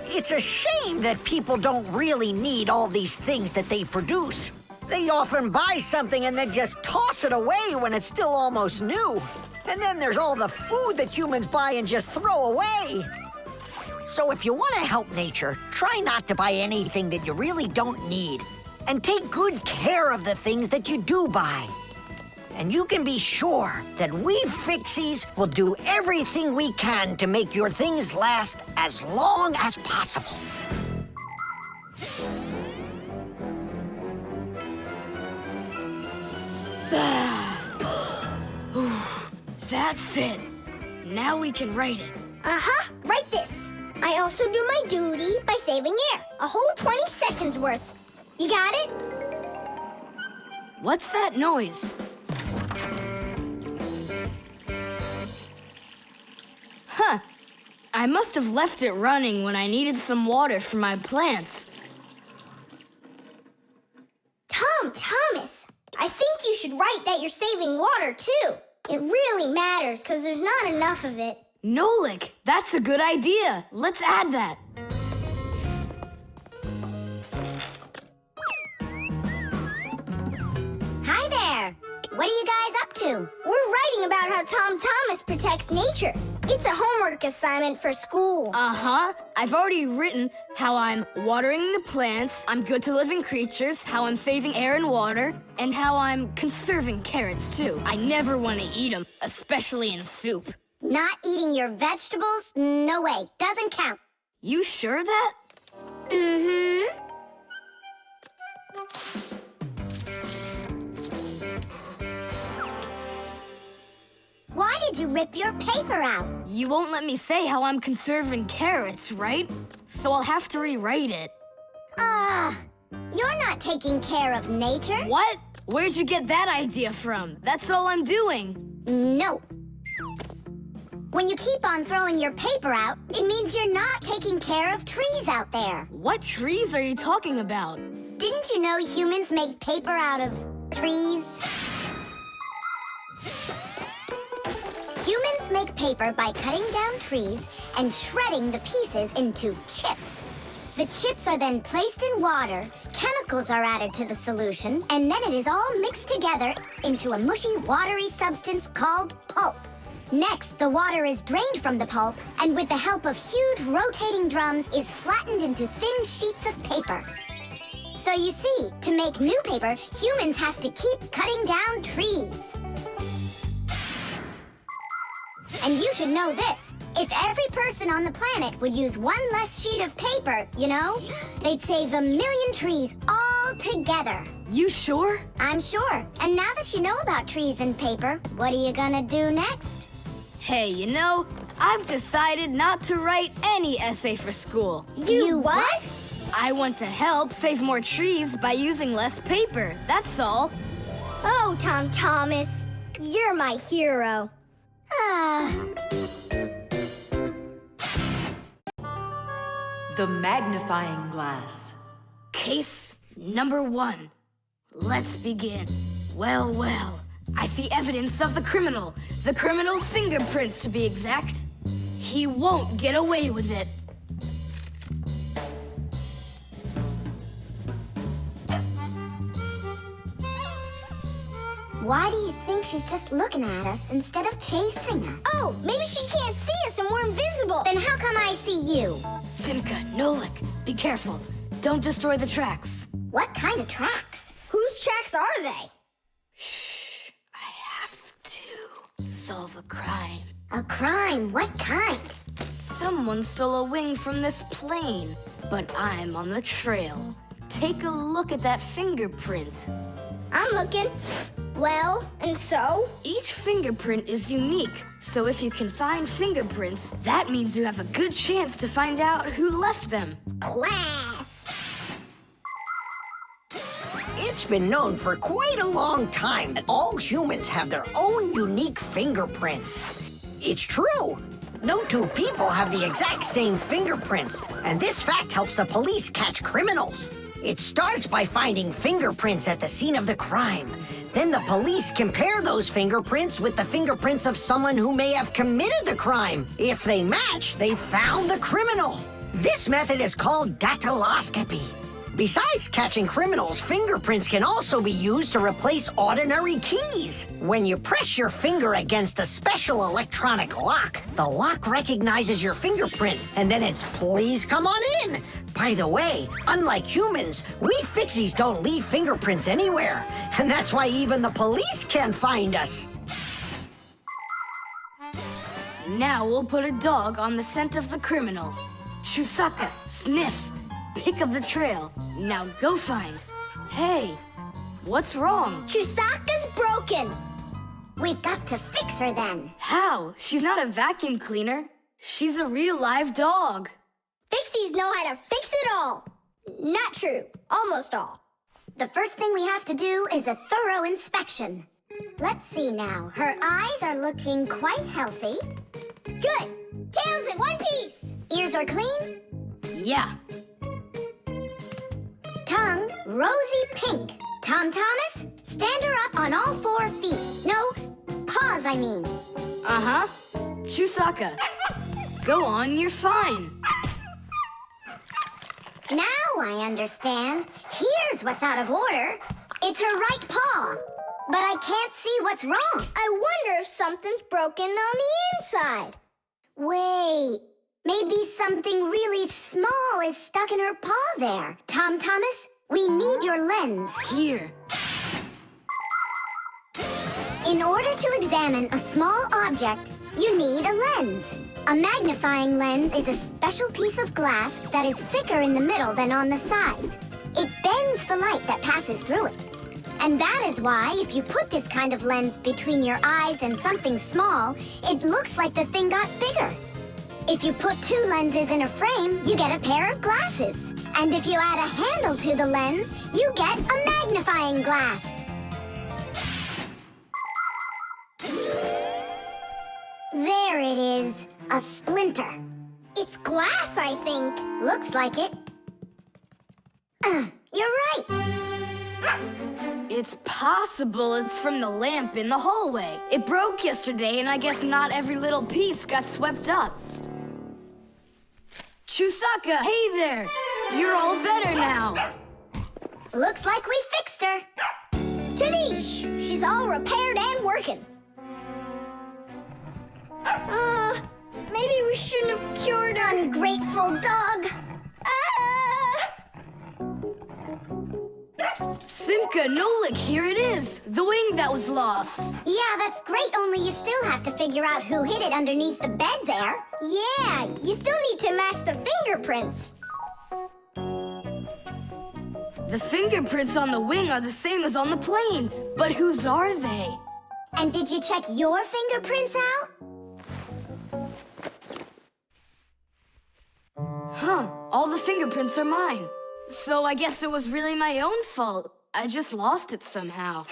It's a shame that people don't really need all these things that they produce. They often buy something and then just toss it away when it's still almost new. And then there's all the food that humans buy and just throw away. So if you want to help nature, try not to buy anything that you really don't need. And take good care of the things that you do buy. And you can be sure that we Fixies will do everything we can to make your things last as long as possible. That's it. Now we can write it. Uh-huh, write this. I also do my duty by saving air. A whole 20 seconds worth. You got it? What's that noise? Huh. I must have left it running when I needed some water for my plants. Tom Thomas, I think you should write that you're saving water, too. It really matters, because there's not enough of it. Nolik, that's a good idea. Let's add that. What are you guys up to? We're writing about how Tom Thomas protects nature. It's a homework assignment for school. Uh-huh. I've already written how I'm watering the plants, I'm good to living creatures, how I'm saving air and water, and how I'm conserving carrots, too. I never want to eat them, especially in soup. Not eating your vegetables? No way. Doesn't count. You sure of that? Mm-hmm. Why did you rip your paper out? You won't let me say how I'm conserving carrots, right? So I'll have to rewrite it. You're not taking care of nature. What? Where'd you get that idea from? That's all I'm doing. No. When you keep on throwing your paper out, it means you're not taking care of trees out there. What trees are you talking about? Didn't you know humans make paper out of trees? Humans make paper by cutting down trees and shredding the pieces into chips. The chips are then placed in water, chemicals are added to the solution, and then it is all mixed together into a mushy, watery substance called pulp. Next, the water is drained from the pulp, and with the help of huge rotating drums is flattened into thin sheets of paper. So you see, to make new paper, humans have to keep cutting down trees. And you should know this. If every person on the planet would use one less sheet of paper, you know, they'd save 1 million trees all together. You sure? I'm sure. And now that you know about trees and paper, what are you gonna do next? Hey, you know, I've decided not to write any essay for school. You what? I want to help save more trees by using less paper, that's all. Oh, Tom Thomas, you're my hero. The magnifying glass. Case number 1. Let's begin. Well, well, I see evidence of the criminal. The criminal's fingerprints, to be exact. He won't get away with it. Why do you think she's just looking at us instead of chasing us? Oh, maybe she can't see us and we're invisible. Then how come I see you? Simka, Nolik, be careful. Don't destroy the tracks. What kind of tracks? Whose tracks are they? Shh, I have to solve a crime. A crime? What kind? Someone stole a wing from this plane, but I'm on the trail. Take a look at that fingerprint. I'm looking. Well, and so? Each fingerprint is unique, so if you can find fingerprints, that means you have a good chance to find out who left them. Class! It's been known for quite a long time that all humans have their own unique fingerprints. It's true. No two people have the exact same fingerprints, and this fact helps the police catch criminals. It starts by finding fingerprints at the scene of the crime. Then the police compare those fingerprints with the fingerprints of someone who may have committed the crime. If they match, they found the criminal. This method is called dactyloscopy. Besides catching criminals, fingerprints can also be used to replace ordinary keys. When you press your finger against a special electronic lock, the lock recognizes your fingerprint, and then it's "please come on in." By the way, unlike humans, we Fixies don't leave fingerprints anywhere, and that's why even the police can't find us. Now we'll put a dog on the scent of the criminal. Chewsocka, sniff. Pick up the trail. Now go find. Hey, what's wrong? Chewsocka's broken. We've got to fix her then. How? She's not a vacuum cleaner. She's a real live dog. Fixies know how to fix it all. Not true. Almost all. The first thing we have to do is a thorough inspection. Let's see now. Her eyes are looking quite healthy. Good. Tails in one piece. Ears are clean. Yeah. Tongue, rosy pink. Tom Thomas, stand her up on all 4 feet. No, paws, I mean. Uh-huh. Chewsocka, go on, you're fine. Now I understand. Here's what's out of order. It's her right paw. but I can't see what's wrong. I wonder if something's broken on the inside. Wait, maybe something really small is stuck in her paw there. Tom Thomas, we need your lens. Here. In order to examine a small object, you need a lens. A magnifying lens is a special piece of glass that is thicker in the middle than on the sides. It bends the light that passes through it. And that is why, if you put this kind of lens between your eyes and something small, it looks like the thing got bigger. If you put two lenses in a frame, you get a pair of glasses. And if you add a handle to the lens, you get a magnifying glass. There it is, a splinter. It's glass, I think. Looks like it. You're right. It's possible it's from the lamp in the hallway. It broke yesterday, and I guess not every little piece got swept up. Chewsocka, hey there! You're all better now. Looks like we fixed her. Tadoosh! She's all repaired and working. Maybe we shouldn't have cured her. Ungrateful dog. Simka and Nolik, here it is! The wing that was lost. Yeah, that's great, only you still have to figure out who hid it underneath the bed there. Yeah, you still need to match the fingerprints. The fingerprints on the wing are the same as on the plane, but whose are they? And did you check your fingerprints out? Huh, all the fingerprints are mine. So I guess it was really my own fault. I just lost it somehow.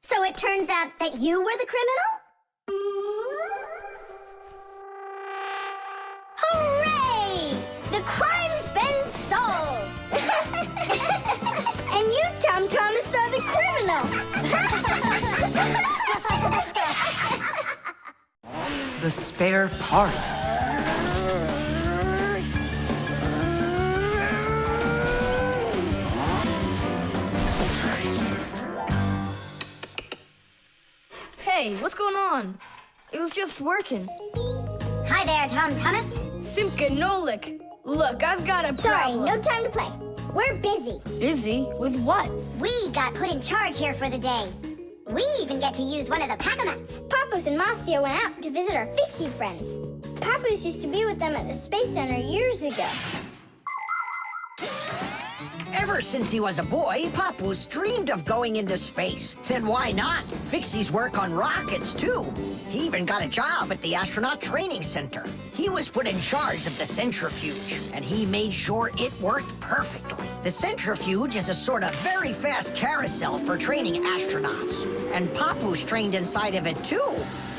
So it turns out that you were the criminal? Hooray! The crime's been solved! And you, Tom Thomas, are the criminal! The spare part. Hey, what's going on? It was just working. Hi there, Tom Thomas. Simka and Nolik. Look, I've got a Sorry, problem. no time to play. We're busy. Busy? With what? We got put in charge here for the day. We even get to use one of the pack-a-mats. Papoose and Marcia went out to visit our Fixie friends. Papoose used to be with them at the Space Center years ago. Ever since he was a boy, Papoose dreamed of going into space. And why not? Fixies work on rockets, too. He even got a job at the Astronaut Training Center. He was put in charge of the centrifuge, and he made sure it worked perfectly. The centrifuge is a sort of very fast carousel for training astronauts. And Papoose trained inside of it, too.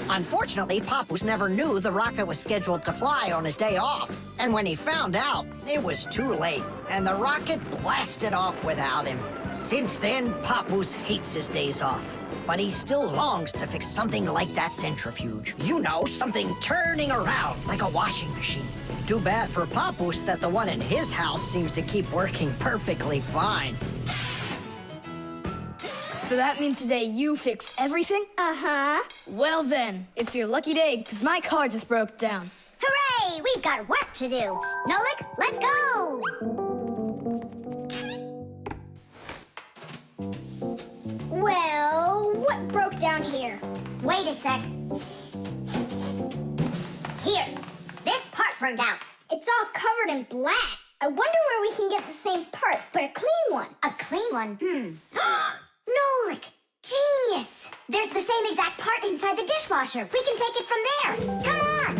Unfortunately, Papoose never knew the rocket was scheduled to fly on his day off. And when he found out, it was too late, and the rocket blasted off without him. Since then, Papoose hates his days off. But he still longs to fix something like that centrifuge. You know, something turning around like a washing machine. Too bad for Papoose that the one in his house seems to keep working perfectly fine. So that means today you fix everything? Uh-huh. Well then, it's your lucky day, because my car just broke down. Hooray! We've got work to do. Nolik, let's go! Well, what broke down here? Wait a sec. Here, this part burned out. It's all covered in black. I wonder where we can get the same part, but a clean one. A clean one? Nolik! Genius! There's the same exact part inside the dishwasher. We can take it from there. Come on!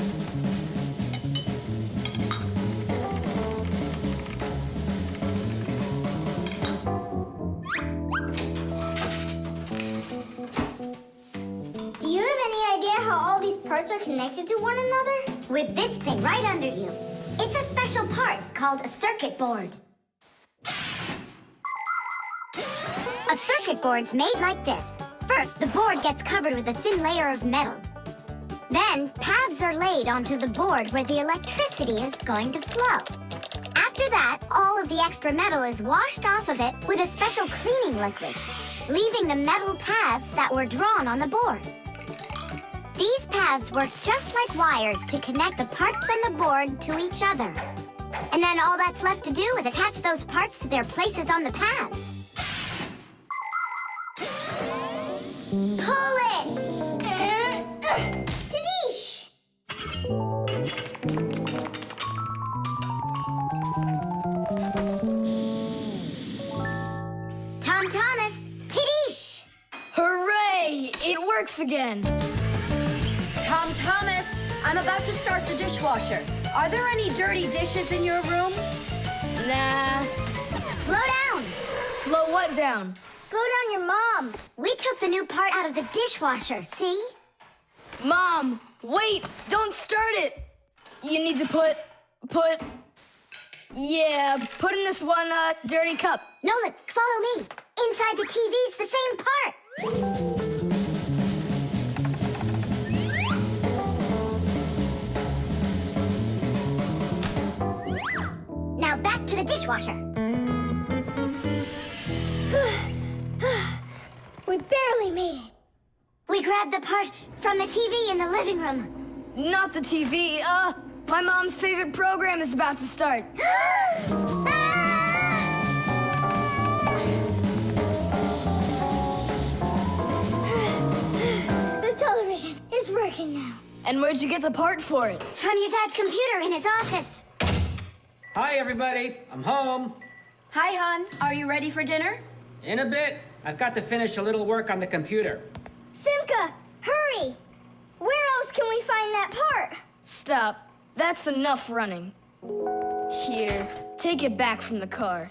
Do you have any idea how all these parts are connected to one another? With this thing right under you. It's a special part called a circuit board. A circuit board's made like this. First, the board gets covered with a thin layer of metal. Then, paths are laid onto the board where the electricity is going to flow. After that, all of of the extra metal is washed off of it with a special cleaning liquid, leaving the metal paths that were drawn on the board. These paths work just like wires to connect the parts on the board to each other. And then all that's left to do is attach those parts to their places on the paths. Pull it! Tadish! Tom Thomas, Tadish! Hooray! It works again. Tom Thomas, I'm about to start the dishwasher. Are there any dirty dishes in your room? Nah. Slow down! Slow what down? Slow down your mom. We took the new part out of the dishwasher, see? Mom, wait! Don't start it! You need to put in this one, dirty cup. Nolik, follow me. Inside the TV's the same part. Now back to the dishwasher. We barely made it. We grabbed the part from the TV in the living room. Not the TV, my mom's favorite program is about to start. The television is working now. And where'd you get the part for it? From your dad's computer in his office. Hi, everybody. I'm home. Hi, hon. Are you ready for dinner? In a bit. I've got to finish a little work on the computer. Simka, hurry! Where else can we find that part? Stop. That's enough running. Here, take it back from the car.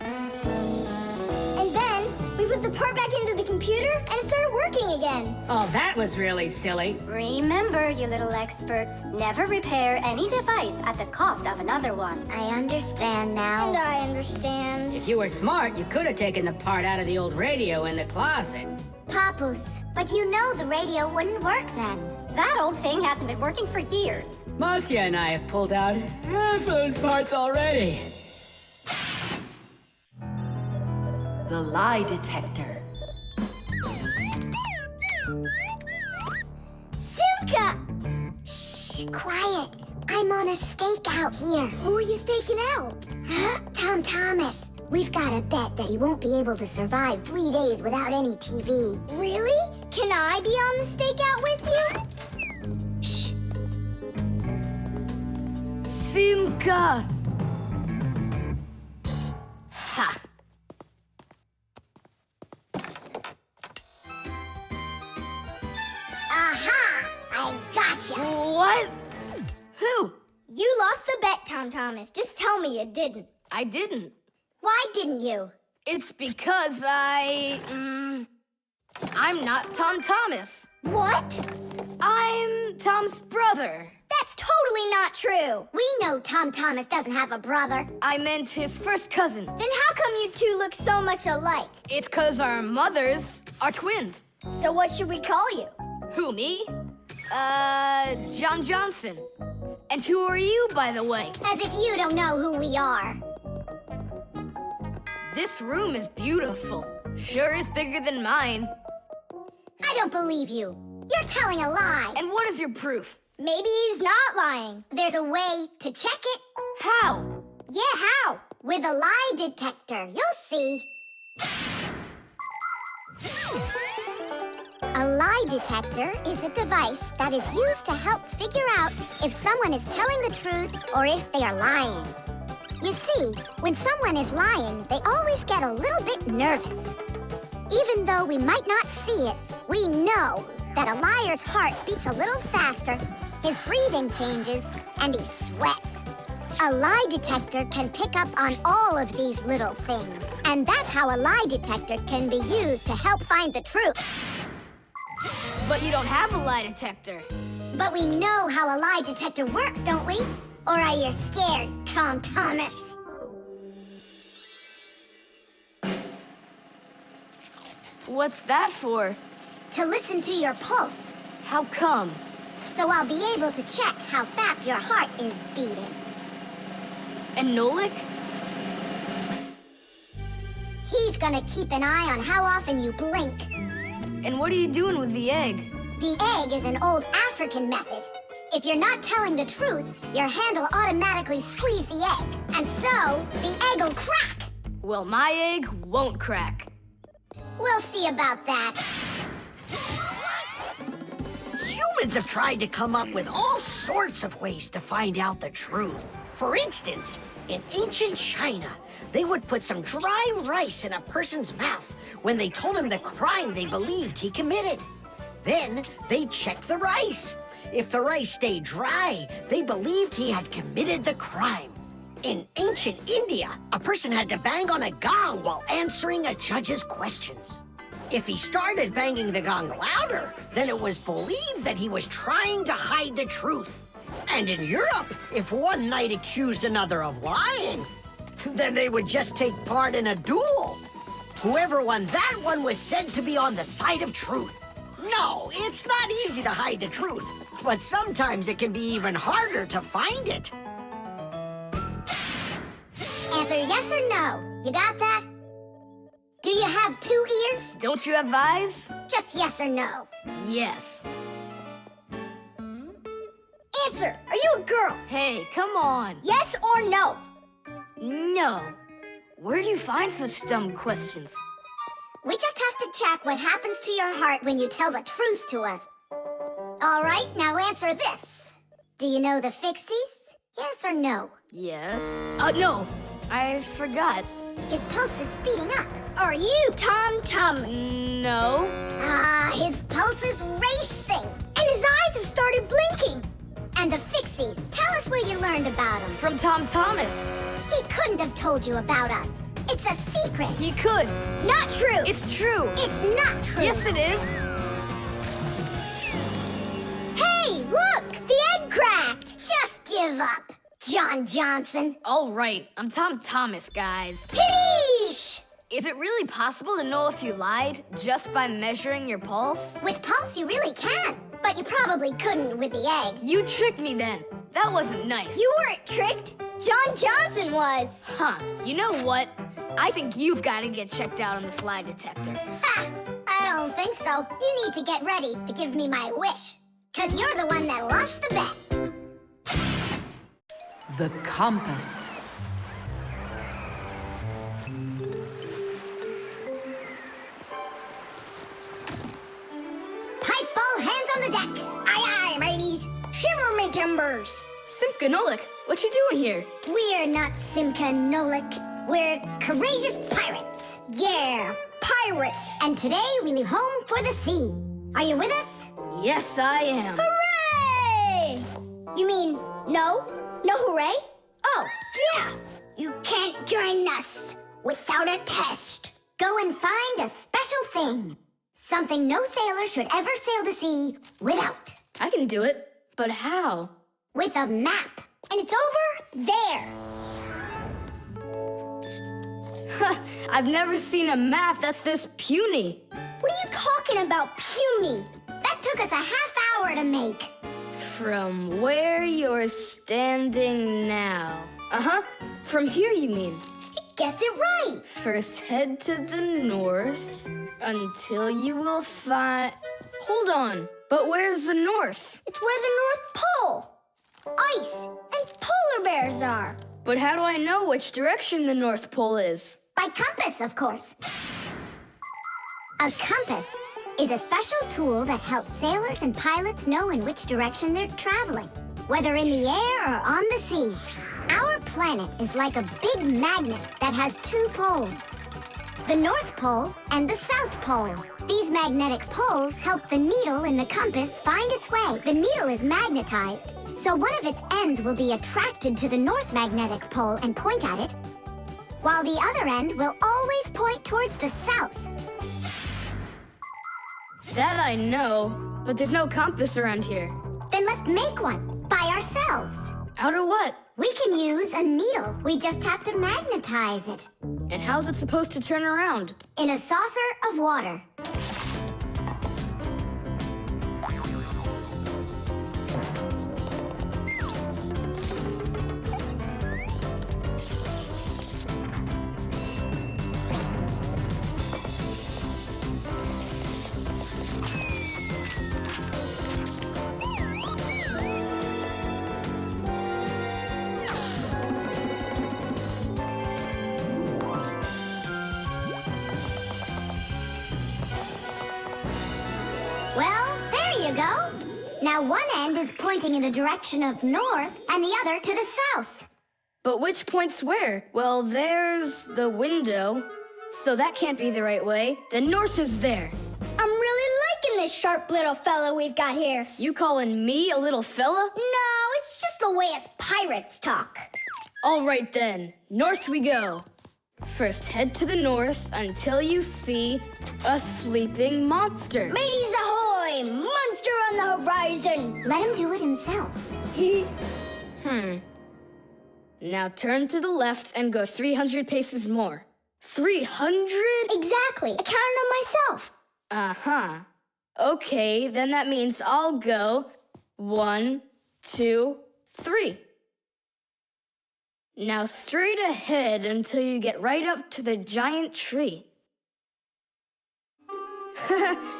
And then we put the part back into the computer and it started working again. Oh, that was really silly. Remember, you little experts, never repair any device at the cost of another one. I understand now. And I understand. If you were smart, you could have taken the part out of the old radio in the closet. Papus, but you know the radio wouldn't work then. That old thing hasn't been working for years. Marcia and I have pulled out half those parts already. The lie detector. Simka! Shh, quiet. I'm on a stakeout here. Who are you staking out? Tom Thomas. We've got a bet that he won't be able to survive 3 days without any TV. Really? Can I be on the stakeout with you? Shh. Simka! Ha! Aha! I gotcha. What? Who? You lost the bet, Tom Thomas. Just tell me you didn't. I didn't. Why didn't you? It's because I'm not Tom Thomas. What? I'm Tom's brother. That's totally not true. We know Tom Thomas doesn't have a brother. I meant his first cousin. Then how come you two look so much alike? It's 'cause our mothers are twins. So what should we call you? Who, me? John Johnson. And who are you, by the way? As if you don't know who we are. This room is beautiful. Sure is bigger than mine. I don't believe you. You're telling a lie. And what is your proof? Maybe he's not lying. There's a way to check it. How? Yeah, how? With a lie detector. You'll see. A lie detector is a device that is used to help figure out if someone is telling the truth or if they are lying. You see, when someone is lying, they always get a little bit nervous. Even though we might not see it, we know that a liar's heart beats a little faster, his breathing changes, and he sweats. A lie detector can pick up on all of these little things. And that's how a lie detector can be used to help find the truth. But you don't have a lie detector. But we know how a lie detector works, don't we? Or are you scared, Tom Thomas? What's that for? To listen to your pulse. How come? So I'll be able to check how fast your heart is beating. And Nolik? He's gonna keep an eye on how often you blink. And what are you doing with the egg? The egg is an old African method. If you're not telling the truth, your hand will automatically squeeze the egg. And so, the egg will crack. Well, my egg won't crack. We'll see about that. Humans have tried to come up with all sorts of ways to find out the truth. For instance, in ancient China, they would put some dry rice in a person's mouth when they told him the crime they believed he committed. Then they'd check the rice. If the rice stayed dry, they believed he had committed the crime. In ancient India, a person had to bang on a gong while answering a judge's questions. If he started banging the gong louder, then it was believed that he was trying to hide the truth. And in Europe, if one knight accused another of lying, then they would just take part in a duel. Whoever won that one was said to be on the side of truth. No, it's not easy to hide the truth, but sometimes it can be even harder to find it. Answer yes or no. You got that? Do you have 2 ears? Don't you have eyes? Just yes or no. Yes. Answer. Are you a girl? Hey, come on. Yes or no? No. Where do you find such dumb questions? We just have to check what happens to your heart when you tell the truth to us. All right, now answer this. Do you know the Fixies? Yes or no? Yes. No. I forgot. His pulse is speeding up. Are you Tom Thomas? No. His pulse is racing. And his eyes have started blinking. And the Fixies, tell us where you learned about them. From Tom Thomas. He couldn't have told you about us. It's a secret. He could. Not true. It's true. It's not true. Yes, it is. Hey, look! The egg cracked. Just give up, John Johnson. All right. I'm Tom Thomas, guys. Tish! Is it really possible to know if you lied just by measuring your pulse? With pulse, you really can. But you probably couldn't with the egg. You tricked me then. That wasn't nice. You weren't tricked. John Johnson was. Huh. You know what? I think you've got to get checked out on this lie detector. Ha! I don't think so. You need to get ready to give me my wish. 'Cause you're the one that lost the bet. The compass. Pipe ball, hands on the deck. Aye, aye, mateys. Shiver me timbers. Simka and Nolik, what you doing here? We're not Simka and Nolik. We're courageous pirates. Yeah, pirates. And today we leave home for the sea. Are you with us? Yes, I am. Hooray! You mean no? No hooray? Oh, yeah. You can't join us without a test. Go and find a special thing. Something no sailor should ever sail the sea without. I can do it, but how? With a map. And it's over there. I've never seen a map that's this puny. What are you talking about, puny? That took us a half hour to make. From where you're standing now. Uh-huh. From here, you mean? Guessed it right. First, head to the north until you will find... Hold on. But where's the north? It's where the North Pole. Ice and polar bears are. But how do I know which direction the North Pole is? By compass, of course. A compass is a special tool that helps sailors and pilots know in which direction they're traveling, whether in the air or on the sea. Our planet is like a big magnet that has 2 poles, the North Pole and the South Pole. These magnetic poles help the needle in the compass find its way. The needle is magnetized, so one of its ends will be attracted to the north magnetic pole and point at it, while the other end will always point towards the south. That I know, but there's no compass around here. Then let's make one by ourselves. Out of what? We can use a needle. We just have to magnetize it. And how's it supposed to turn around? In a saucer of water. Now one end is pointing in the direction of north and the other to the south. But which points where? Well, there's the window. So that can't be the right way. The north is there. I'm really liking this sharp little fella we've got here. You calling me a little fella? No, it's just the way us pirates talk. All right then, north we go. First head to the north until you see a sleeping monster. Mateys ahoy! Monster on the horizon! Let him do it himself. Now turn to the left and go 300 paces more. 300? Exactly. I counted on myself. Uh-huh. Okay, then that means I'll go 1, 2, 3. Now straight ahead until you get right up to the giant tree.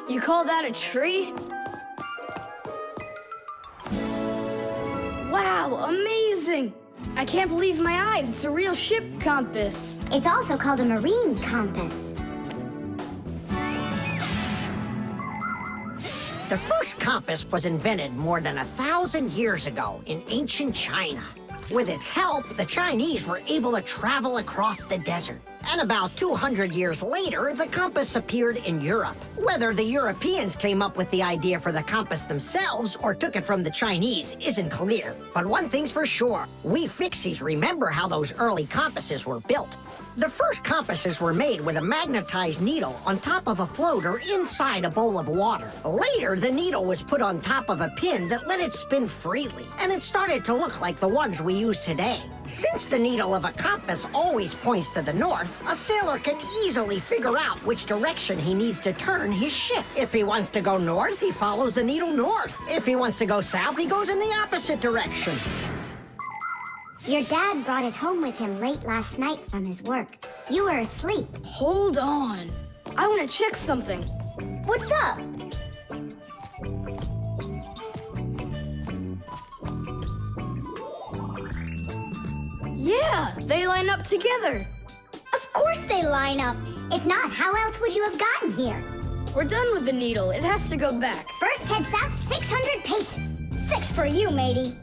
You call that a tree? Wow, amazing! I can't believe my eyes. It's a real ship compass. It's also called a marine compass. The first compass was invented more than 1,000 years ago in ancient China. With its help, the Chinese were able to travel across the desert. And about 200 years later, the compass appeared in Europe. Whether the Europeans came up with the idea for the compass themselves or took it from the Chinese isn't clear. But one thing's for sure, we Fixies remember how those early compasses were built. The first compasses were made with a magnetized needle on top of a floater inside a bowl of water. Later, the needle was put on top of a pin that let it spin freely, and it started to look like the ones we use today. Since the needle of a compass always points to the north, a sailor can easily figure out which direction he needs to turn his ship. If he wants to go north, he follows the needle north. If he wants to go south, he goes in the opposite direction. Your dad brought it home with him late last night from his work. You were asleep. Hold on. I want to check something. What's up? Yeah, they line up together. Of course they line up. If not, how else would you have gotten here? We're done with the needle. It has to go back. First head south 600 paces. 6 for you, matey.